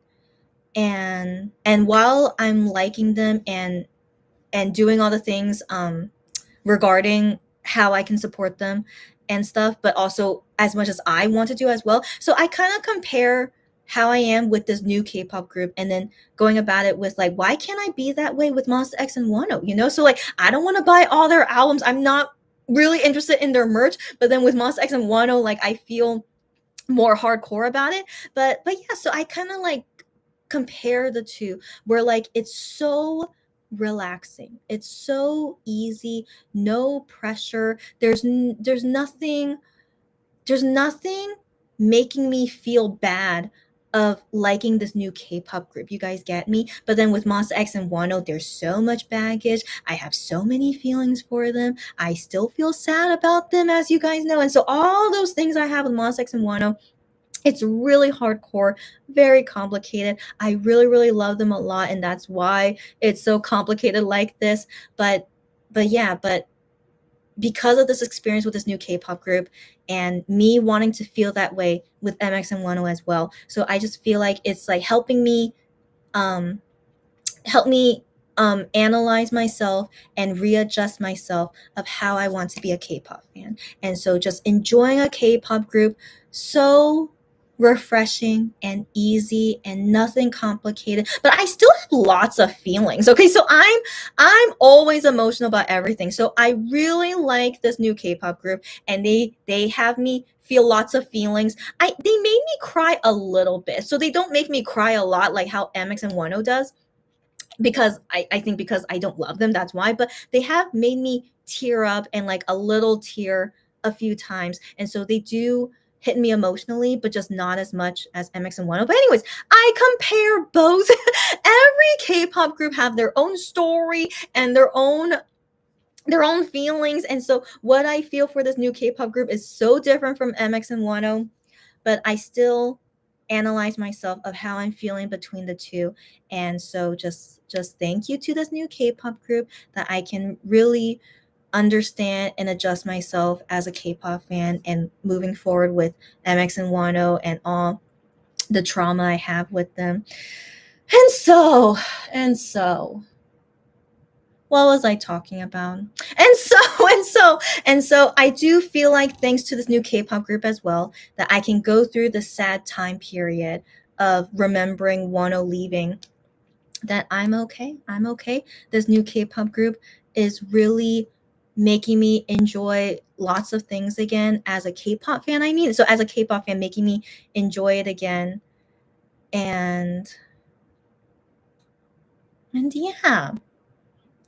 And while I'm liking them and doing all the things regarding how I can support them and stuff, but also as much as I want to do as well. So I kind of compare how I am with this new K-pop group and then going about it with like, why can't I be that way with Monster X and Wano? You know, so like I don't want to buy all their albums. I'm not really interested in their merch, but then with Monster X and Wano, like I feel more hardcore about it. But yeah, so I kind of like compare the two where like it's so relaxing, it's so easy, no pressure, there's nothing making me feel bad of liking this new K-pop group. You guys get me? But then with Monster X and Wano, there's so much baggage. I have so many feelings for them. I still feel sad about them, as you guys know. And so all those things I have with Monster X and Wano, it's really hardcore, very complicated. I really, really love them a lot, and that's why it's so complicated like this. But yeah, but because of this experience with this new K-pop group and me wanting to feel that way with MX and Wano as well. So I just feel like it's like um help me analyze myself and readjust myself of how I want to be a K-pop fan. And so just enjoying a K-pop group, so refreshing and easy and nothing complicated, but I still have lots of feelings. Okay, so I'm always emotional about everything. So I really like this new K-pop group, and they have me feel lots of feelings. They made me cry a little bit. So they don't make me cry a lot like how MX and Wano does, because I think because I don't love them, that's why. But they have made me tear up and like a little tear a few times. And so they do hit me emotionally, but just not as much as MX and Wano. But anyways, I compare both. Every K-pop group have their own story and their own feelings. And so what I feel for this new K-pop group is so different from MX and Wano, but I still analyze myself of how I'm feeling between the two. And so just thank you to this new K-pop group that I can really understand and adjust myself as a K-pop fan and moving forward with MX and Wano and all the trauma I have with them. And so what was I talking about? And so I do feel like thanks to this new K-pop group as well, that I can go through the sad time period of remembering Wano leaving, that I'm okay. I'm okay. This new K-pop group is really making me enjoy lots of things again as a K-pop fan. I mean, so as a K-pop fan, making me enjoy it again. And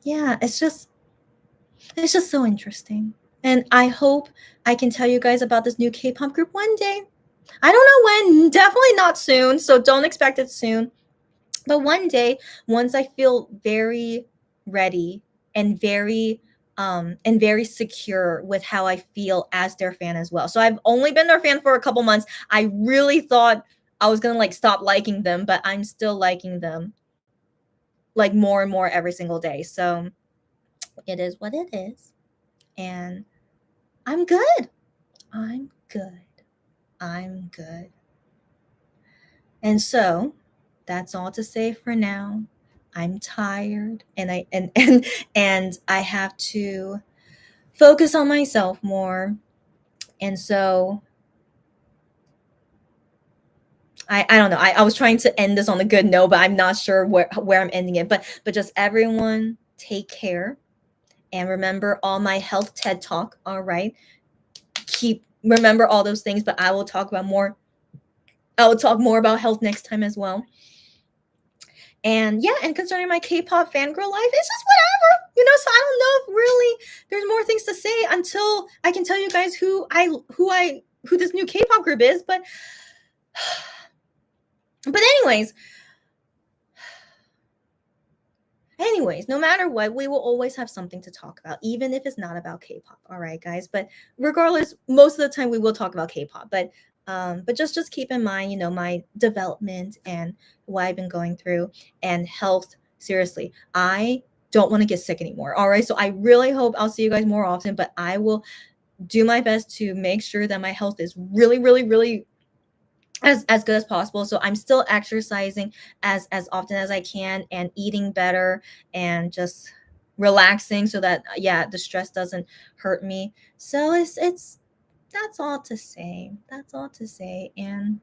yeah, it's just so interesting. And I hope I can tell you guys about this new K-pop group one day. I don't know when, definitely not soon, so don't expect it soon. But one day, once I feel very ready and very secure with how I feel as their fan as well. So I've only been their fan for a couple months. I really thought I was gonna like stop liking them, but I'm still liking them like more and more every single day. So it is what it is. And I'm good. I'm good. I'm good. And so that's all to say for now. I'm tired and I have to focus on myself more. And so I don't know. I was trying to end this on a good note, but I'm not sure where I'm ending it. But just everyone take care and remember all my health TED talk. All right. Remember all those things, but I will talk more about health next time as well. And yeah, and concerning my K-pop fangirl life, it's just whatever, so I don't know if really there's more things to say until I can tell you guys who this new K-pop group is. But anyways, Anyways, no matter what, we will always have something to talk about, even if it's not about K-pop. All right, guys. But regardless, most of the time we will talk about K-pop. But just keep in mind, my development and what I've been going through and health. Seriously, I don't want to get sick anymore. All right. So I really hope I'll see you guys more often, but I will do my best to make sure that my health is really, really, really as good as possible. So I'm still exercising as often as I can and eating better and just relaxing so that the stress doesn't hurt me. So it's that's all to say. That's all to say. And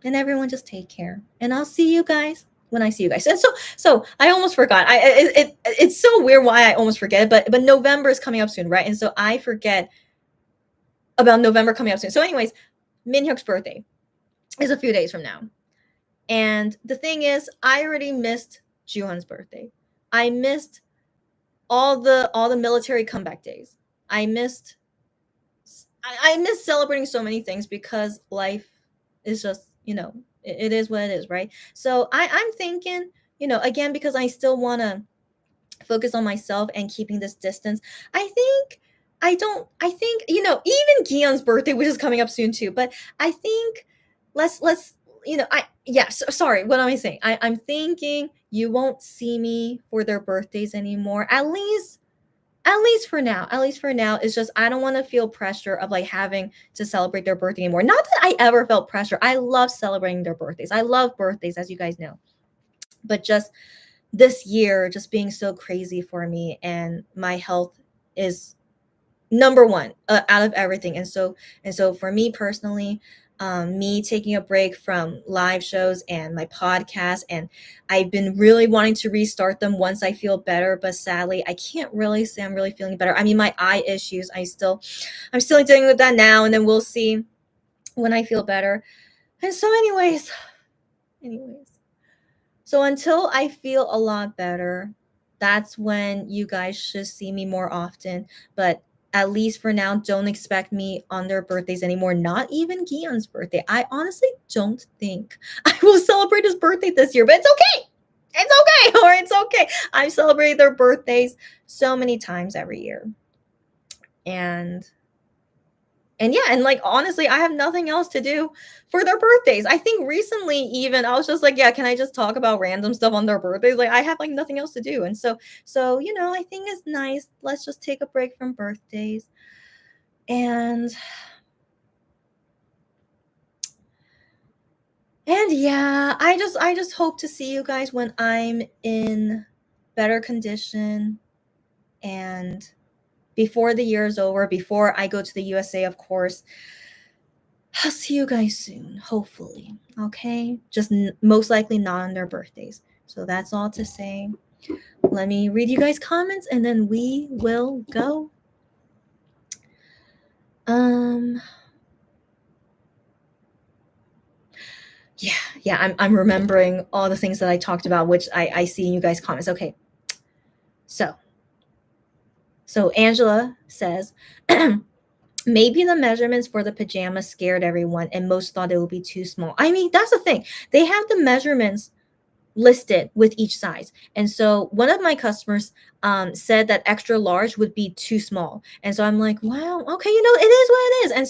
everyone just take care. And I'll see you guys when I see you guys. And so I almost forgot. It's so weird why I almost forget it, but November is coming up soon, right? And so I forget about November coming up soon. So anyways, Minhyuk's birthday is a few days from now. And the thing is, I already missed Juhan's birthday. I missed all the military comeback days. I missed celebrating so many things because life is just, it is what it is, right? So I'm thinking, again, because I still want to focus on myself and keeping this distance. I think even Gion's birthday, which is coming up soon too, but I think let's sorry, what am I saying? I'm thinking you won't see me for their birthdays anymore, at least for now. At least for now. It's just I don't want to feel pressure of like having to celebrate their birthday anymore. Not that I ever felt pressure. I love celebrating their birthdays. I love birthdays, as you guys know. But just this year just being so crazy for me, and my health is number one out of everything. And so for me personally, me taking a break from live shows and my podcast, and I've been really wanting to restart them once I feel better, but sadly I can't really say I'm really feeling better. I mean, my eye issues, I'm still dealing with that now, and then we'll see when I feel better. And so anyways, so until I feel a lot better, that's when you guys should see me more often. But at least for now, don't expect me on their birthdays anymore. Not even Gion's birthday. I honestly don't think I will celebrate his birthday this year, but it's okay. It's okay. Or it's okay. I celebrate their birthdays so many times every year. And yeah, and like honestly, I have nothing else to do for their birthdays. I think recently even I was just like, yeah, can I just talk about random stuff on their birthdays? Like I have like nothing else to do. And so I think it's nice. Let's just take a break from birthdays. And yeah, I just hope to see you guys when I'm in better condition and before the year is over, before I go to the USA, of course. I'll see you guys soon, hopefully. Okay? Just most likely not on their birthdays. So that's all to say. Let me read you guys' comments and then we will go. Yeah, I'm remembering all the things that I talked about, which I see in you guys' comments. Okay. So Angela says, maybe the measurements for the pajamas scared everyone and most thought it would be too small. I mean, that's the thing. They have the measurements listed with each size. And so one of my customers said that extra large would be too small. And so I'm like, wow, okay, it is what it is. And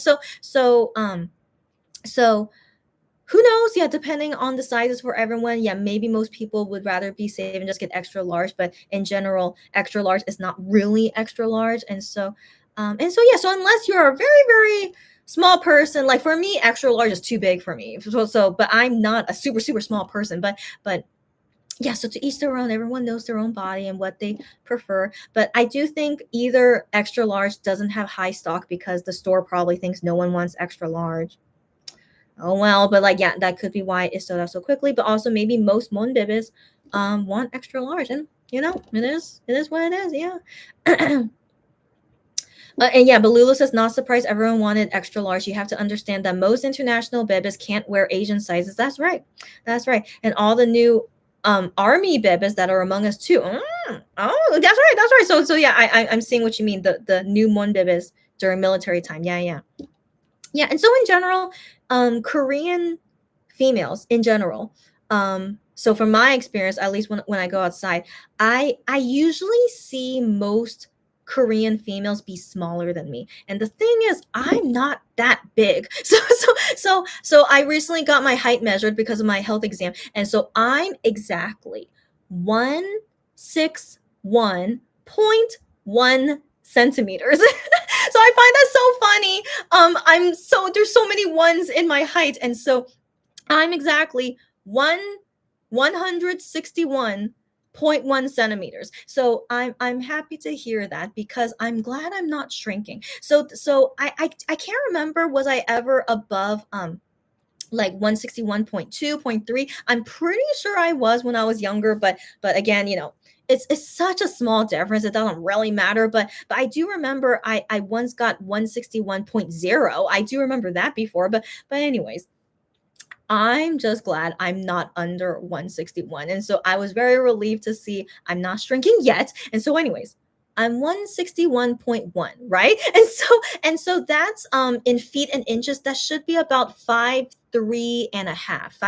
so who knows? Yeah, depending on the sizes for everyone. Yeah, maybe most people would rather be safe and just get extra large. But in general, extra large is not really extra large. And so so unless you're a very, very small person, like for me, extra large is too big for me. But I'm not a super, super small person. But yeah, so to each their own. Everyone knows their own body and what they prefer. But I do think either extra large doesn't have high stock because the store probably thinks no one wants extra large. Oh well, but like yeah, that could be why it sold out so quickly. But also maybe most monbibis want extra large, and it is what it is. Yeah. And yeah, but Lulu says not surprised everyone wanted extra large. You have to understand that most international bibis can't wear Asian sizes. That's right. And all the new army bibis that are among us too. Oh, that's right. So yeah, I'm seeing what you mean. The new monbibis during military time. Yeah. And so in general, Korean females in general, So from my experience, at least when I go outside, I usually see most Korean females be smaller than me. And the thing is, I'm not that big. So I recently got my height measured because of my health exam. And so I'm exactly 161.1 centimeters. So I find that so funny. There's so many ones in my height. And so I'm exactly 161.1 centimeters. So I'm happy to hear that because I'm glad I'm not shrinking. So I can't remember, was I ever above like 161.2.3. I'm pretty sure I was when I was younger, but again, it's such a small difference, it doesn't really matter. But I do remember I once got 161.0. I do remember that before. But anyways, I'm just glad I'm not under 161. And so I was very relieved to see I'm not shrinking yet. And so, anyways, I'm 161.1, right? And so that's in feet and inches, that should be about 5'3" and a half.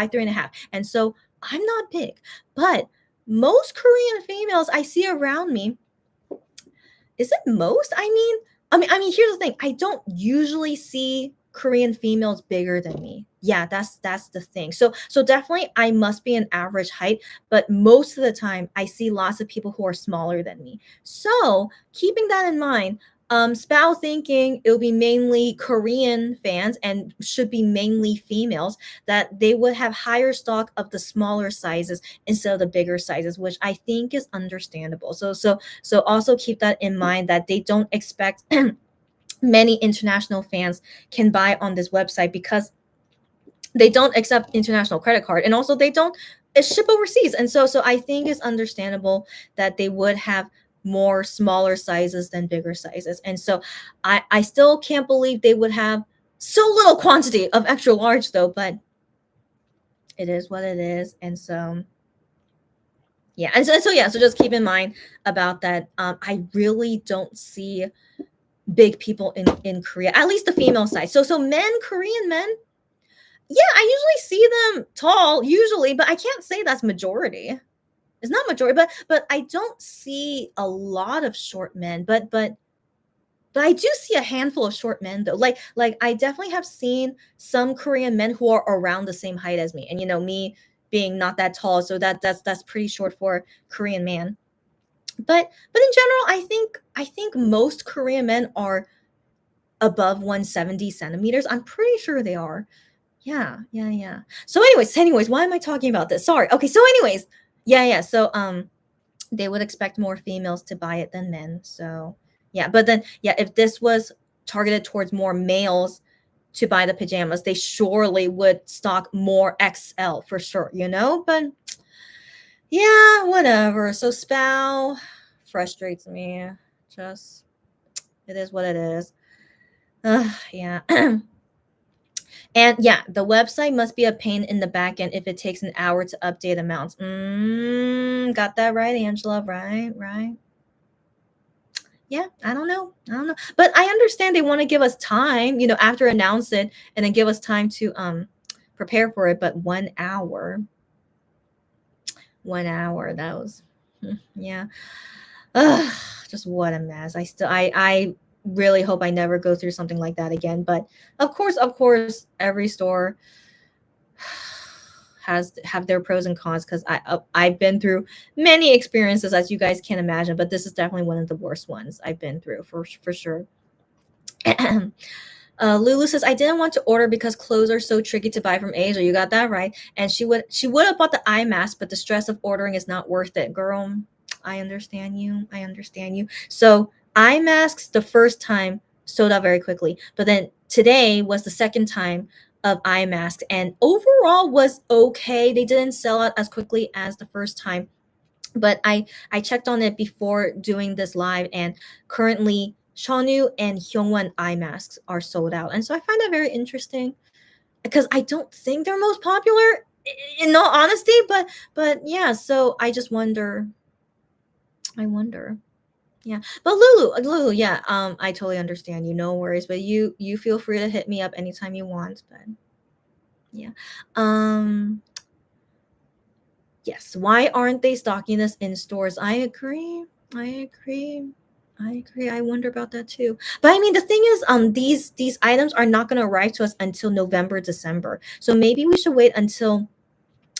And so I'm not big. But most Korean females I see around me, is it most? I mean, here's the thing. I don't usually see Korean females bigger than me. Yeah, that's the thing. So definitely I must be an average height, but most of the time I see lots of people who are smaller than me. So keeping that in mind, Spow thinking it'll be mainly Korean fans and should be mainly females, that they would have higher stock of the smaller sizes instead of the bigger sizes, which I think is understandable. So also keep that in mind, that they don't expect many international fans can buy on this website because they don't accept international credit card, and also they don't ship overseas. And so I think it's understandable that they would have more smaller sizes than bigger sizes. And so I still can't believe they would have so little quantity of extra large though, but it is what it is. And so yeah, so just keep in mind about that. I really don't see big people in Korea, at least the female side. So men, Korean men, yeah, I usually see them tall usually, but I can't say that's majority. It's not majority, but I don't see a lot of short men, but I do see a handful of short men though. Like I definitely have seen some Korean men who are around the same height as me. And me being not that tall, so that's pretty short for Korean man. But in general, I think most Korean men are above 170 centimeters. I'm pretty sure they are. Yeah, yeah, yeah. So anyways, why am I talking about this? Sorry. Okay, so anyways, yeah. So they would expect more females to buy it than men. So yeah, but then yeah, if this was targeted towards more males to buy the pajamas, they surely would stock more XL for sure. But yeah, whatever. So Spow frustrates me. Just it is what it is. Yeah. And yeah, the website must be a pain in the back end if it takes an hour to update amounts. Got that right, Angela. Right, right. Yeah, I don't know. But I understand they want to give us time, after announce it and then give us time to prepare for it. But 1 hour, 1 hour, that was yeah. Ugh, just what a mess. I really hope I never go through something like that again. But of course, every store have their pros and cons, because I've been through many experiences, as you guys can imagine, but this is definitely one of the worst ones I've been through for sure. Lulu says, I didn't want to order because clothes are so tricky to buy from Asia. You got that right. And she would have bought the eye mask, but the stress of ordering is not worth it, girl. I understand you. I understand you. So eye masks the first time sold out very quickly, but then today was the second time of eye masks, and overall was okay. They didn't sell out as quickly as the first time, but I checked on it before doing this live, and currently Shonu and Hyungwon eye masks are sold out. And so I find that very interesting because I don't think they're most popular, in all honesty, but yeah, so I just wonder. I wonder. Yeah. But Lulu, yeah, I totally understand you. No worries, but you feel free to hit me up anytime you want, but yeah. Um Yes, why aren't they stocking this in stores? I agree. I agree. I agree. I wonder about that too. But I mean, the thing is, these items are not going to arrive to us until November, December. So maybe we should wait until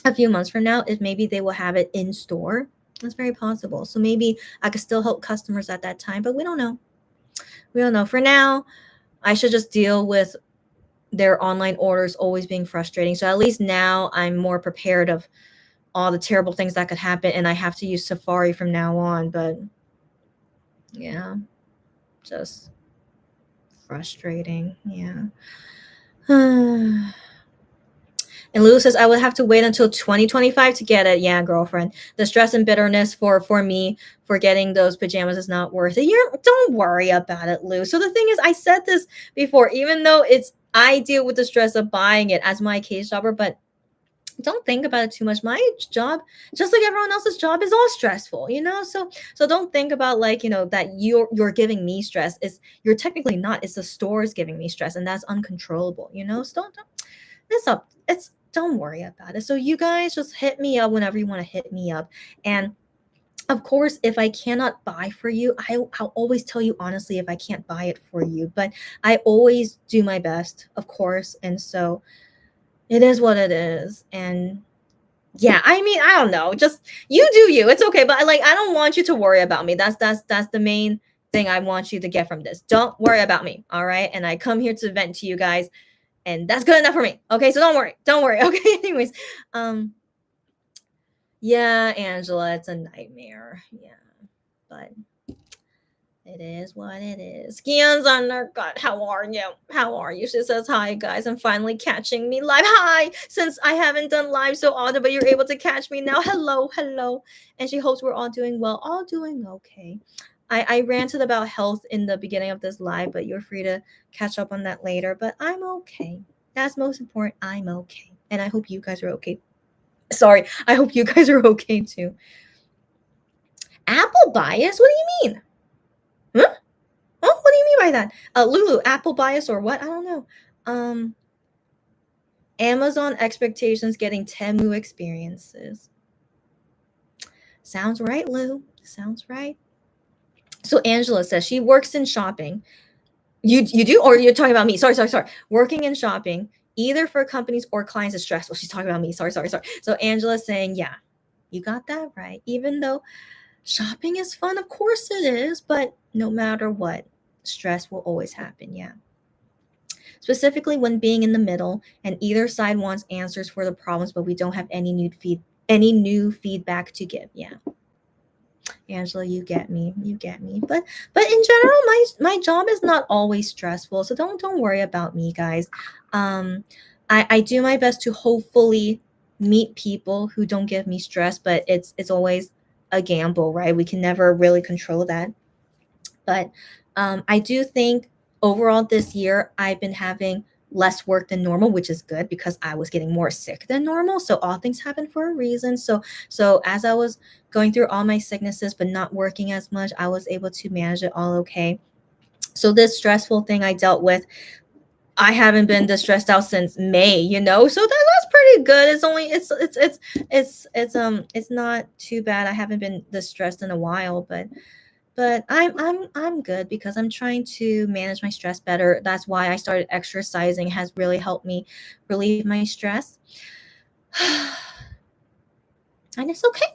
a few months from now if maybe they will have it in store. That's very possible. So maybe I could still help customers at that time, but we don't know. We don't know. For now, I should just deal with their online orders always being frustrating. So at least now I'm more prepared of all the terrible things that could happen, and I have to use Safari from now on. But yeah, just frustrating. Yeah. And Lulu says, I would have to wait until 2025 to get it. Yeah, girlfriend. The stress and bitterness for me for getting those pajamas is not worth it. Don't worry about it, Lou. So the thing is, I said this before, even though I deal with the stress of buying it as my case shopper, but don't think about it too much. My job, just like everyone else's job, is all stressful, so don't think about, like, that you're giving me stress. Is You're technically not. It's the stores giving me stress, and that's uncontrollable, so don't it's don't worry about it. So you guys just hit me up whenever you want to hit me up. And of course, if I cannot buy for you, I'll always tell you honestly if I can't buy it for you, but I always do my best, of course. And so it is what it is. And yeah, I mean, I don't know. Just you do you. It's okay. But like, I don't want you to worry about me. That's the main thing I want you to get from this. Don't worry about me. All right. And I come here to vent to you guys, and that's good enough for me. Okay. So don't worry. Don't worry. Okay. Anyways, um, yeah, Angela, it's a nightmare. Yeah. But it is what it is. Gion's undercut. How are you? How are you? She says, hi, guys. I'm finally catching me live. Hi. Since I haven't done live so often, but you're able to catch me now. Hello. Hello. And she hopes we're all doing well. All doing okay. I ranted about health in the beginning of this live, but you're free to catch up on that later. But I'm okay. That's most important. I'm okay. And I hope you guys are okay. Sorry. I hope you guys are okay too. Apple bias? What do you mean? Huh? Oh, what do you mean by that? Lulu, Apple bias or what? I don't know. Amazon expectations getting Temu experiences. Sounds right, Lou. Sounds right. So Angela says she works in shopping. You do, or you're talking about me? Sorry. Working in shopping, either for companies or clients, is stressful. She's talking about me. Sorry. So Angela's saying, yeah, you got that right. Even though shopping is fun, of course it is, but no matter what, stress will always happen. Yeah. Specifically when being in the middle and either side wants answers for the problems, but we don't have any new feedback to give. Yeah. Angela, you get me. But in general, my job is not always stressful. So don't worry about me, guys. I do my best to hopefully meet people who don't give me stress, but it's always a gamble, right? We can never really control that. But I do think overall this year I've been having less work than normal, which is good because I was getting more sick than normal. So all things happen for a reason. So as I was going through all my sicknesses but not working as much, I was able to manage it all okay. So this stressful thing I dealt with, I haven't been this stressed out since May, so that's pretty good. It's not too bad. I haven't been this stressed in a while, but I'm good because I'm trying to manage my stress better. That's why I started exercising. Has really helped me relieve my stress. And it's okay.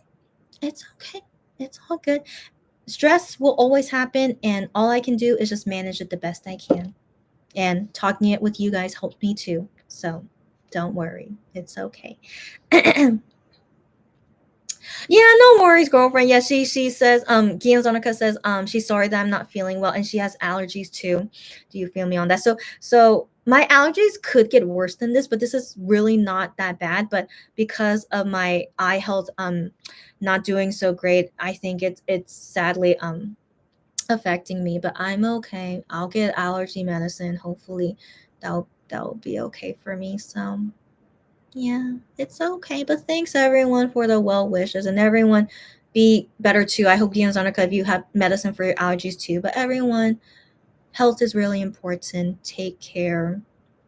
It's okay. It's all good. Stress will always happen, and all I can do is just manage it the best I can. And talking it with you guys helped me too. So don't worry. It's okay. Yeah, no worries, girlfriend. Yeah, she says, Guillaume Zonica says, she's sorry that I'm not feeling well and she has allergies too. Do you feel me on that? So my allergies could get worse than this, but this is really not that bad. But because of my eye health not doing so great, I think it's sadly affecting me. But I'm okay. I'll get allergy medicine. Hopefully that'll be okay for me. So yeah, it's okay. But thanks everyone for the well wishes, and everyone be better too. I hope Guillaume Zonica, if you have medicine for your allergies too. But everyone, health is really important. Take care.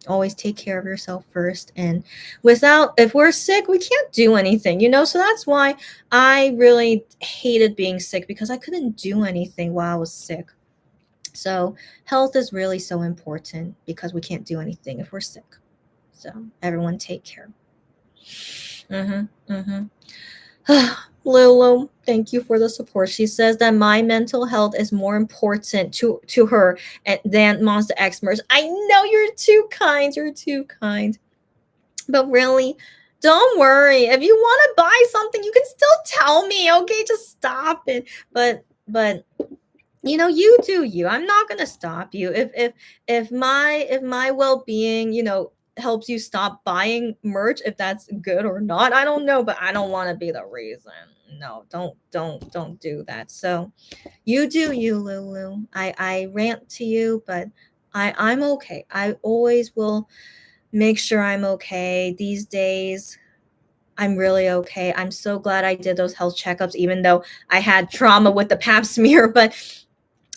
Always take care of yourself first. And if we're sick, we can't do anything, So that's why I really hated being sick, because I couldn't do anything while I was sick. So health is really so important, because we can't do anything if we're sick. So everyone take care. Lulu, thank you for the support. She says that my mental health is more important to her than Monster X merch. I know, you're too kind. You're too kind. But really, don't worry. If you want to buy something, you can still tell me. Okay, just stop it. But you do you. I'm not gonna stop you. If my well-being, helps you stop buying merch, if that's good or not, I don't know, but I don't want to be the reason. No, don't do that. So you do you, Lulu. I rant to you, but I'm okay. I always will make sure I'm okay. These days, I'm really okay. I'm so glad I did those health checkups, even though I had trauma with the pap smear, but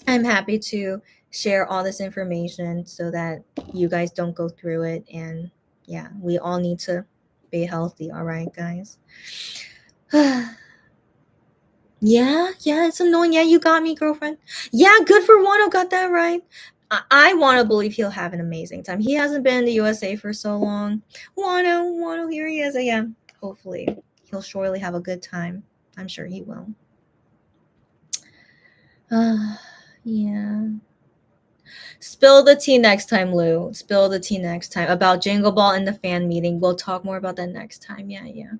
I'm happy to share all this information so that you guys don't go through it. And yeah, we all need to be healthy. All right, guys. Yeah, it's annoying. Yeah, you got me, girlfriend. Yeah, good for Wano. Got that right. I want to believe he'll have an amazing time. He hasn't been in the USA for so long. Wano, here he is again. Hopefully, he'll surely have a good time. I'm sure he will. Yeah. Spill the tea next time, Lou. Spill the tea next time about Jingle Ball and the fan meeting. We'll talk more about that next time. Yeah.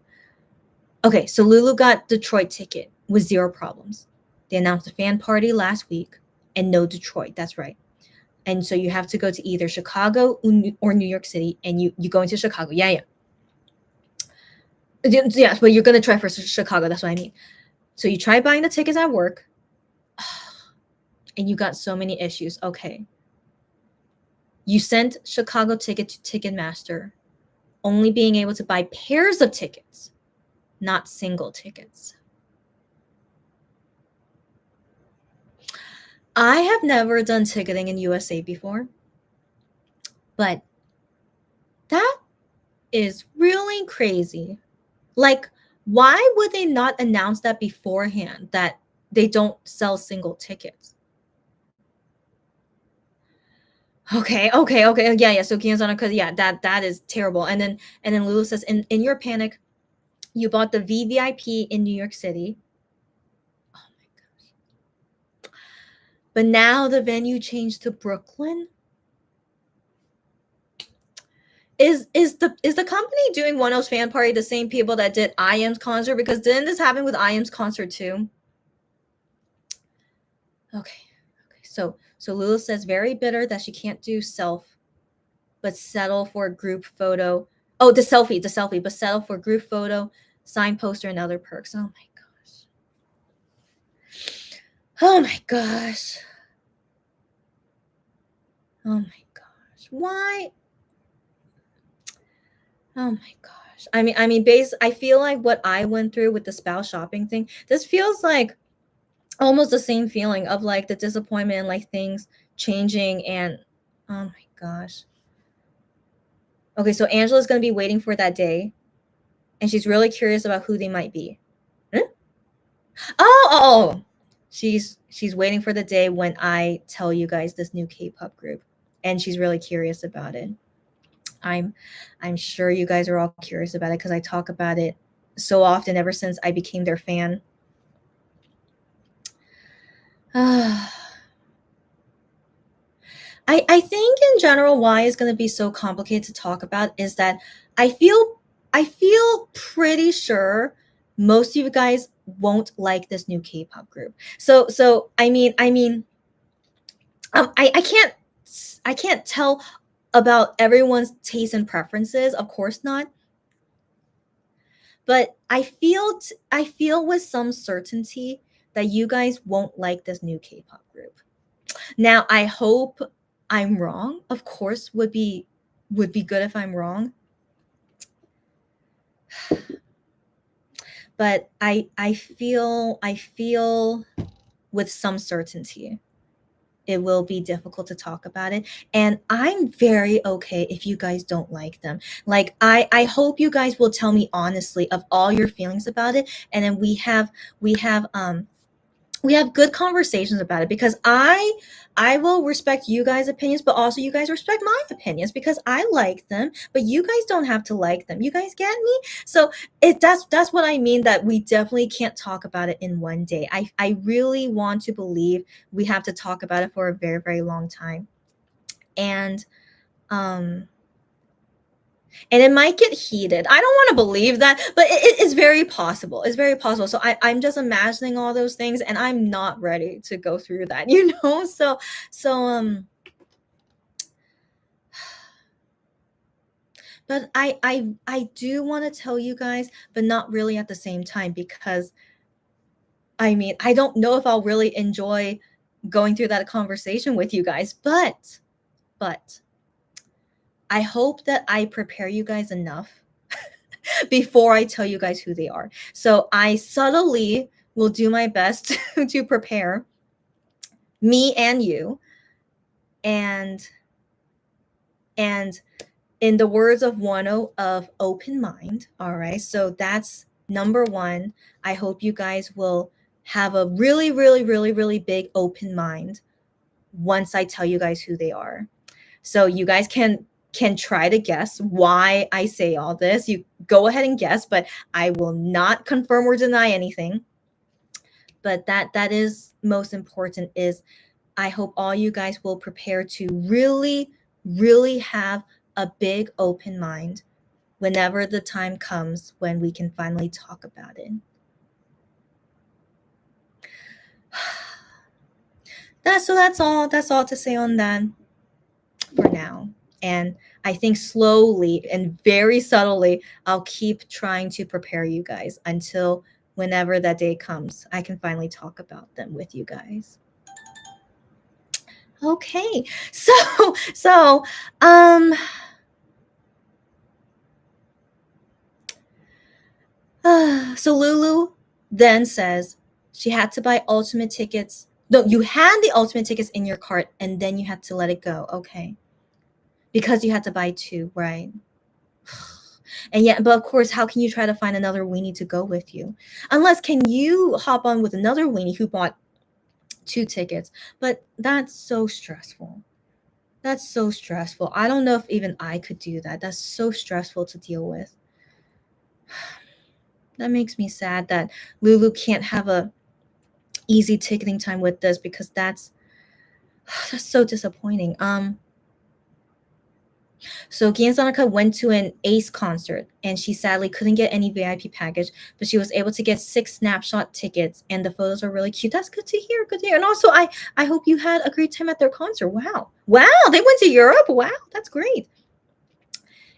Okay, so Lulu got Detroit ticket with 0 problems. They announced a fan party last week and no Detroit. That's right. And so you have to go to either Chicago or New York City, and you go into Chicago. Yeah. Yes, but you're going to try for Chicago. That's what I mean. So you try buying the tickets at work, and you got so many issues. Okay. You sent Chicago ticket to Ticketmaster, only being able to buy pairs of tickets, not single tickets. I have never done ticketing in USA before, but that is really crazy. Like, why would they not announce that beforehand, that they don't sell single tickets? Okay. Yeah. So Kianzana, because that is terrible. And then Lulu says, in your panic, you bought the VVIP in New York City. Oh my gosh. But now the venue changed to Brooklyn. Is the company doing Oneo's fan party the same people that did IM's concert? Because didn't this happen with IM's concert too? Okay. So Lulu says very bitter that she can't do self, but settle for a group photo. Oh, the selfie, but settle for group photo, signed poster, and other perks. Oh my gosh. Oh my gosh. Oh my gosh. Why? Oh my gosh. I mean, I feel like what I went through with the spouse shopping thing, this feels like almost the same feeling of like the disappointment and like things changing. And oh my gosh. Okay, so Angela's going to be waiting for that day, and she's really curious about who they might be. Huh? Oh. She's waiting for the day when I tell you guys this new K-pop group, and she's really curious about it. I'm sure you guys are all curious about it because I talk about it so often ever since I became their fan. I think in general why it's going to be so complicated to talk about is that I feel pretty sure most of you guys won't like this new K-pop group. So I mean I can't tell about everyone's tastes and preferences, of course not. But I feel with some certainty that you guys won't like this new K-pop group. Now, I hope I'm wrong. Of course, would be good if I'm wrong. But I feel with some certainty it will be difficult to talk about it. And I'm very okay if you guys don't like them. Like I hope you guys will tell me honestly of all your feelings about it, and then we have good conversations about it, because I will respect you guys' opinions, but also you guys respect my opinions, because I like them, but you guys don't have to like them. You guys get me? So that's what I mean, that we definitely can't talk about it in one day. I really want to believe we have to talk about it for a very, very long time. And um and it might get heated. I don't want to believe that, but it's very possible. It's very possible. So I'm just imagining all those things, and I'm not ready to go through that, you know? So but I do want to tell you guys, but not really at the same time, because I mean, I don't know if I'll really enjoy going through that conversation with you guys, but I hope that I prepare you guys enough before I tell you guys who they are. So I subtly will do my best to prepare me and you. And in the words of Wano of open mind, all right? So that's number one. I hope you guys will have a really, really, really, really big open mind once I tell you guys who they are. So you guys can try to guess why I say all this. You go ahead and guess, but I will not confirm or deny anything. But that is most important, is I hope all you guys will prepare to really, really have a big open mind whenever the time comes when we can finally talk about it. That's all to say on that for now. And I think slowly and very subtly, I'll keep trying to prepare you guys until whenever that day comes, I can finally talk about them with you guys. Okay. So um so Lulu then says she had to buy ultimate tickets. No, you had the ultimate tickets in your cart and then you had to let it go. Okay. Because you had to buy two, right? And yet, but of course, how can you try to find another weenie to go with you? Unless can you hop on with another weenie who bought two tickets? But that's so stressful. That's so stressful. I don't know if even I could do that. That's so stressful to deal with. That makes me sad that Lulu can't have a easy ticketing time with this, because that's so disappointing. So Gianzanaka went to an Ace concert and she sadly couldn't get any VIP package, but she was able to get 6 snapshot tickets and the photos are really cute. That's good to hear. Good to hear. And also I hope you had a great time at their concert. Wow. Wow, they went to Europe. Wow, that's great.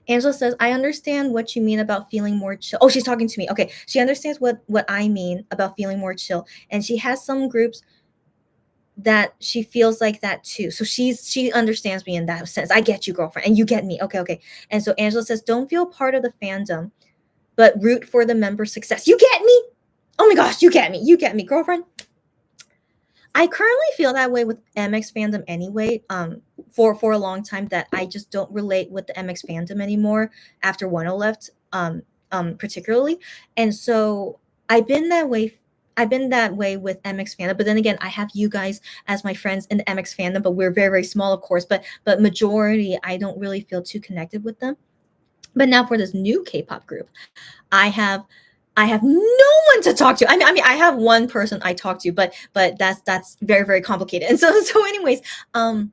Angela says, I understand what you mean about feeling more chill. Oh, she's talking to me. Okay. She understands what I mean about feeling more chill. And she has some groups that she feels like that too. So she understands me in that sense. I get you, girlfriend, and you get me. Okay, okay. And so Angela says, don't feel part of the fandom, but root for the member success. You get me? Oh my gosh, you get me. You get me, girlfriend. I currently feel that way with MX fandom anyway. For a long time, that I just don't relate with the MX fandom anymore after Wano left. Particularly, and so I've been that way. I've been that way with MX fandom, but then again, I have you guys as my friends in the MX fandom, but we're very, very small, of course. But majority, I don't really feel too connected with them. But now for this new K-pop group, I have I have no one to talk to. I mean, I have one person I talk to, but that's very, very complicated. And so anyways, um,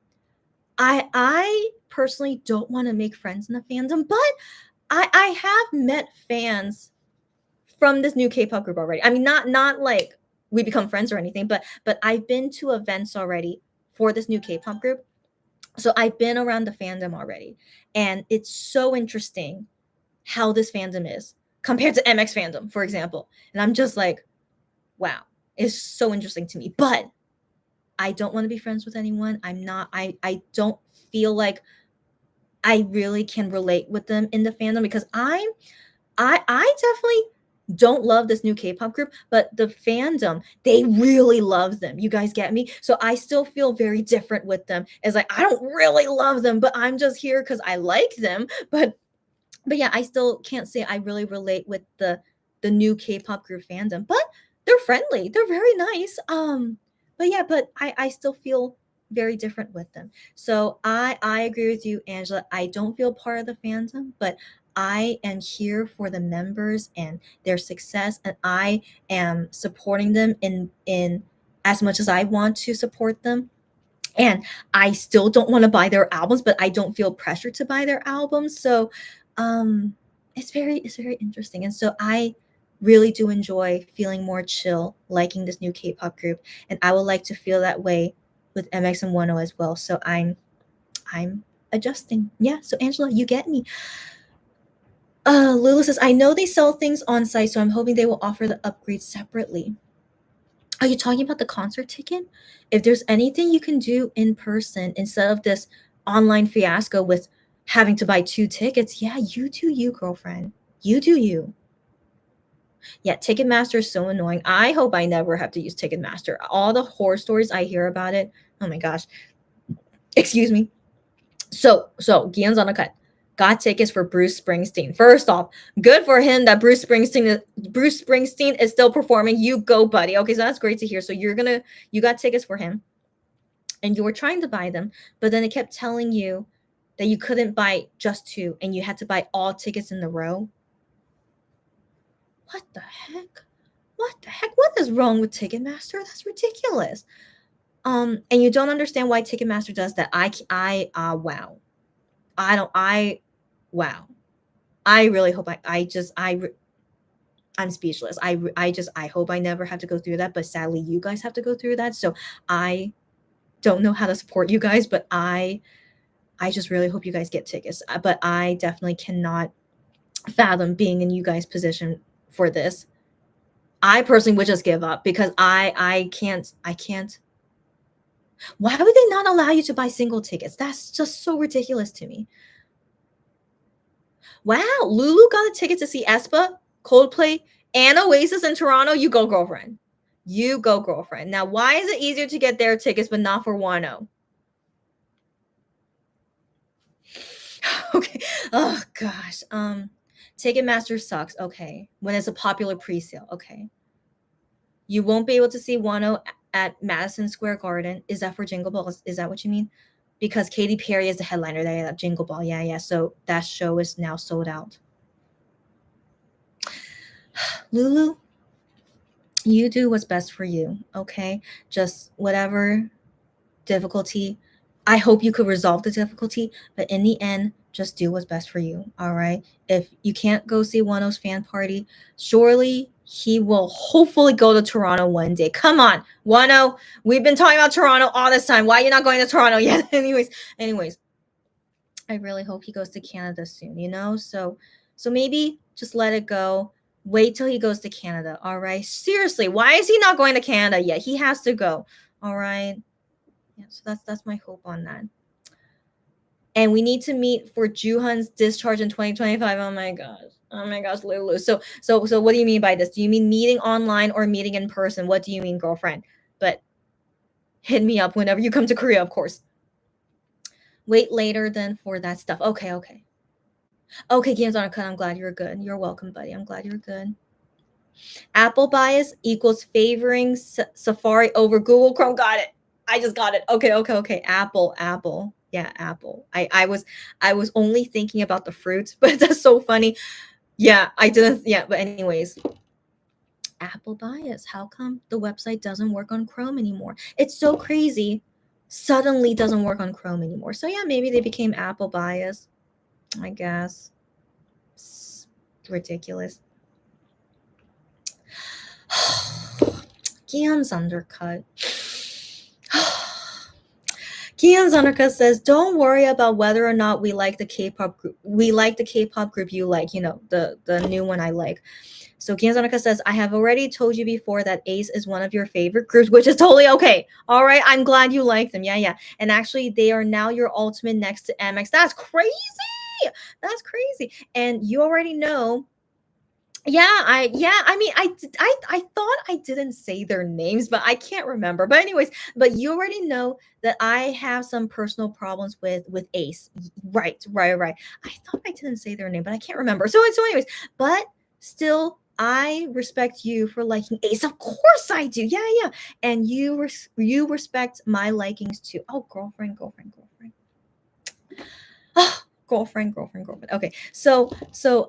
I personally don't want to make friends in the fandom, but I have met fans from this new K-pop group already. I mean, not like we become friends or anything, but I've been to events already for this new K-pop group. So I've been around the fandom already, and it's so interesting how this fandom is compared to MX fandom, for example. And I'm just like, wow, it's so interesting to me. But I don't want to be friends with anyone. I don't feel like I really can relate with them in the fandom, because I definitely don't love this new K-pop group, but the fandom, they really love them. You guys get me? So I still feel very different with them. It's like I don't really love them, but I'm just here because I like them. But yeah, I still can't say I really relate with the new K-pop group fandom. But they're friendly. They're very nice. But yeah, but I still feel very different with them. So I agree with you, Angela. I don't feel part of the fandom, but I am here for the members and their success, and I am supporting them in as much as I want to support them. And I still don't want to buy their albums, but I don't feel pressure to buy their albums. So um it's very interesting. And so I really do enjoy feeling more chill liking this new K-pop group, and I would like to feel that way with MX and 10 as well. So I'm adjusting. Yeah, so Angela, you get me. Lulu says, I know they sell things on site, so I'm hoping they will offer the upgrades separately. Are you talking about the concert ticket? If there's anything you can do in person instead of this online fiasco with having to buy two tickets, yeah, you do you, girlfriend. You do you. Yeah, Ticketmaster is so annoying. I hope I never have to use Ticketmaster. All the horror stories I hear about it. Oh my gosh. Excuse me. So Guillaume's on a cut. Got tickets for Bruce Springsteen. First off, good for him that Bruce Springsteen is still performing. You go, buddy. Okay, so that's great to hear. So you got tickets for him, and you were trying to buy them, but then it kept telling you that you couldn't buy just two, and you had to buy all tickets in the row. What the heck? What the heck? What is wrong with Ticketmaster? That's ridiculous. And you don't understand why Ticketmaster does that. Wow. I don't. Wow. I really hope I'm speechless. I hope I never have to go through that, but sadly you guys have to go through that. So I don't know how to support you guys, but I just really hope you guys get tickets. But I definitely cannot fathom being in you guys' position for this. I personally would just give up because I can't. Why would they not allow you to buy single tickets? That's just so ridiculous to me. Wow, Lulu got a ticket to see aespa, Coldplay, and Oasis in Toronto. You go, girlfriend. You go, girlfriend. Now, why is it easier to get their tickets but not for Wano? Okay. Oh gosh. Ticketmaster sucks. Okay. When it's a popular pre-sale. Okay. You won't be able to see Wano at Madison Square Garden. Is that for Jingle Ball? Is that what you mean? Because Katy Perry is the headliner there at Jingle Ball. Yeah, yeah. So that show is now sold out. Lulu, you do what's best for you. Okay. Just whatever difficulty. I hope you could resolve the difficulty, but in the end, just do what's best for you. All right. If you can't go see Wano's fan party, surely he will hopefully go to Toronto one day. Come on, Wano. We've been talking about Toronto all this time. Why are you not going to Toronto yet? anyways, I really hope he goes to Canada soon, So maybe just let it go. Wait till he goes to Canada. All right. Seriously, why is he not going to Canada yet? He has to go. All right. Yeah, so that's my hope on that. And we need to meet for Juhan's discharge in 2025. Oh my gosh. Oh my gosh, Lulu. So what do you mean by this? Do you mean meeting online or meeting in person? What do you mean, girlfriend? But hit me up whenever you come to Korea, of course. Wait later then for that stuff. Okay, okay. Okay, games on a cut. I'm glad you're good. You're welcome, buddy. I'm glad you're good. Apple bias equals favoring Safari over Google Chrome. Got it. I just got it. Okay. Apple. Yeah, Apple. I was only thinking about the fruits, but that's so funny. Yeah, I didn't. Yeah, but anyways, Apple bias. How come the website doesn't work on Chrome anymore? It's so crazy. Suddenly doesn't work on Chrome anymore. So yeah, maybe they became Apple bias. I guess. It's ridiculous. Gian's undercut. Kian's undercut says, "Don't worry about whether or not we like the K-pop group. We like the K-pop group you like. The new one I like." So Kian's undercut says, "I have already told you before that Ace is one of your favorite groups, which is totally okay. All right, I'm glad you like them. Yeah. And actually, they are now your ultimate next to MX. That's crazy. That's crazy. And you already know." I mean, I thought I didn't say their names, but I can't remember. But anyways, but you already know that I have some personal problems with Ace. Right. I thought I didn't say their name, but I can't remember. So anyways, but still I respect you for liking Ace. Of course I do. Yeah. And you respect my likings too. Oh, girlfriend. Oh, girlfriend. Okay. So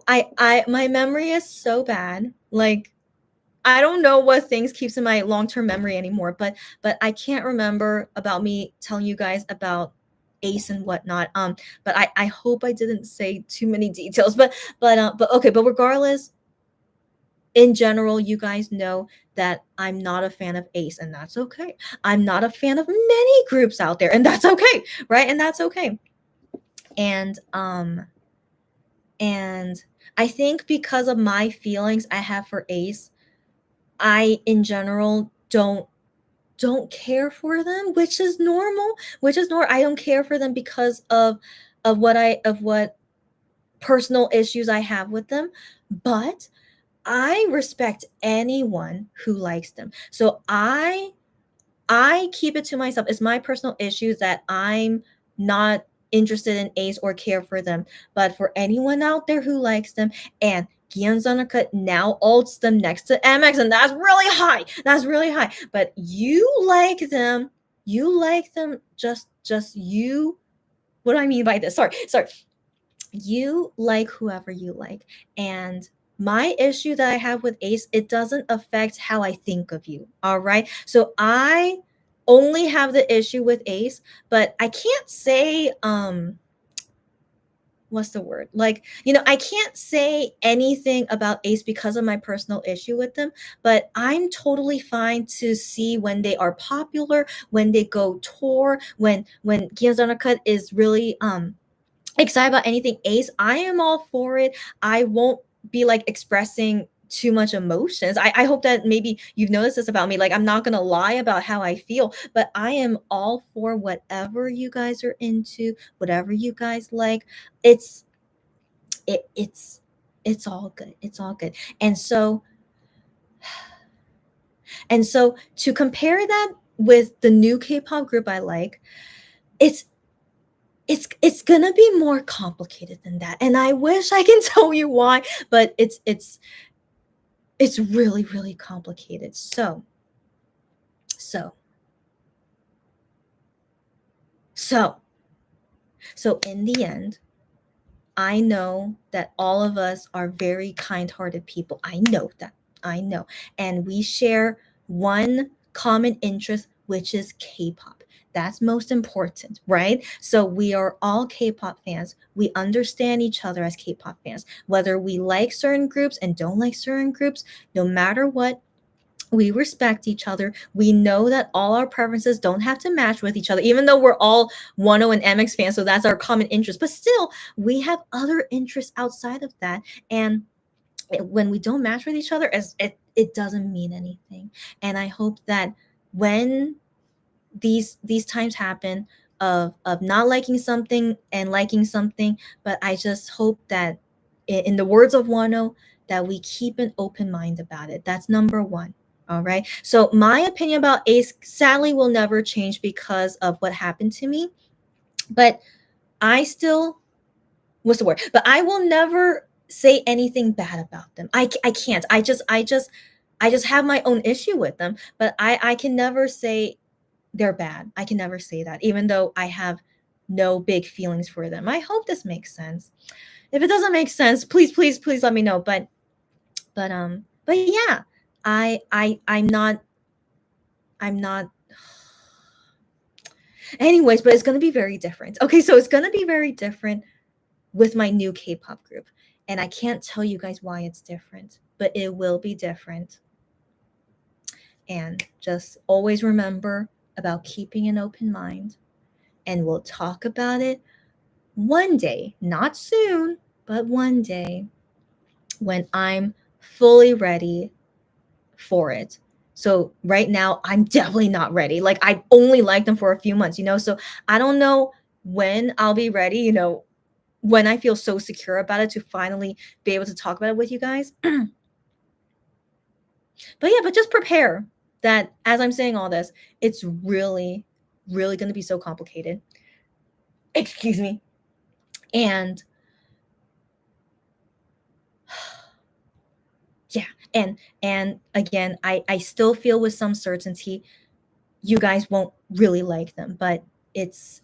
I my memory is so bad. Like I don't know what things keeps in my long-term memory anymore, but I can't remember about me telling you guys about Ace and whatnot. But I hope I didn't say too many details. But okay, but regardless, in general, you guys know that I'm not a fan of Ace, and that's okay. I'm not a fan of many groups out there, and that's okay, right? And that's okay. And and I think because of my feelings I have for Ace, I in general don't care for them, which is normal. I don't care for them because of what personal issues I have with them, but I respect anyone who likes them. So I keep it to myself. It's my personal issues that I'm not interested in Ace or care for them. But for anyone out there who likes them, and Gyeonjanaka now ults them next to MX, and that's really high. That's really high. But you like them. You like them just you. What do I mean by this? Sorry. You like whoever you like. And my issue that I have with Ace, it doesn't affect how I think of you. All right. So I only have the issue with Ace, but I can't say what's the word? Like, I can't say anything about Ace because of my personal issue with them, but I'm totally fine to see when they are popular, when they go tour, when Gyeonjanaka is really excited about anything Ace, I am all for it. I won't be like expressing too much emotions. I hope that maybe you've noticed this about me. Like I'm not gonna lie about how I feel, but I am all for whatever you guys are into, whatever you guys like. It's it it's all good. It's all good. And so to compare that with the new K-pop group I like, it's it's gonna be more complicated than that, and I wish I can tell you why, but it's really really complicated. So so so in the end, I know that all of us are very kind-hearted people. I know that. I know. And we share one common interest, which is K-pop. That's most important, right? So we are all K-pop fans. We understand each other as K-pop fans. Whether we like certain groups and don't like certain groups, no matter what, we respect each other. We know that all our preferences don't have to match with each other, even though we're all Wano and MX fans, so that's our common interest. But still, we have other interests outside of that. And when we don't match with each other, it doesn't mean anything. And I hope that when these times happen of not liking something and liking something, but I just hope that in the words of Wano, that we keep an open mind about it. That's number one. All right. So my opinion about Ace sadly will never change because of what happened to me. But I still, what's the word? But I will never say anything bad about them. I can't. I just have my own issue with them. But I can never say they're bad. I can never say that, even though I have no big feelings for them. I hope this makes sense. If it doesn't make sense, please let me know. But yeah, I'm not. Anyways, but it's gonna be very different. Okay, so it's gonna be very different with my new K-pop group, and I can't tell you guys why it's different, but it will be different. And just always remember about keeping an open mind, and we'll talk about it one day, not soon, but one day when I'm fully ready for it. So right now, I'm definitely not ready. Like I've only liked them for a few months. So I don't know when I'll be ready, when I feel so secure about it to finally be able to talk about it with you guys. But yeah, but just prepare that as I'm saying all this, it's really, really going to be so complicated. Excuse me. And yeah, and again, I still feel with some certainty you guys won't really like them, but it's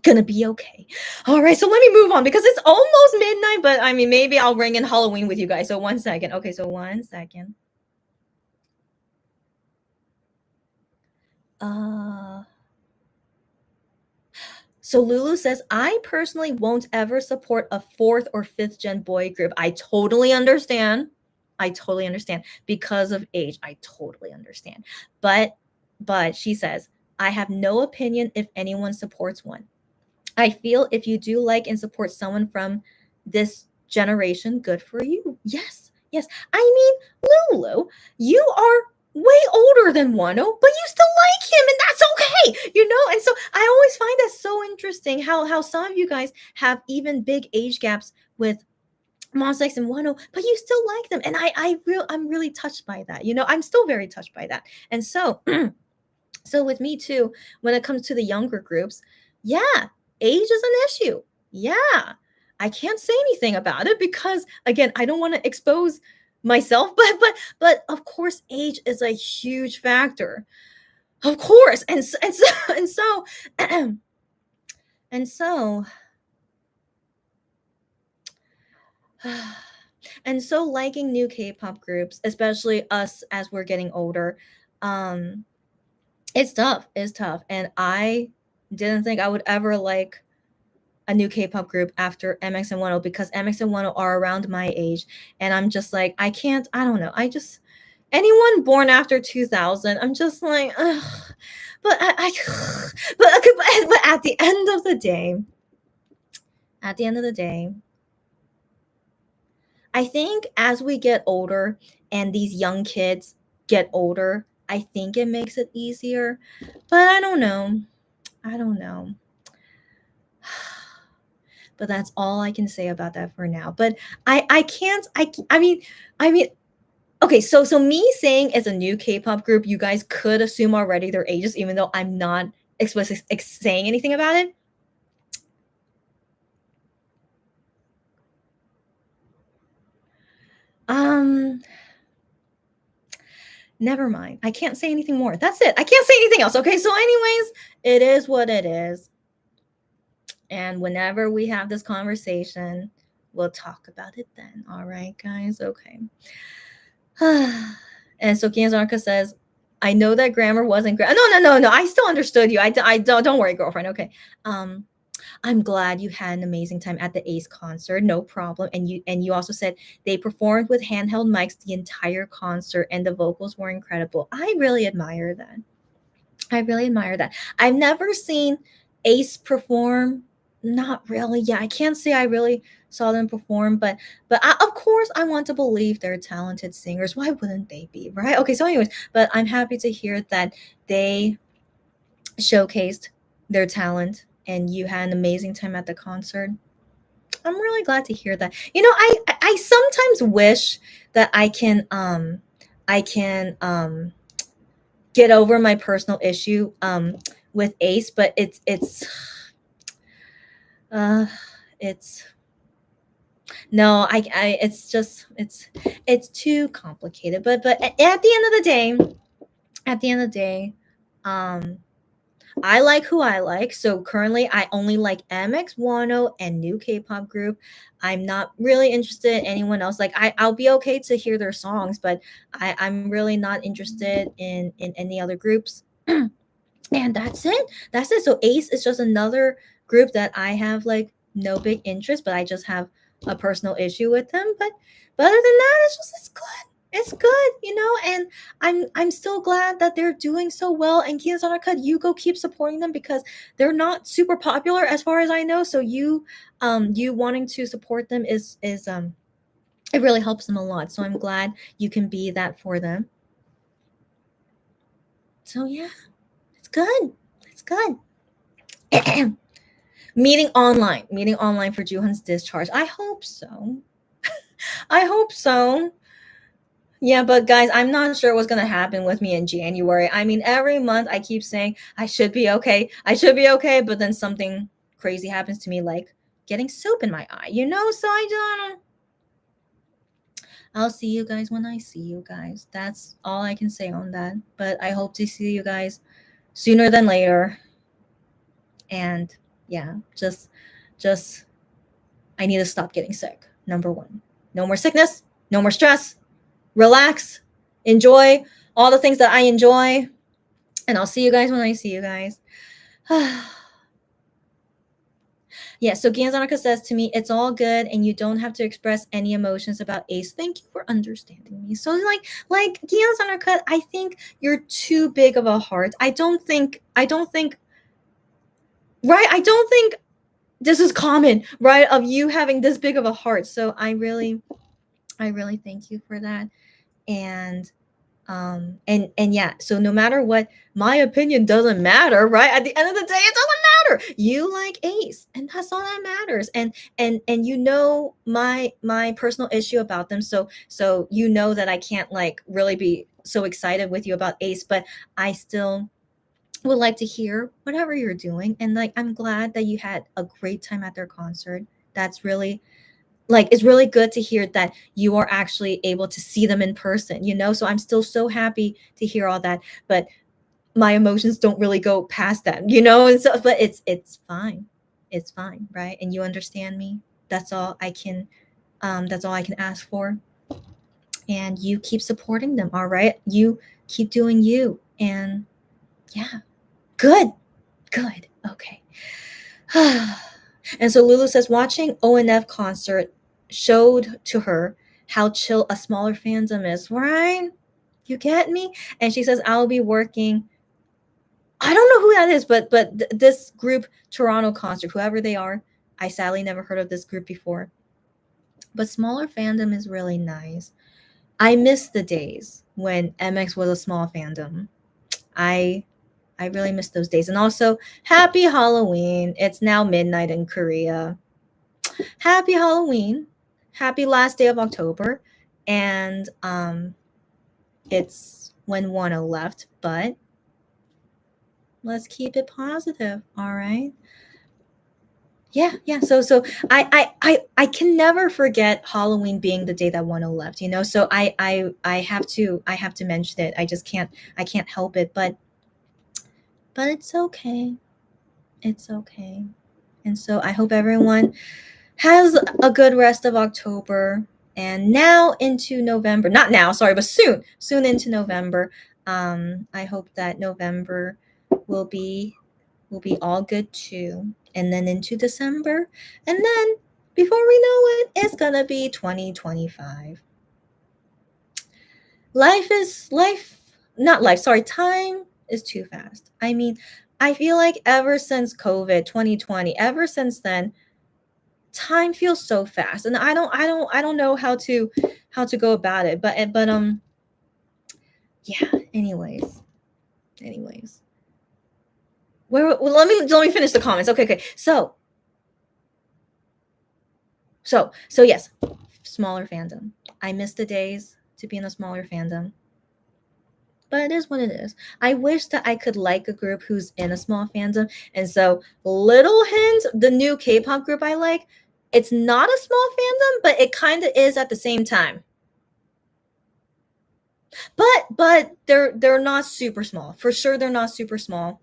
gonna be okay. All right, so let me move on because it's almost midnight, but I mean maybe I'll ring in Halloween with you guys. So 1 second. Okay, so 1 second. Uh So Lulu says, I personally won't ever support a fourth or fifth gen boy group. I totally understand. I totally understand because of age. I totally understand. But she says, I have no opinion if anyone supports one. I feel if you do like and support someone from this generation, good for you. Yes, yes. I mean, Lulu, you are way older than Wano, but you still like him, and that's okay, you know. And so I always find that so interesting how some of you guys have even big age gaps with Monsta X and Wano, but you still like them, and I'm really touched by that. You know, I'm still very touched by that, and so. So with me too, when it comes to the younger groups, yeah, age is an issue. Yeah. I can't say anything about it because again, I don't want to expose myself, but of course age is a huge factor. Of course. And so and so and so liking new K-pop groups, especially us as we're getting older, um it's tough. It's tough. And I didn't think I would ever like a new K-pop group after MX and 10 because MX and 10 are around my age. And I'm just like, I can't, I don't know. I just, anyone born after 2000, I'm just like, ugh. But but at the end of the day, at the end of the day, I think as we get older and these young kids get older, I think it makes it easier. But I don't know. I don't know. But that's all I can say about that for now. But I can't I mean okay, so me saying as a new K-pop group, you guys could assume already their ages even though I'm not explicitly saying anything about it. Um Never mind. I can't say anything more. That's it. I can't say anything else. Okay, so anyways, it is what it is. And whenever we have this conversation, we'll talk about it then. All right, guys. Okay. And so Kianzarka says, I know that grammar wasn't great. No. I still understood you. I don't worry, girlfriend. Okay. Um, I'm glad you had an amazing time at the Ace concert. No problem. And you also said they performed with handheld mics the entire concert and the vocals were incredible. I really admire that. I really admire that. I've never seen Ace perform. Not really. Yeah, I can't say I really saw them perform, but of course I want to believe they're talented singers. Why wouldn't they be, right? Okay, so anyways, but I'm happy to hear that they showcased their talent and you had an amazing time at the concert. I'm really glad to hear that. You know, I sometimes wish that I can get over my personal issue with Ace, but uh it's no, I it's just it's too complicated. But at the end of the day, at the end of the day, um I like who I like. So currently, I only like MX10 and new K-pop group. I'm not really interested in anyone else. Like I'll be okay to hear their songs, but I'm really not interested in any other groups. And that's it. That's it. So Ace is just another group that I have like no big interest, but I just have a personal issue with them. But other than that, it's good. It's good, you know, and I'm still glad that they're doing so well. And Kia Sonaka, you go keep supporting them because they're not super popular as far as I know. So you wanting to support them is it really helps them a lot. So I'm glad you can be that for them. So yeah, it's good. It's good. Meeting online for Juhan's discharge. I hope so. I hope so. Yeah, but guys, I'm not sure what's gonna happen with me in January. I mean, every month I keep saying I should be okay, I should be okay, but then something crazy happens to me, like getting soap in my eye, you know? So I don't. I'll see you guys when I see you guys. That's all I can say on that. But I hope to see you guys sooner than later. And yeah, just I need to stop getting sick. Number one. No more sickness, no more stress. Relax, enjoy all the things that I enjoy. And I'll see you guys when I see you guys. Yeah, so Gianzanaka says to me, it's all good and you don't have to express any emotions about Ace. Thank you for understanding me. So like Gianzanaka, I think you're too big of a heart. I don't think right? I don't think this is common, right? Of you having this big of a heart. So I really thank you for that. And and yeah, so no matter what, my opinion doesn't matter, right? At the end of the day, it doesn't matter. You like Ace, and that's all that matters. And you know my personal issue about them, so you know that I can't like really be so excited with you about Ace, but I still would like to hear whatever you're doing. And like I'm glad that you had a great time at their concert. That's really like it's really good to hear that you are actually able to see them in person, you know? So I'm still so happy to hear all that, but my emotions don't really go past that, you know? And so but it's fine. It's fine, right? And you understand me. That's all I can ask for. And you keep supporting them, all right? You keep doing you. And yeah. Good. Good. Okay. And so Lulu says watching ONF concert showed to her how chill a smaller fandom is, right? You get me? And she says I'll be working. I don't know who that is, but this group Toronto concert, whoever they are, I sadly never heard of this group before. But smaller fandom is really nice. I miss the days when MX was a small fandom. I I really miss those days. And also, happy Halloween. It's now midnight in Korea. Happy Halloween. Happy last day of October. And it's when Wano left, but let's keep it positive, all right? Yeah. So I can never forget Halloween being the day that Wano left, you know? So I have to mention it. I can't help it, but it's okay. It's okay. And so I hope everyone has a good rest of October and now into November. Not now, sorry, but soon into November. I hope that November will be all good too. And then into December. And then before we know it, it's gonna be 2025. Time is too fast. I mean, I feel like ever since COVID 2020, ever since then, time feels so fast. And I don't know how to go about it. But yeah, anyways. Let me finish the comments. Okay. So yes, smaller fandom. I miss the days to be in a smaller fandom. But it is what it is. I wish that I could like a group who's in a small fandom. And so, little hint, the new K-pop group I like, it's not a small fandom, but it kind of is at the same time. But they're not super small. For sure they're not super small.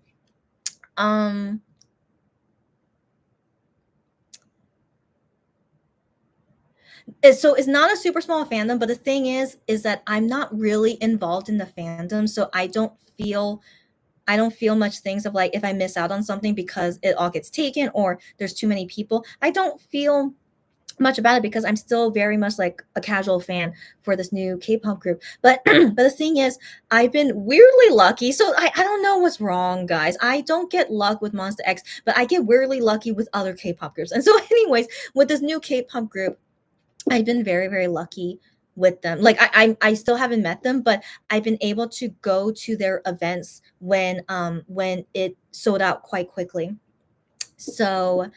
So it's not a super small fandom, but the thing is that I'm not really involved in the fandom, so I don't feel much things of like if I miss out on something because it all gets taken or there's too many people. I don't feel much about it because I'm still very much like a casual fan for this new K-pop group. But but the thing is, I've been weirdly lucky. So I don't know what's wrong, guys. I don't get luck with Monster X, but I get weirdly lucky with other K-pop groups. And so, anyways, with this new K-pop group, I've been very, very lucky with them. Like I still haven't met them, but I've been able to go to their events when it sold out quite quickly. So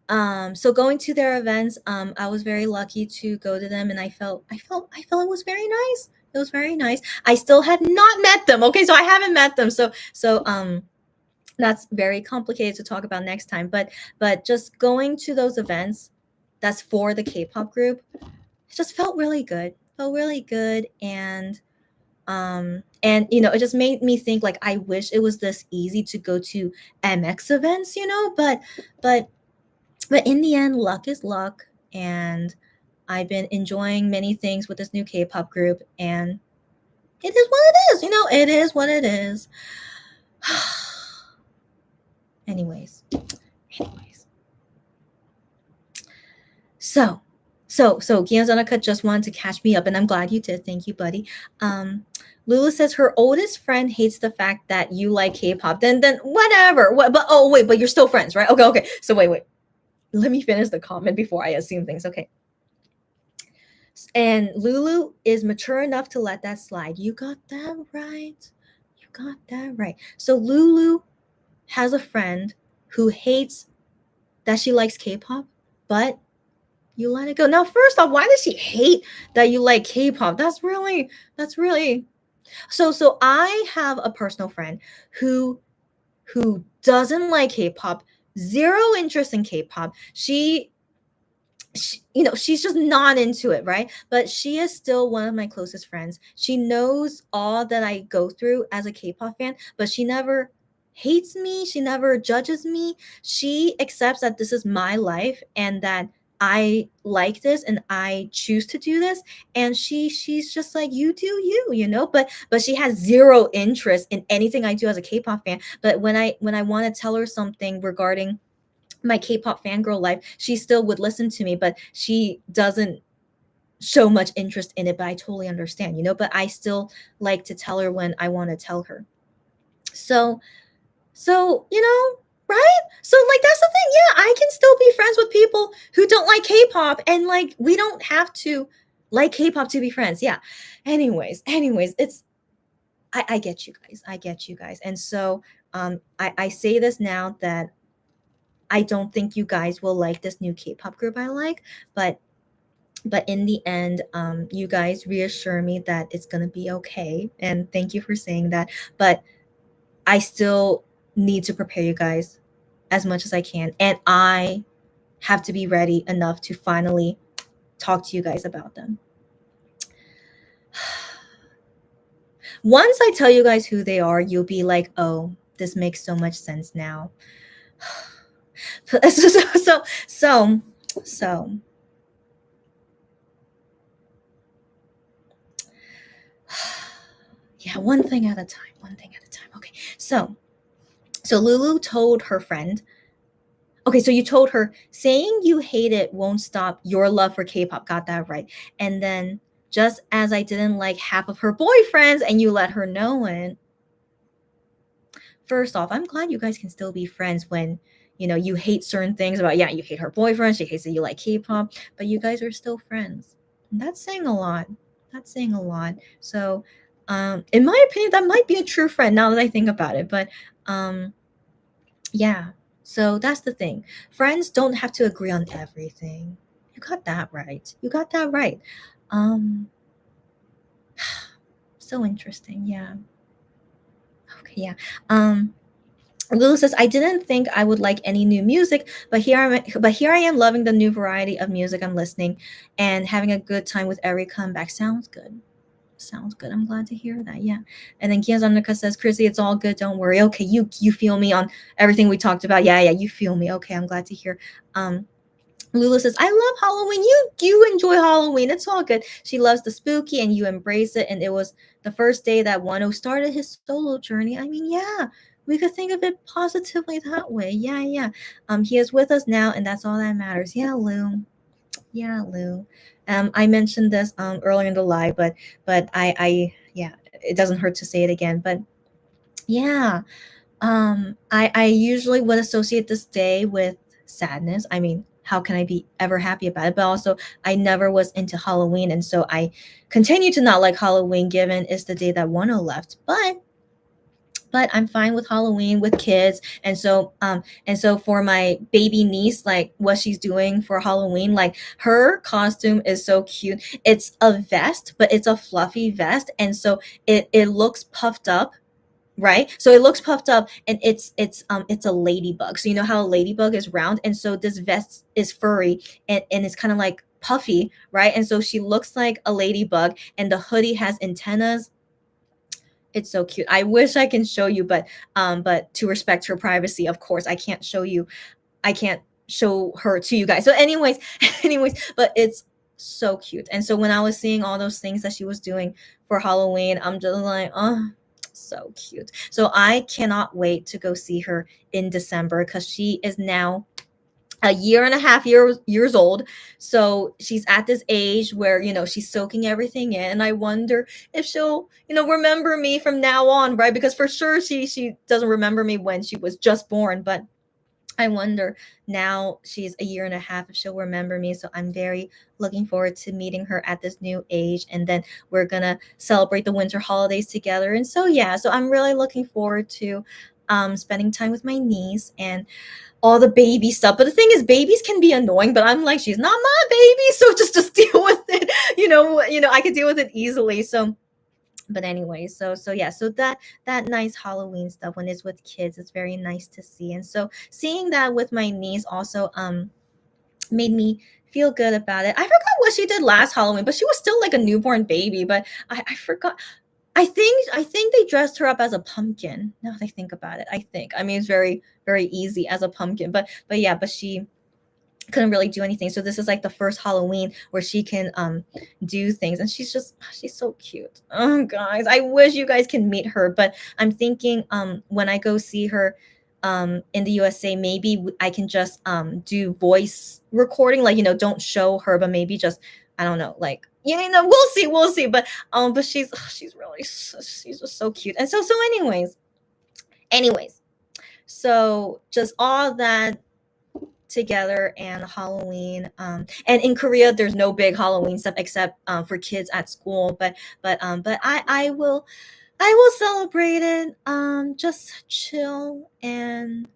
So going to their events, I was very lucky to go to them, and I felt it was very nice. It was very nice. I still had not met them. Okay, so I haven't met them. So that's very complicated to talk about next time. But just going to those events, that's for the K-pop group, it just felt really good. Felt really good, and it just made me think like I wish it was this easy to go to MX events, but but in the end, luck is luck, and I've been enjoying many things with this new K-pop group, and it is what it is. It is what it is. anyways, anyways. So Gianzanaka just wanted to catch me up, and I'm glad you did. Thank you, buddy. Lulu says her oldest friend hates the fact that you like K-pop. Then whatever. But oh wait, but you're still friends, right? Okay. So wait. Let me finish the comment before I assume things. Okay. And Lulu is mature enough to let that slide. You got that right. You got that right. So Lulu has a friend who hates that she likes K-pop, but you let it go. Now, first off, why does she hate that you like K-pop? That's really so I have a personal friend who doesn't like K-pop, zero interest in K-pop. She's just not into it, right? But she is still one of my closest friends. She knows all that I go through as a K-pop fan, but she never hates me. She never judges me. She accepts that this is my life and that I like this and I choose to do this. And she's just like, you do you, but she has zero interest in anything I do as a K-pop fan. But when I want to tell her something regarding my K-pop fangirl life, she still would listen to me, but she doesn't show much interest in it. But I totally understand, but I still like to tell her when I want to tell her. So, right? So like that's the thing. Yeah, I can still be friends with people who don't like K-pop, and like we don't have to like K-pop to be friends. Yeah. Anyways, it's I get you guys. I get you guys. And so I say this now that I don't think you guys will like this new K-pop group I like, but in the end, you guys reassure me that it's gonna be okay, and thank you for saying that. But I still need to prepare you guys as much as I can, and I have to be ready enough to finally talk to you guys about them. Once I tell you guys who they are, you'll be like, oh, this makes so much sense now. So yeah, one thing at a time. Okay. So Lulu told her friend, okay, so you told her saying you hate it won't stop your love for K-pop. Got that right. And then just as I didn't like half of her boyfriends and you let her know it. First off, I'm glad you guys can still be friends when you hate certain things about, yeah, you hate her boyfriend, she hates that you like K-pop, but you guys are still friends. And that's saying a lot. So in my opinion, that might be a true friend now that I think about it. But yeah, so that's the thing. Friends don't have to agree on everything. You got that right. So interesting. Yeah. Okay, yeah. Lulu says, I didn't think I would like any new music, but here I am loving the new variety of music I'm listening and having a good time with every comeback. Sounds good. I'm glad to hear that. Yeah. And then Kiazanaka says, Chrissy, it's all good. Don't worry. Okay, you feel me on everything we talked about. Yeah, you feel me. Okay, I'm glad to hear. Lulu says, I love Halloween. You enjoy Halloween. It's all good. She loves the spooky and you embrace it. And it was the first day that Wano started his solo journey. I mean, yeah, we could think of it positively that way. Yeah. He is with us now, and that's all that matters. Yeah, Lou. I mentioned this earlier in the live, but I yeah, it doesn't hurt to say it again. But yeah, I usually would associate this day with sadness. I mean, how can I be ever happy about it? But also, I never was into Halloween, and so I continue to not like Halloween, given it's the day that Wano left. but I'm fine with Halloween with kids. And so for my baby niece, like what she's doing for Halloween, like her costume is so cute. It's a vest, but it's a fluffy vest, and so it looks puffed up, right? So it looks puffed up, and it's a ladybug. So you know how a ladybug is round, and so this vest is furry, and it's kind of like puffy, right? And so she looks like a ladybug, and the hoodie has antennas. It's so cute. I wish I can show you, but to respect her privacy, of course, I can't show her to you guys. So anyways, anyways, but it's so cute. And so when I was seeing all those things that she was doing for Halloween, I'm just like, oh, so cute. So I cannot wait to go see her in December because she is now a year and a half years old. So she's at this age where, she's soaking everything in. And I wonder if she'll, remember me from now on, right? Because for sure she doesn't remember me when she was just born, but I wonder now she's a year and a half if she'll remember me. So I'm very looking forward to meeting her at this new age. And then we're gonna celebrate the winter holidays together. And so yeah, so I'm really looking forward to spending time with my niece and all the baby stuff. But the thing is, babies can be annoying, but I'm like, she's not my baby, so just deal with it. I could deal with it easily. So but anyway, so yeah, so that nice Halloween stuff when it's with kids, it's very nice to see. And so seeing that with my niece also made me feel good about it. I forgot what she did last Halloween, but she was still like a newborn baby. But I forgot. I think they dressed her up as a pumpkin. Now that I think about it, I mean it's very very easy as a pumpkin. But yeah, but she couldn't really do anything. So this is like the first Halloween where she can do things, and she's so cute. Oh guys, I wish you guys can meet her, but I'm thinking when I go see her in the USA, maybe I can just do voice recording, like don't show her, but maybe just I don't know, like we'll see. But she's just so cute. And so anyways, so just all that together and Halloween. And in Korea, there's no big Halloween stuff except for kids at school. But I will celebrate it. Just chill and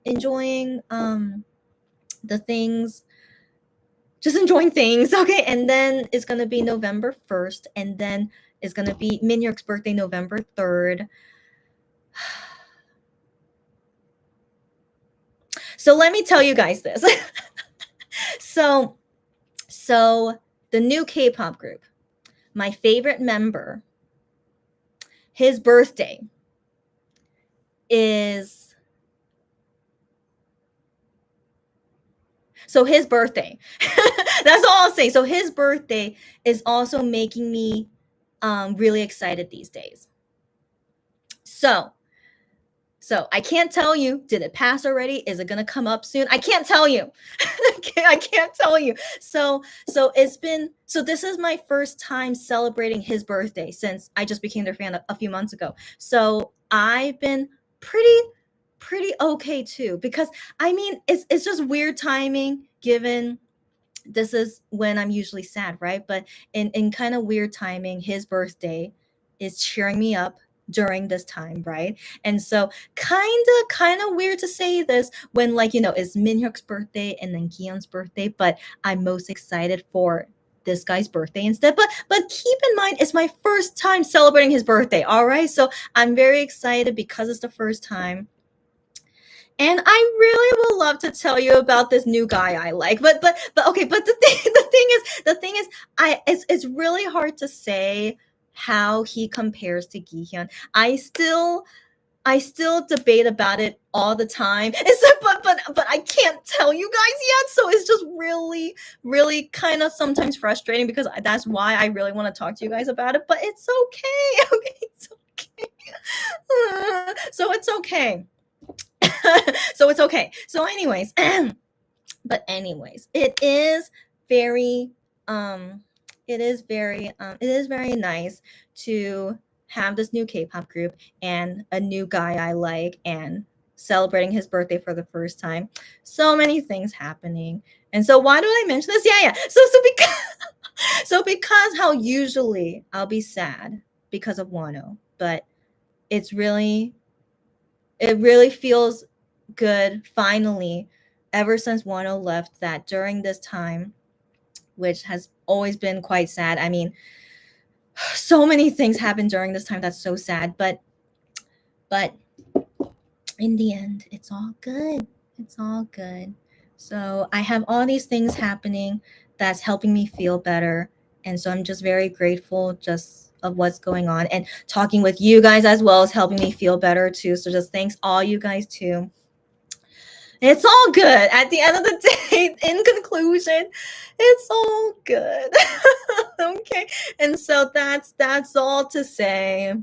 enjoying the things. Just enjoying things, okay? And then it's gonna be November 1st, and then it's gonna be Minhyuk's birthday, November 3rd. So let me tell you guys this. So the new K-pop group, my favorite member, his birthday is so his birthday. That's all I'll say. So his birthday is also making me really excited these days. So I can't tell you, did it pass already? Is it gonna come up soon? I can't tell you. I can't tell you. So this is my first time celebrating his birthday since I just became their fan a few months ago. So I've been pretty okay too, because I mean it's just weird timing given this is when I'm usually sad, right? But in kind of weird timing, his birthday is cheering me up during this time, right? And so kind of weird to say this when like, it's Minhyuk's birthday and then Giyeon's birthday, but I'm most excited for this guy's birthday instead. But keep in mind it's my first time celebrating his birthday, all right? So I'm very excited because it's the first time. And I really would love to tell you about this new guy I like, but okay. But the thing is, it's really hard to say how he compares to Gihyun. I still debate about it all the time. But I can't tell you guys yet. So it's just really, really kind of sometimes frustrating because that's why I really want to talk to you guys about it. But it's okay. Okay, it's okay. So it's okay. So it's okay. So anyways, it is very nice to have this new K-pop group and a new guy I like and celebrating his birthday for the first time. So many things happening. And so why do I mention this? Yeah. So because how usually I'll be sad because of Wano, but it's really it really feels good finally, ever since Wano left, that during this time, which has always been quite sad. I mean, so many things happened during this time that's so sad, but in the end, it's all good. It's all good. So I have all these things happening that's helping me feel better. And so I'm just very grateful just of what's going on, and talking with you guys as well is helping me feel better too. So just thanks all you guys too. It's all good. At the end of the day, in conclusion, it's all good. Okay. And so that's all to say.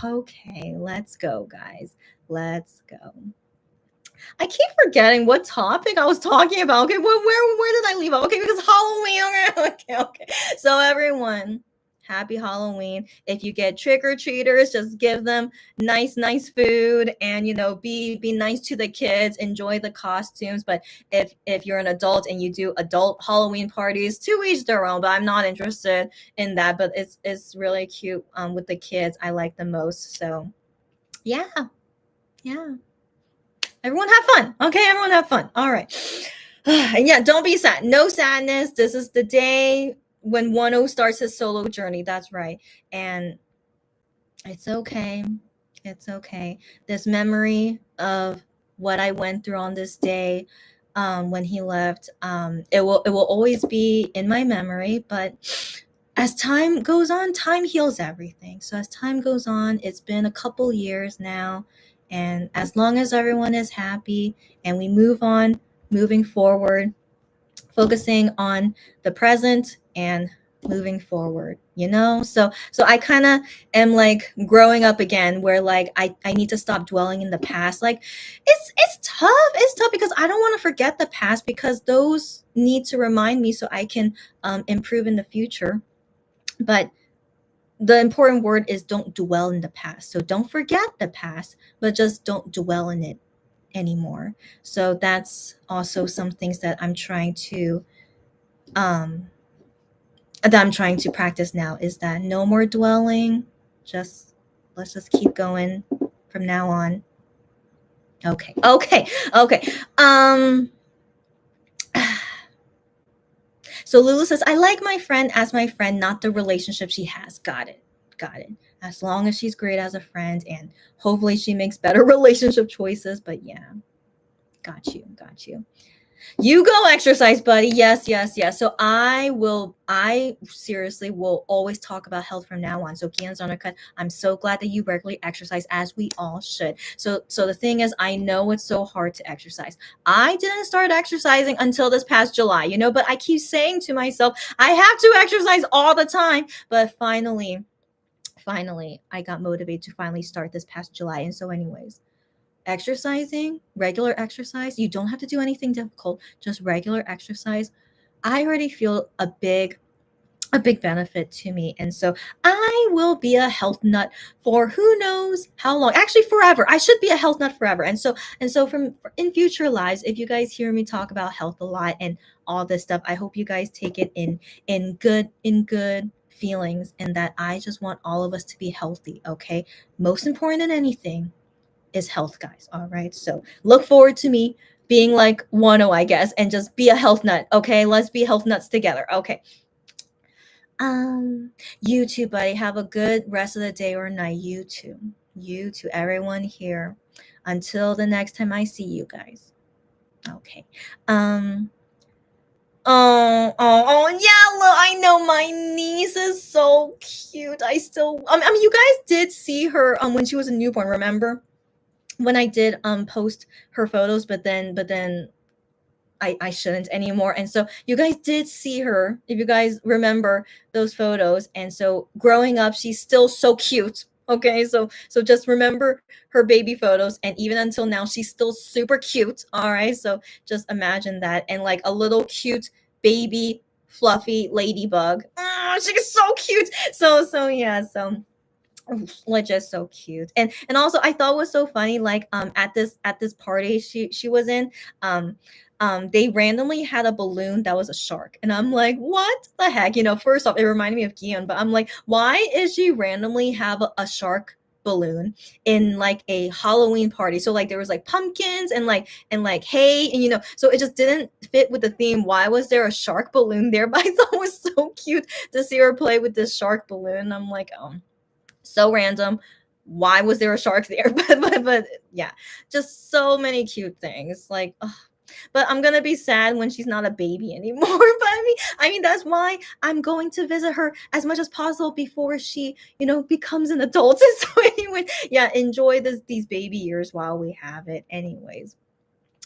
Okay, let's go, guys. Let's go. I keep forgetting what topic I was talking about. Okay, where did I leave off? Okay, because Halloween. Okay. So everyone, happy Halloween. If you get trick-or-treaters, just give them nice food, and be nice to the kids, enjoy the costumes. But if you're an adult and you do adult Halloween parties, to each their own, but I'm not interested in that. But it's really cute with the kids. I like the most. So yeah. Everyone have fun. Okay, everyone have fun. All right. And yeah, don't be sad. No sadness. This is the day when Wano starts his solo journey. That's right. And it's okay. It's okay. This memory of what I went through on this day, when he left, it will always be in my memory. But as time goes on, time heals everything. So as time goes on, it's been a couple years now. And as long as everyone is happy and we move on, moving forward, focusing on the present and moving forward, so I kind of am like growing up again, where like I need to stop dwelling in the past. Like it's tough because I don't want to forget the past, because those need to remind me so I can improve in the future. But the important word is don't dwell in the past. So don't forget the past, but just don't dwell in it anymore. So that's also some things that I'm trying to practice now, is that no more dwelling. Let's just keep going from now on. Okay. So Lulu says, I like my friend as my friend, not the relationship she has. Got it. As long as she's great as a friend, and hopefully she makes better relationship choices. But yeah, got you. You go exercise, buddy. Yes. So I seriously will always talk about health from now on. So Gian's on a cut. I'm so glad that you regularly exercise, as we all should. So the thing is, I know it's so hard to exercise. I didn't start exercising until this past July, but I keep saying to myself, I have to exercise all the time. But finally, I got motivated to finally start this past July. And so anyways, exercising, regular exercise, you don't have to do anything difficult, just regular exercise. I already feel a big benefit to me. And so I will be a health nut for who knows how long. Actually, forever. I should be a health nut forever. And so from in future lives, if you guys hear me talk about health a lot and all this stuff, I hope you guys take it in good feelings, and that I just want all of us to be healthy. Okay. Most important than anything is health, guys. All right. So look forward to me being like Wano, I guess, and just be a health nut. Okay. Let's be health nuts together. Okay. You too, buddy. Have a good rest of the day or night. You too, everyone here. Until the next time I see you guys. Okay. Oh, yeah, look, I know my niece is so cute. I mean, you guys did see her when she was a newborn, remember? When I did post her photos, but then I shouldn't anymore. And so you guys did see her, if you guys remember those photos. And so growing up, she's still so cute. Okay, so just remember her baby photos, and even until now, she's still super cute. All right, so just imagine that, and like a little cute baby fluffy ladybug. Oh, she's so cute. So yeah, so like just so cute. And also I thought was so funny, like at this party she was in, they randomly had a balloon that was a shark, and I'm like, what the heck? First off, it reminded me of Gion, but I'm like, why is she randomly have a shark balloon in like a Halloween party. So like there was like pumpkins and like hay, and so it just didn't fit with the theme. Why was there a shark balloon there? But I thought it was so cute to see her play with this shark balloon. I'm like, oh, so random. Why was there a shark there? But yeah, just so many cute things. Like, ugh. But I'm gonna be sad when she's not a baby anymore. But I mean that's why I'm going to visit her as much as possible before she, becomes an adult. So anyway, yeah, enjoy these baby years while we have it. Anyways.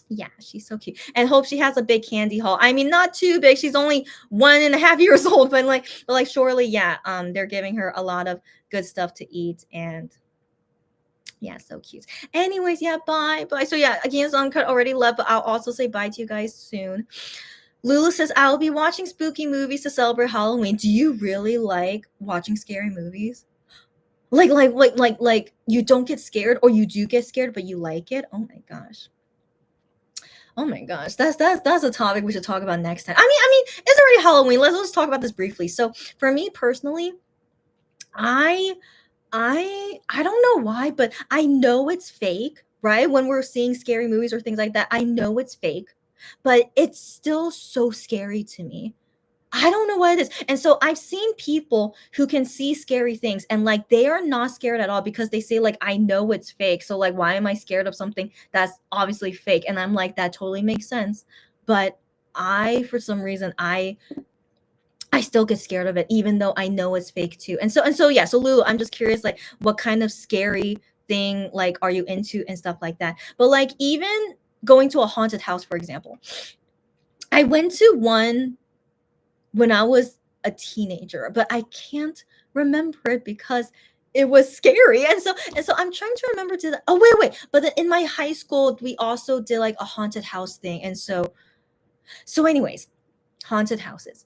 Yeah, she's so cute. And hope she has a big candy haul. I mean, not too big. She's only 1.5 years old, but surely, yeah, they're giving her a lot of good stuff to eat. And yeah, so cute. Anyways, yeah, bye. So yeah, again, Uncut already left, but I'll also say bye to you guys soon. Lulu says, I'll be watching spooky movies to celebrate Halloween. Do you really like watching scary movies? Like you don't get scared, or you do get scared, but you like it? Oh my gosh. Oh my gosh, that's a topic we should talk about next time. I mean, it's already Halloween. Let's talk about this briefly. So for me personally, I I don't know why, but I know it's fake, right? When we're seeing scary movies or things like that, I know it's fake, but it's still so scary to me. I don't know what it is. And so I've seen people who can see scary things and like they are not scared at all because they say like I know it's fake. So like why am I scared of something that's obviously fake? And I'm like that totally makes sense. But I for some reason I still get scared of it even though I know it's fake too. And so yeah, so Lulu, I'm just curious like what kind of scary thing like are you into and stuff like that. But like even going to a haunted house for example. I went to one when I was a teenager, but I can't remember it because it was scary. And so I'm trying to remember oh wait. But then in my high school, we also did like a haunted house thing. And so anyways, haunted houses.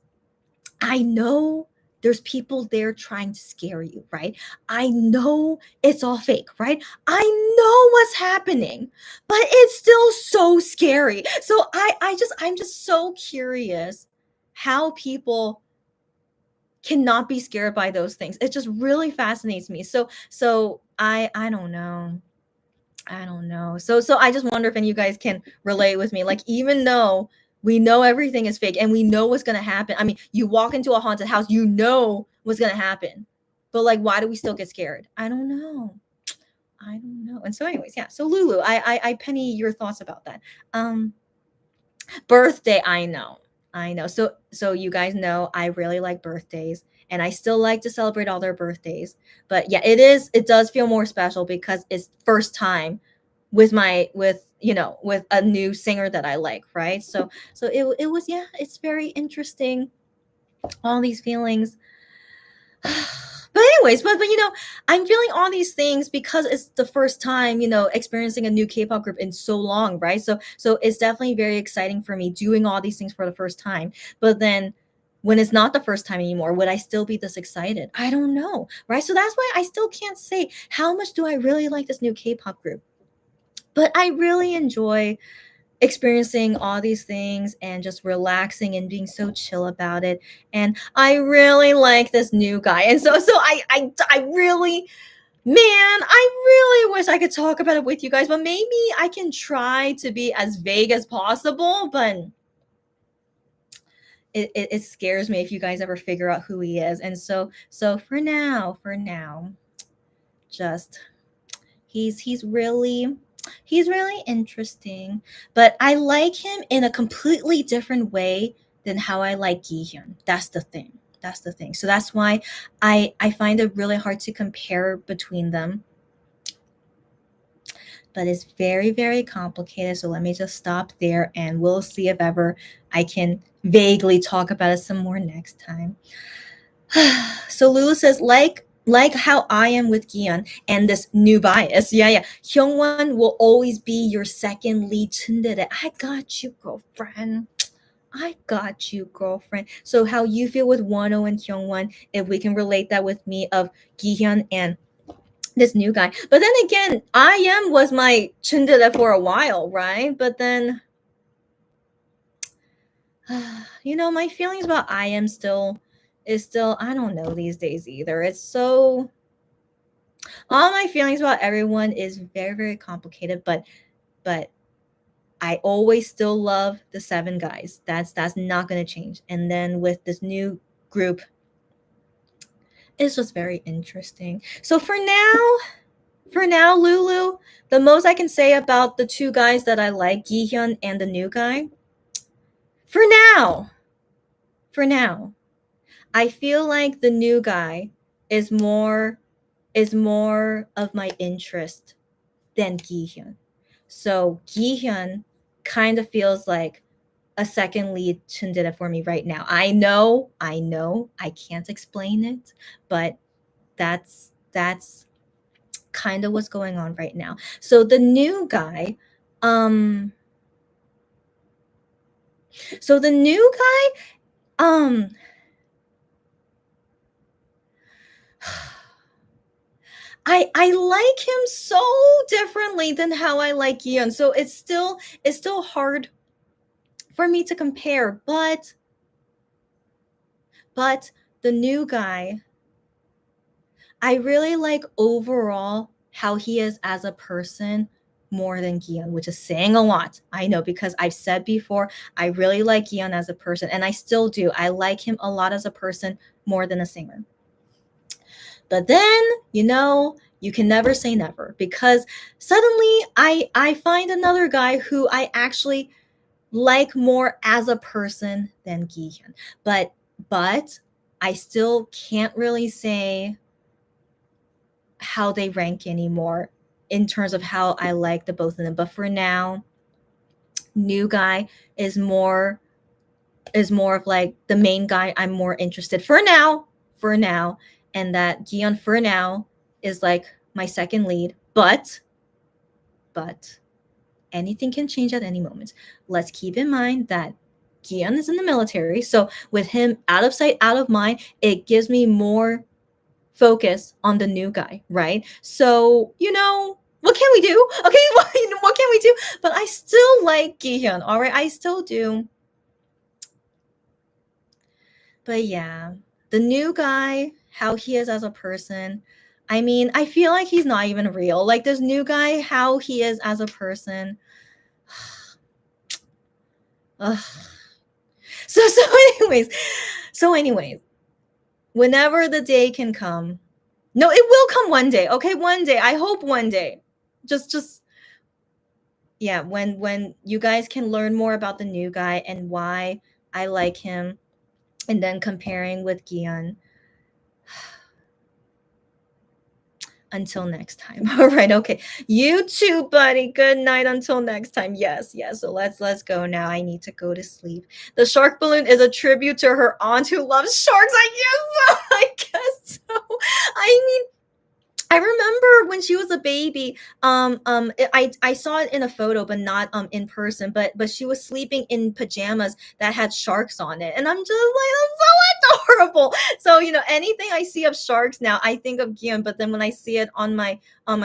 I know there's people there trying to scare you, right? I know it's all fake, right? I know what's happening, but it's still so scary. So I'm just so curious how people cannot be scared by those things. It just really fascinates me. So I don't know. I don't know. So I just wonder if any of you guys can relate with me. Like even though we know everything is fake and we know what's gonna happen. I mean, you walk into a haunted house, you know what's gonna happen. But like why do we still get scared? I don't know. I don't know. And so anyways, yeah. So Lulu, I penny your thoughts about that. Birthday, I know. I know. So you guys know I really like birthdays and I still like to celebrate all their birthdays. But yeah, it does feel more special because it's first time with a new singer that I like, right? So it was yeah, it's very interesting all these feelings. But anyways, but I'm feeling all these things because it's the first time, experiencing a new K-pop group in so long, right? So it's definitely very exciting for me doing all these things for the first time. But then when it's not the first time anymore, would I still be this excited? I don't know, right? So that's why I still can't say how much do I really like this new K-pop group. But I really enjoy experiencing all these things and just relaxing and being so chill about it. And I really like this new guy. And so I really, man, I really wish I could talk about it with you guys, but maybe I can try to be as vague as possible. But it scares me if you guys ever figure out who he is. And so for now, just he's really interesting, but I like him in a completely different way than how I like Gihyun. That's the thing. That's the thing. So that's why I find it really hard to compare between them. But it's very, very complicated. So let me just stop there and we'll see if ever I can vaguely talk about it some more next time. So Lulu says, like how I am with Gion and this new bias. Yeah. Hyungwon will always be your second lead tsundere. I got you, girlfriend. I got you, girlfriend. So how you feel with Wano and Hyungwon, if we can relate that with me of Gihyun and this new guy. But then again, I am was my tsundere for a while, right? But then my feelings about I am still I don't know these days either. It's so All my feelings about everyone is very, very complicated, but I always still love the seven guys. That's not gonna change. And then with this new group, it's just very interesting. So for now, Lulu, the most I can say about the two guys that I like, Gi-hyun and the new guy, for now, for now, I feel like the new guy is more of my interest than Gi-hyun. So Gi-hyun kind of feels like a second lead Chundita for me right now. I can't explain it, but that's kind of what's going on right now. So the new guy, um, so the new guy, I like him so differently than how I like Yeon. So it's still hard for me to compare, but the new guy, I really like overall how he is as a person more than Gion, which is saying a lot. I know because I've said before, I really like Gion as a person, and I still do. I like him a lot as a person more than a singer. But then, you can never say never because suddenly I find another guy who I actually like more as a person than Gihyun. But I still can't really say how they rank anymore in terms of how I like the both of them. But for now, new guy is more of like the main guy I'm more interested for now, and that Gion for now is like my second lead, but anything can change at any moment. Let's keep in mind that Gion is in the military, so with him out of sight, out of mind, it gives me more focus on the new guy, right? So, what can we do? Okay, what can we do? But I still like Gihyun, all right? I still do. But yeah, the new guy, how he is as a person, I mean, I feel like he's not even real. Like this new guy, how he is as a person. Ugh. So anyways, whenever the day can come, no, it will come one day. Okay, one day. I hope one day. Just yeah, when you guys can learn more about the new guy and why I like him, and then comparing with Gion. Until next time. All right, okay. You too, buddy. Good night until next time. Yes. So let's go now. I need to go to sleep. The shark balloon is a tribute to her aunt who loves sharks. I guess so. I guess so. I mean, I remember when she was a baby. I saw it in a photo, but not in person. But she was sleeping in pajamas that had sharks on it, and I'm just like, that's so adorable. So anything I see of sharks now, I think of Gion. But then when I see it on my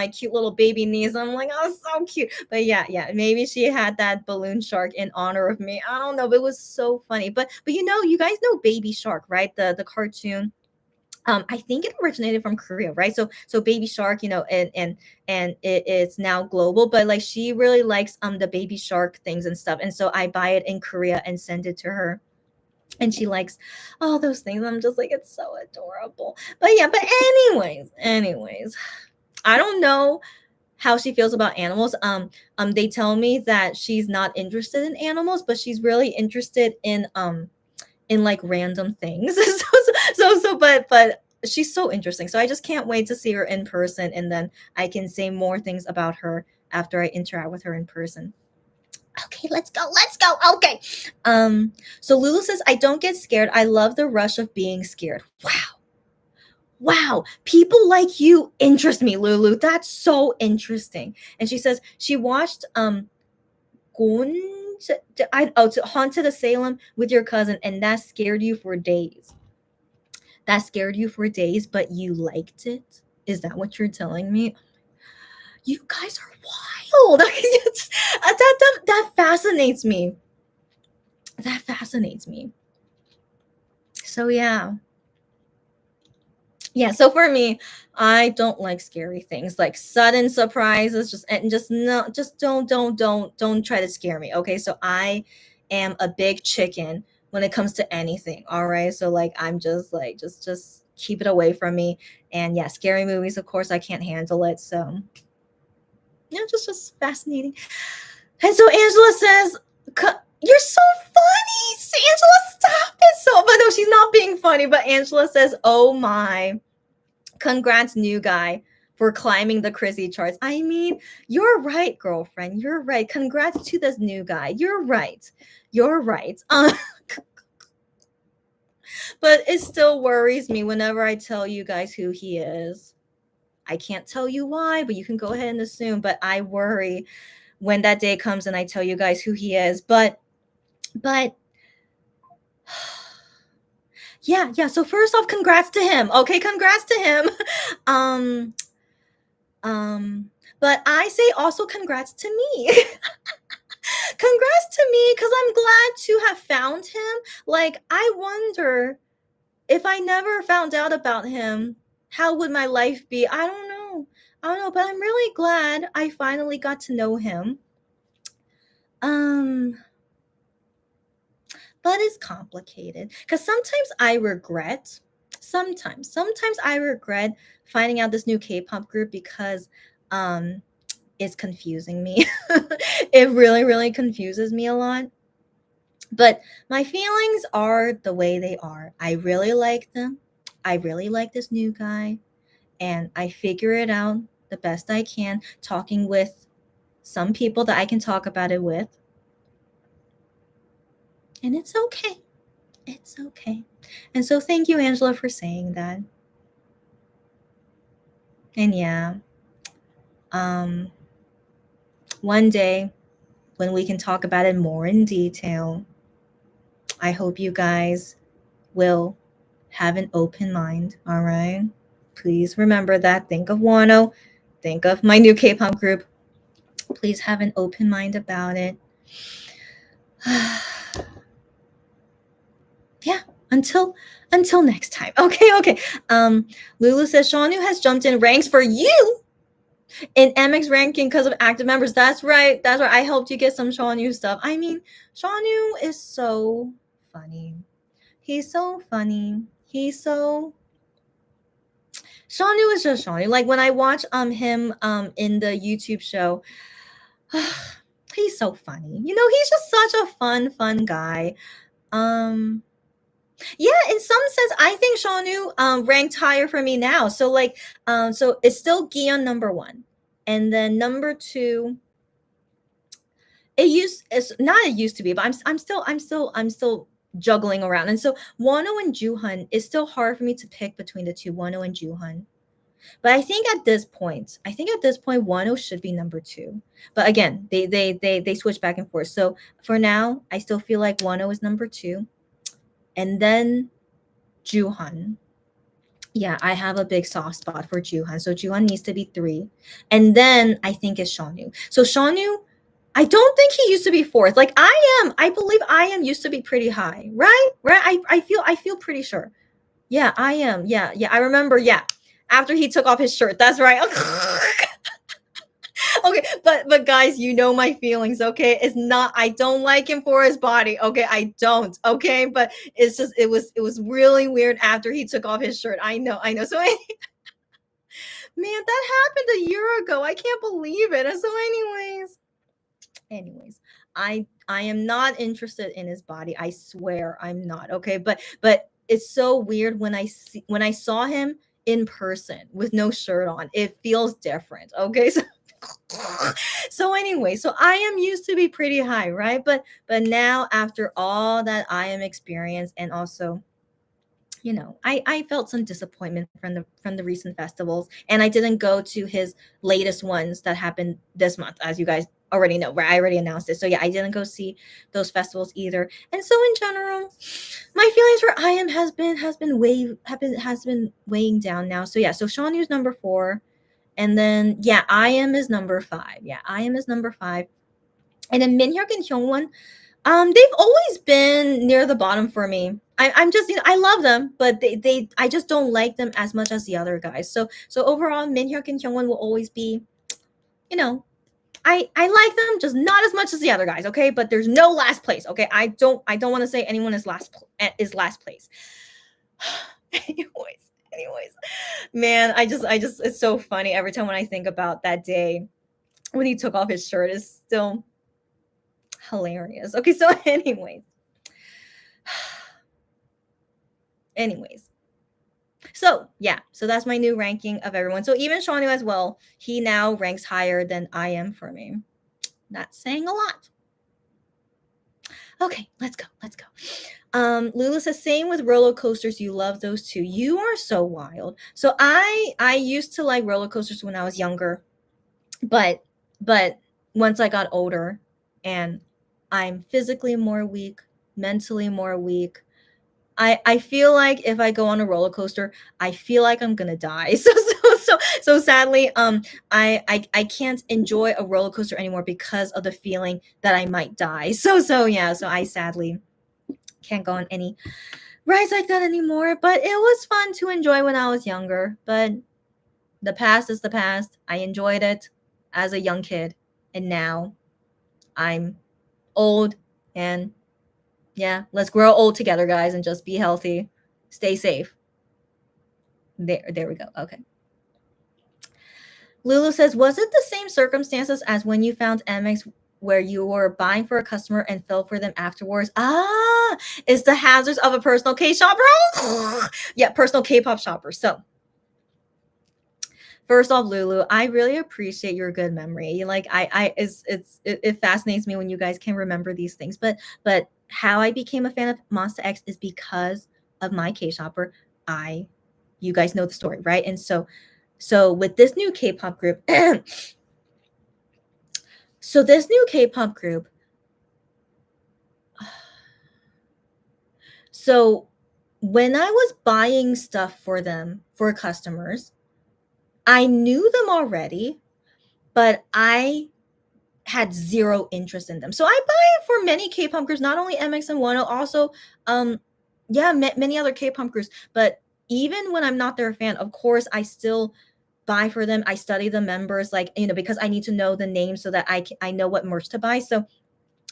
cute little baby knees, I'm like, oh, so cute. But yeah, maybe she had that balloon shark in honor of me. I don't know, but it was so funny. But you guys know Baby Shark, right? The cartoon. I think it originated from Korea, right? So Baby Shark, and it's now global, but like she really likes the Baby Shark things and stuff, and so I buy it in Korea and send it to her, and she likes all those things. I'm just like, it's so adorable. But yeah, but anyways, I don't know how she feels about animals. They tell me that she's not interested in animals, but she's really interested in like random things. But she's so interesting. So I just can't wait to see her in person, and then I can say more things about her after I interact with her in person. Okay, let's go. Let's go. Okay. So Lulu says, I don't get scared. I love the rush of being scared. Wow. Wow. People like you interest me, Lulu. That's so interesting. And she says she watched Gon to Haunted Asylum with your cousin, and that scared you for days. That scared you for days, but you liked it. Is that what you're telling me? You guys are wild. that fascinates me. That fascinates me. So yeah. Yeah, so for me, I don't like scary things, like sudden surprises, just no, just don't try to scare me, okay? So I am a big chicken when it comes to anything, all right? So like I'm just like just keep it away from me. And yeah, scary movies, of course, I can't handle it. So yeah, just fascinating. And so Angela says, "You're so funny, Angela. Stop it!" So, but no, she's not being funny. But Angela says, "Oh my." Congrats, new guy, for climbing the Chrissy charts. I mean, you're right, girlfriend. You're right. Congrats to this new guy. You're right. You're right. But it still worries me whenever I tell you guys who he is. I can't tell you why, but you can go ahead and assume. But I worry when that day comes and I tell you guys who he is. But yeah. So first off, congrats to him. Okay, congrats to him. um, but I say also congrats to me. Congrats to me because I'm glad to have found him. Like, I wonder if I never found out about him, how would my life be? I don't know. I don't know, but I'm really glad I finally got to know him. Um, but it's complicated because sometimes I regret finding out this new K-pop group because it's confusing me. It really confuses me a lot. But my feelings are the way they are. I really like them. I really like this new guy. And I figure it out the best I can, talking with some people that I can talk about it with. And it's okay. It's okay. And so thank you, Angela, for saying that. And yeah, um, one day when we can talk about it more in detail, I hope you guys will have an open mind, all right? Please remember that. Think of Wano. Think of my new K-pop group. Please have an open mind about it. Yeah, until next time. Okay. Lulu says Shawnu has jumped in ranks for you in MX ranking because of active members. That's right. I helped you get some Shawnu stuff. I mean, Shawnu is so funny. He's so funny. Shawnu is just Shawnu. Like when I watch him in the YouTube show, he's so funny. You know, he's just such a fun guy. Yeah, in some sense, I think Shawnu ranked higher for me now. So like, so it's still Gion number one, and then number two. It's not it used to be, but I'm still juggling around, and so Wano and Juhan is still hard for me to pick between the two, Wano and Juhan. But I think at this point, Wano should be number two. But again, they switch back and forth. So for now, I still feel like Wano is number two, and then Juhan. Yeah, I have a big soft spot for Juhan. So Juhan needs to be three. And then I think it's Shawnu. So Shawnu, I don't think he used to be fourth. Like I believe I am used to be pretty high, right? Right? I feel pretty sure. Yeah, I am. Yeah. I remember, yeah. After he took off his shirt. That's right. Okay, but guys, you know my feelings, okay? It's not I don't like him for his body, okay? I don't, okay? But it's just it was really weird after he took off his shirt. I know. So man, that happened a year ago. I can't believe it. So anyways, I am not interested in his body. I swear I'm not, okay? But it's so weird when I saw him in person with no shirt on. It feels different, okay? So anyway, so I am used to be pretty high, right? But now after all that I am experienced, and also, you know, I felt some disappointment from the recent festivals, and I didn't go to his latest ones that happened this month, as you guys already know, where I already announced it. So yeah, I didn't go see those festivals either. And so in general, my feelings for IM has been weighing down now. So yeah, so Shawnu's number 4. And then, yeah, IM is number 5. Yeah, IM is number 5. And then Minhyuk and Hyungwon, they've always been near the bottom for me. I'm just, I love them, but I just don't like them as much as the other guys. So overall, Minhyuk and Kyungwon will always be, you know, I like them, just not as much as the other guys, okay? But there's no last place, okay? I don't want to say anyone is last place. anyways, man, I just it's so funny every time when I think about that day when he took off his shirt. Is still hilarious. Okay, so anyways, so yeah, so that's my new ranking of everyone. So even Shawnee as well, he now ranks higher than I am for me. Not saying a lot. Okay, let's go. Lulu says, same with roller coasters. You love those too. You are so wild. So I used to like roller coasters when I was younger, but once I got older and I'm physically more weak, mentally more weak. I feel like if I go on a roller coaster, I feel like I'm gonna die. So sadly, I can't enjoy a roller coaster anymore because of the feeling that I might die. So yeah, so I sadly can't go on any rides like that anymore. But it was fun to enjoy when I was younger. But the past is the past. I enjoyed it as a young kid, and now I'm old, and yeah, let's grow old together, guys, and just be healthy, stay safe. There we go. Okay. Lulu says, was it the same circumstances as when you found MX where you were buying for a customer and fell for them afterwards? Ah, it's the hazards of a personal K shopper. Yeah, personal K-pop shopper. So first off, Lulu, I really appreciate your good memory. Like it fascinates me when you guys can remember these things. But how I became a fan of Monsta X is because of my K-shopper. You guys know the story, right? And so with this new K-pop group, so this new K-pop group, so when I was buying stuff for them, for customers, I knew them already, but I had zero interest in them. So I buy it for many K-pop groups, not only MX and Wano, also many other K-pop groups. But even when I'm not their fan, of course I still buy for them. I study the members, like, because I need to know the names so that I know what merch to buy. So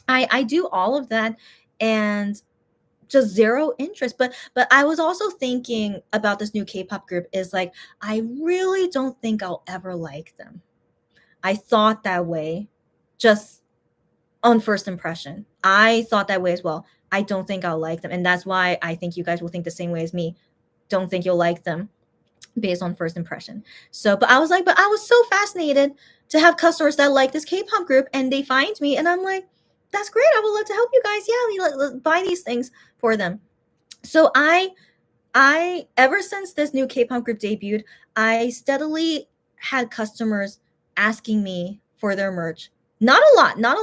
I do all of that, and just zero interest. But I was also thinking about this new K-pop group is like, I really don't think I'll ever like them. I thought that way just on first impression. I thought that way as well. I don't think I'll like them. And that's why I think you guys will think the same way as me. Don't think you'll like them based on first impression. So, but I was so fascinated to have customers that like this K-pop group, and they find me, and I'm like, that's great. I would love to help you guys. Yeah, let's buy these things for them. So I ever since this new K-pop group debuted, I steadily had customers asking me for their merch. Not a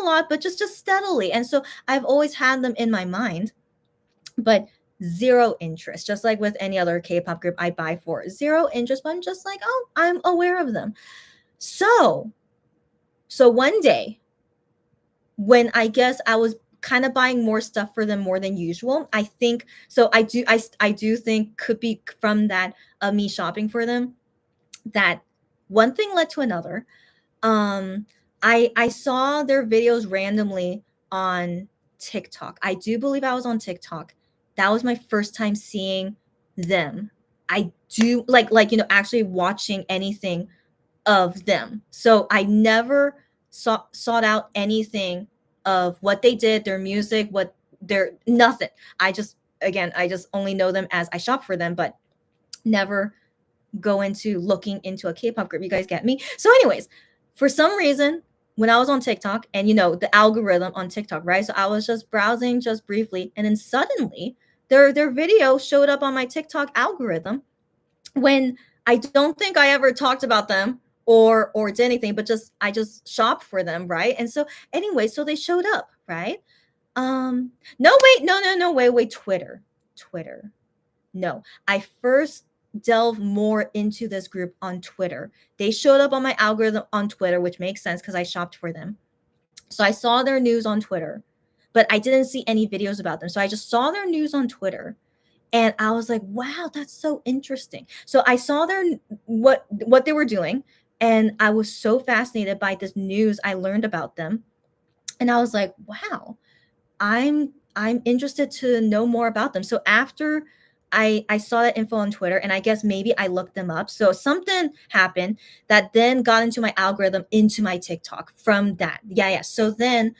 lot, but just steadily. And so I've always had them in my mind, but zero interest. Just like with any other K-pop group I buy for, zero interest. But I'm just like, oh, I'm aware of them. So one day, when I guess I was kind of buying more stuff for them more than usual, I think so. I do think could be from that me shopping for them, that one thing led to another. I saw their videos randomly on TikTok. I do believe I was on TikTok. That was my first time seeing them. I do like actually watching anything of them. So I never sought out anything of what they did, their music, what their nothing. I just only know them as I shop for them, but never go into looking into a K-pop group. You guys get me? So anyways, for some reason, when I was on TikTok, and the algorithm on TikTok, right? So I was just browsing just briefly, and then suddenly their video showed up on my TikTok algorithm, when I don't think I ever talked about them or did anything, but I just shopped for them, right? And so anyway, so they showed up, right? No, wait, Twitter. No, I first delve more into this group on Twitter. They showed up on my algorithm on Twitter, which makes sense because I shopped for them. So I saw their news on Twitter, but I didn't see any videos about them. So I just saw their news on Twitter. And I was like, wow, that's so interesting. So I saw their what they were doing, and I was so fascinated by this news I learned about them. And I was like, wow, I'm interested to know more about them. So after I saw that info on Twitter, and I guess maybe I looked them up. So something happened that then got into my algorithm, into my TikTok from that. Yeah, yeah. So then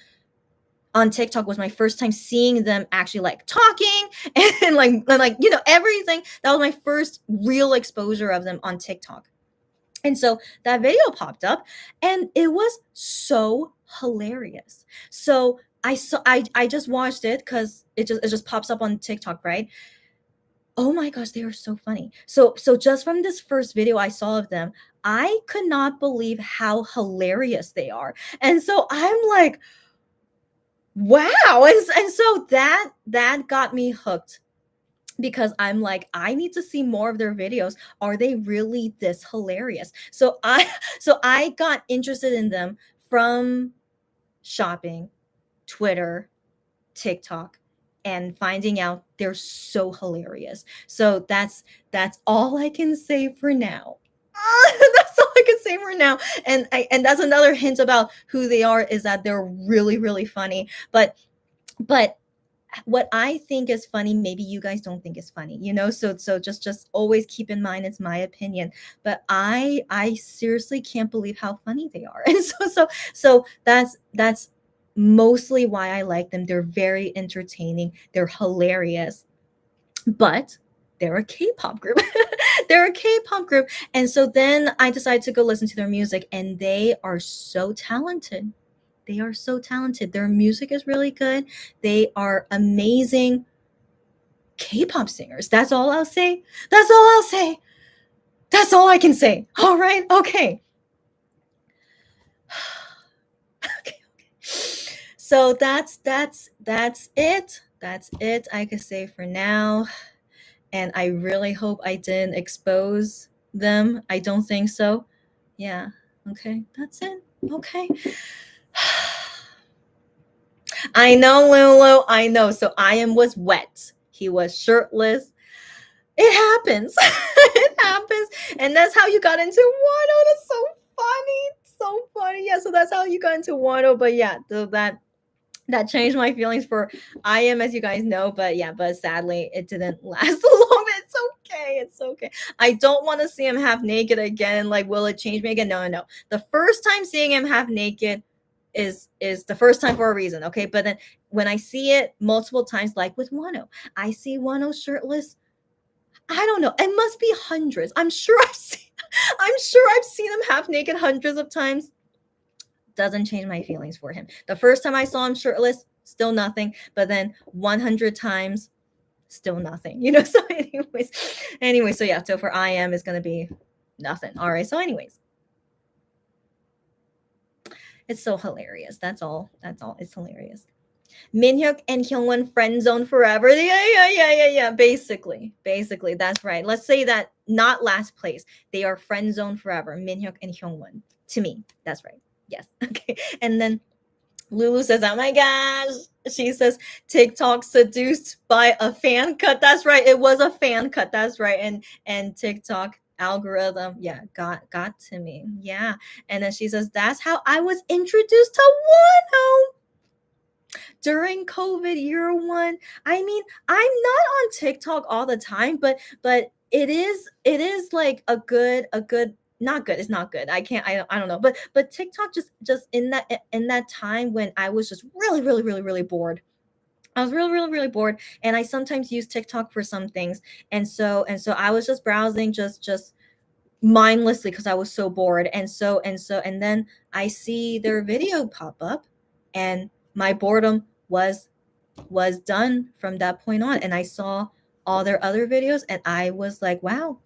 on TikTok was my first time seeing them actually like talking and like everything. That was my first real exposure of them on TikTok. And so that video popped up, and it was so hilarious. So I just watched it because it just pops up on TikTok, right? Oh my gosh, they are so funny. So just from this first video I saw of them, I could not believe how hilarious they are. And so I'm like, wow. And so that got me hooked, because I'm like, I need to see more of their videos. Are they really this hilarious? So I got interested in them from shopping, Twitter, TikTok, and finding out they're so hilarious. So that's all I can say for now. That's all I can say for now. And that's another hint about who they are, is that they're really, really funny. But what I think is funny, maybe you guys don't think is funny, so just always keep in mind it's my opinion. But I seriously can't believe how funny they are. And so that's mostly why I like them. They're very entertaining, they're hilarious, but they're a K-pop group. They're a K-pop group. And so then I decided to go listen to their music, and they are so talented. They are so talented. Their music is really good. They are amazing K-pop singers. That's all I'll say. That's all I'll say. That's all I can say. All right. Okay. Okay. So that's it. That's it I could say for now. And I really hope I didn't expose them. I don't think so. Yeah. Okay. That's it. Okay. I know, Lulu. I know. So I was wet. He was shirtless. It happens. It happens. And that's how you got into Wano. That's so funny. So funny. Yeah, so that's how you got into Wano. But yeah, so that changed my feelings for as you guys know. But yeah, but sadly it didn't last long. It's okay. It's okay. I don't want to see him half naked again. Like, will it change me again? No, no, no. The first time seeing him half naked is the first time for a reason. Okay. But then when I see it multiple times, like with Wano, I see Wano shirtless. I don't know. It must be hundreds. I'm sure I've seen him half naked hundreds of times. Doesn't change my feelings for him. The first time I saw him shirtless, still nothing. But then 100 times, still nothing. So anyways, so yeah, so for is gonna be nothing. All right. So anyways. It's so hilarious. That's all. It's hilarious. Minhyuk and Hyungwon friend zone forever. Yeah. Basically, that's right. Let's say that, not last place. They are friend zone forever. Minhyuk and Hyungwon. To me, that's right. Yes. Okay. And then Lulu says, "Oh my gosh." She says, "TikTok seduced by a fan cut." That's right. It was a fan cut. That's right. And TikTok algorithm, yeah, got to me. Yeah. And then she says, "That's how I was introduced to Wano during COVID year one." I mean, I'm not on TikTok all the time, but it is like a good not good. It's not good. I don't know. But TikTok just in that time when I was just really, really, really, really bored. I was really, really, really bored, and I sometimes use TikTok for some things. And so I was just browsing, just mindlessly, because I was so bored. And then I see their video pop up, and my boredom was done from that point on. And I saw all their other videos, and I was like, wow,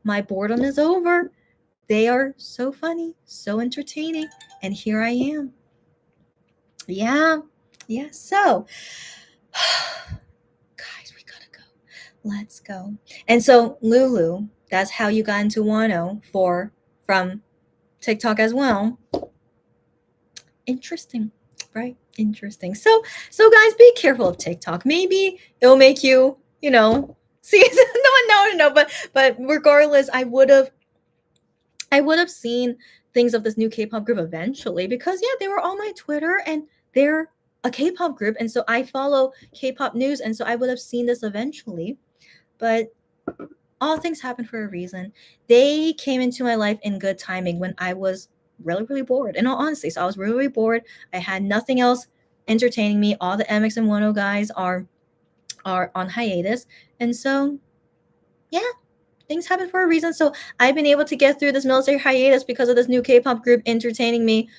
my boredom is over. They are so funny, so entertaining, and here I am. Yeah. So guys, we gotta go. Let's go. And so Lulu, that's how you got into Wano from TikTok as well. Interesting, right? Interesting. So guys, be careful of TikTok. Maybe it'll make you, See, no. But regardless, I would have seen things of this new K-pop group eventually because yeah, they were on my Twitter and they're a K-pop group, and so I follow K-pop news, and so I would have seen this eventually. But all things happen for a reason. They came into my life in good timing when I was really, really bored. In all honesty, so I was really, really bored. I had nothing else entertaining me. All the MX and 10 guys are on hiatus, and so yeah, things happen for a reason. So I've been able to get through this military hiatus because of this new K-pop group entertaining me.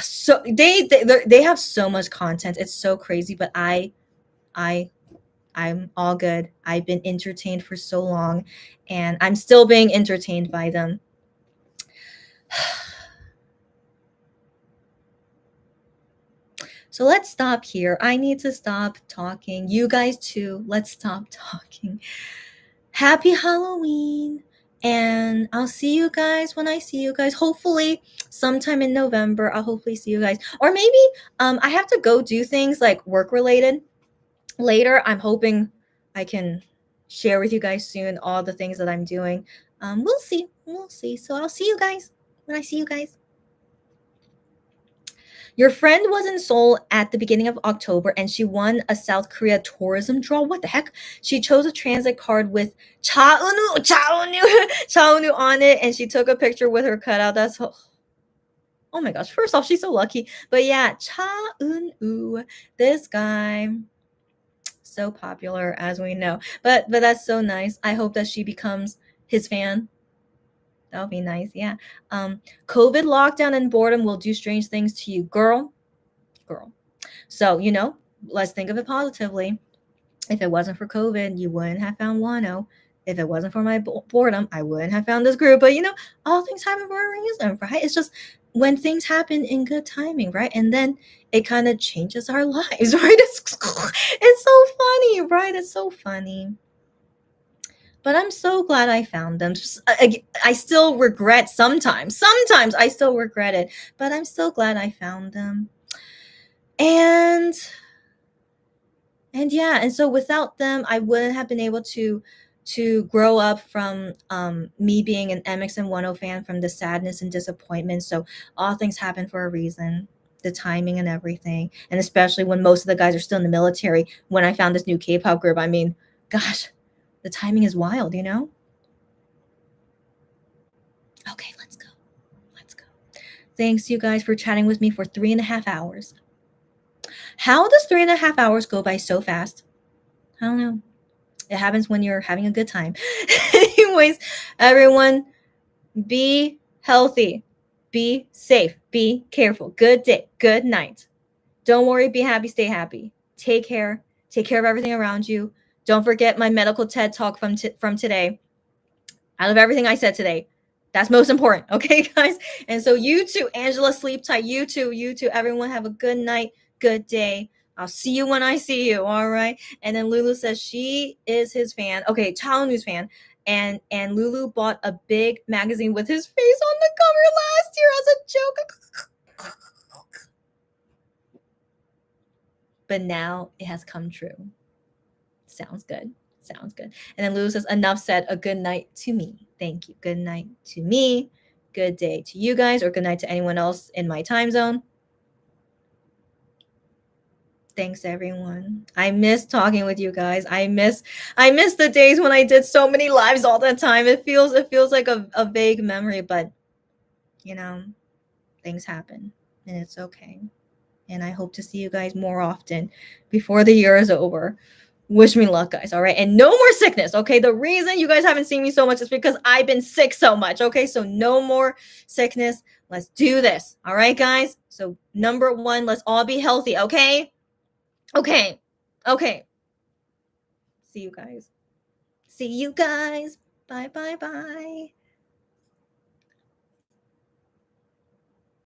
So they have so much content. It's so crazy, but I I'm all good. I've been entertained for so long and I'm still being entertained by them. So let's stop here. I need to stop talking. You guys too. Let's stop talking. Happy Halloween. And I'll see you guys when I see you guys. Hopefully, sometime in November, I'll hopefully see you guys. Or maybe I have to go do things like work related later. I'm hoping I can share with you guys soon all the things that I'm doing. We'll see. We'll see. So I'll see you guys when I see you guys. Your friend was in Seoul at the beginning of October and she won a South Korea tourism draw. What the heck? She chose a transit card with Chaunu on it, and she took a picture with her cutout. That's oh my gosh. First off, she's so lucky. But yeah, Chaunu, this guy, so popular as we know. But that's so nice. I hope that she becomes his fan. That would be nice. Yeah. COVID lockdown and boredom will do strange things to you, girl. So, let's think of it positively. If it wasn't for COVID, you wouldn't have found Wano. If it wasn't for my boredom, I wouldn't have found this group. But, all things happen for a reason, right? It's just when things happen in good timing, right? And then it kind of changes our lives, right? It's so funny, right? It's so funny. But I'm so glad I found them. I still regret sometimes. Sometimes I still regret it, but I'm still glad I found them. And yeah, and so without them, I wouldn't have been able to grow up from me being an MX and 10 fan, from the sadness and disappointment. So all things happen for a reason. The timing and everything, and especially when most of the guys are still in the military. When I found this new K-pop group, I mean, gosh, the timing is wild, Okay, let's go. Thanks, you guys, for chatting with me for 3.5 hours. How does 3.5 hours go by so fast? I don't know. It happens when you're having a good time. Anyways, everyone, be healthy, be safe, be careful. Good day, good night. Don't worry, be happy, stay happy. Take care of everything around you. Don't forget my medical TED talk from today. Out of everything I said today, that's most important. Okay, guys? And so you too, Angela, sleep tight. You too, everyone have a good night, good day. I'll see you when I see you. All right. And then Lulu says she is his fan. Okay, Chaonu's fan. And Lulu bought a big magazine with his face on the cover last year as a joke. But now it has come true. Sounds good. And then Lulu says, enough said, a good night to me. Thank you. Good night to me. Good day to you guys, or good night to anyone else in my time zone. Thanks, everyone. I miss talking with you guys. I miss the days when I did so many lives all the time. It feels like a vague memory, but things happen and it's okay. And I hope to see you guys more often before the year is over. Wish me luck, guys. All right. And no more sickness. Okay. The reason you guys haven't seen me so much is because I've been sick so much. Okay. So no more sickness. Let's do this. All right, guys. So number one, let's all be healthy. Okay. See you guys. Bye.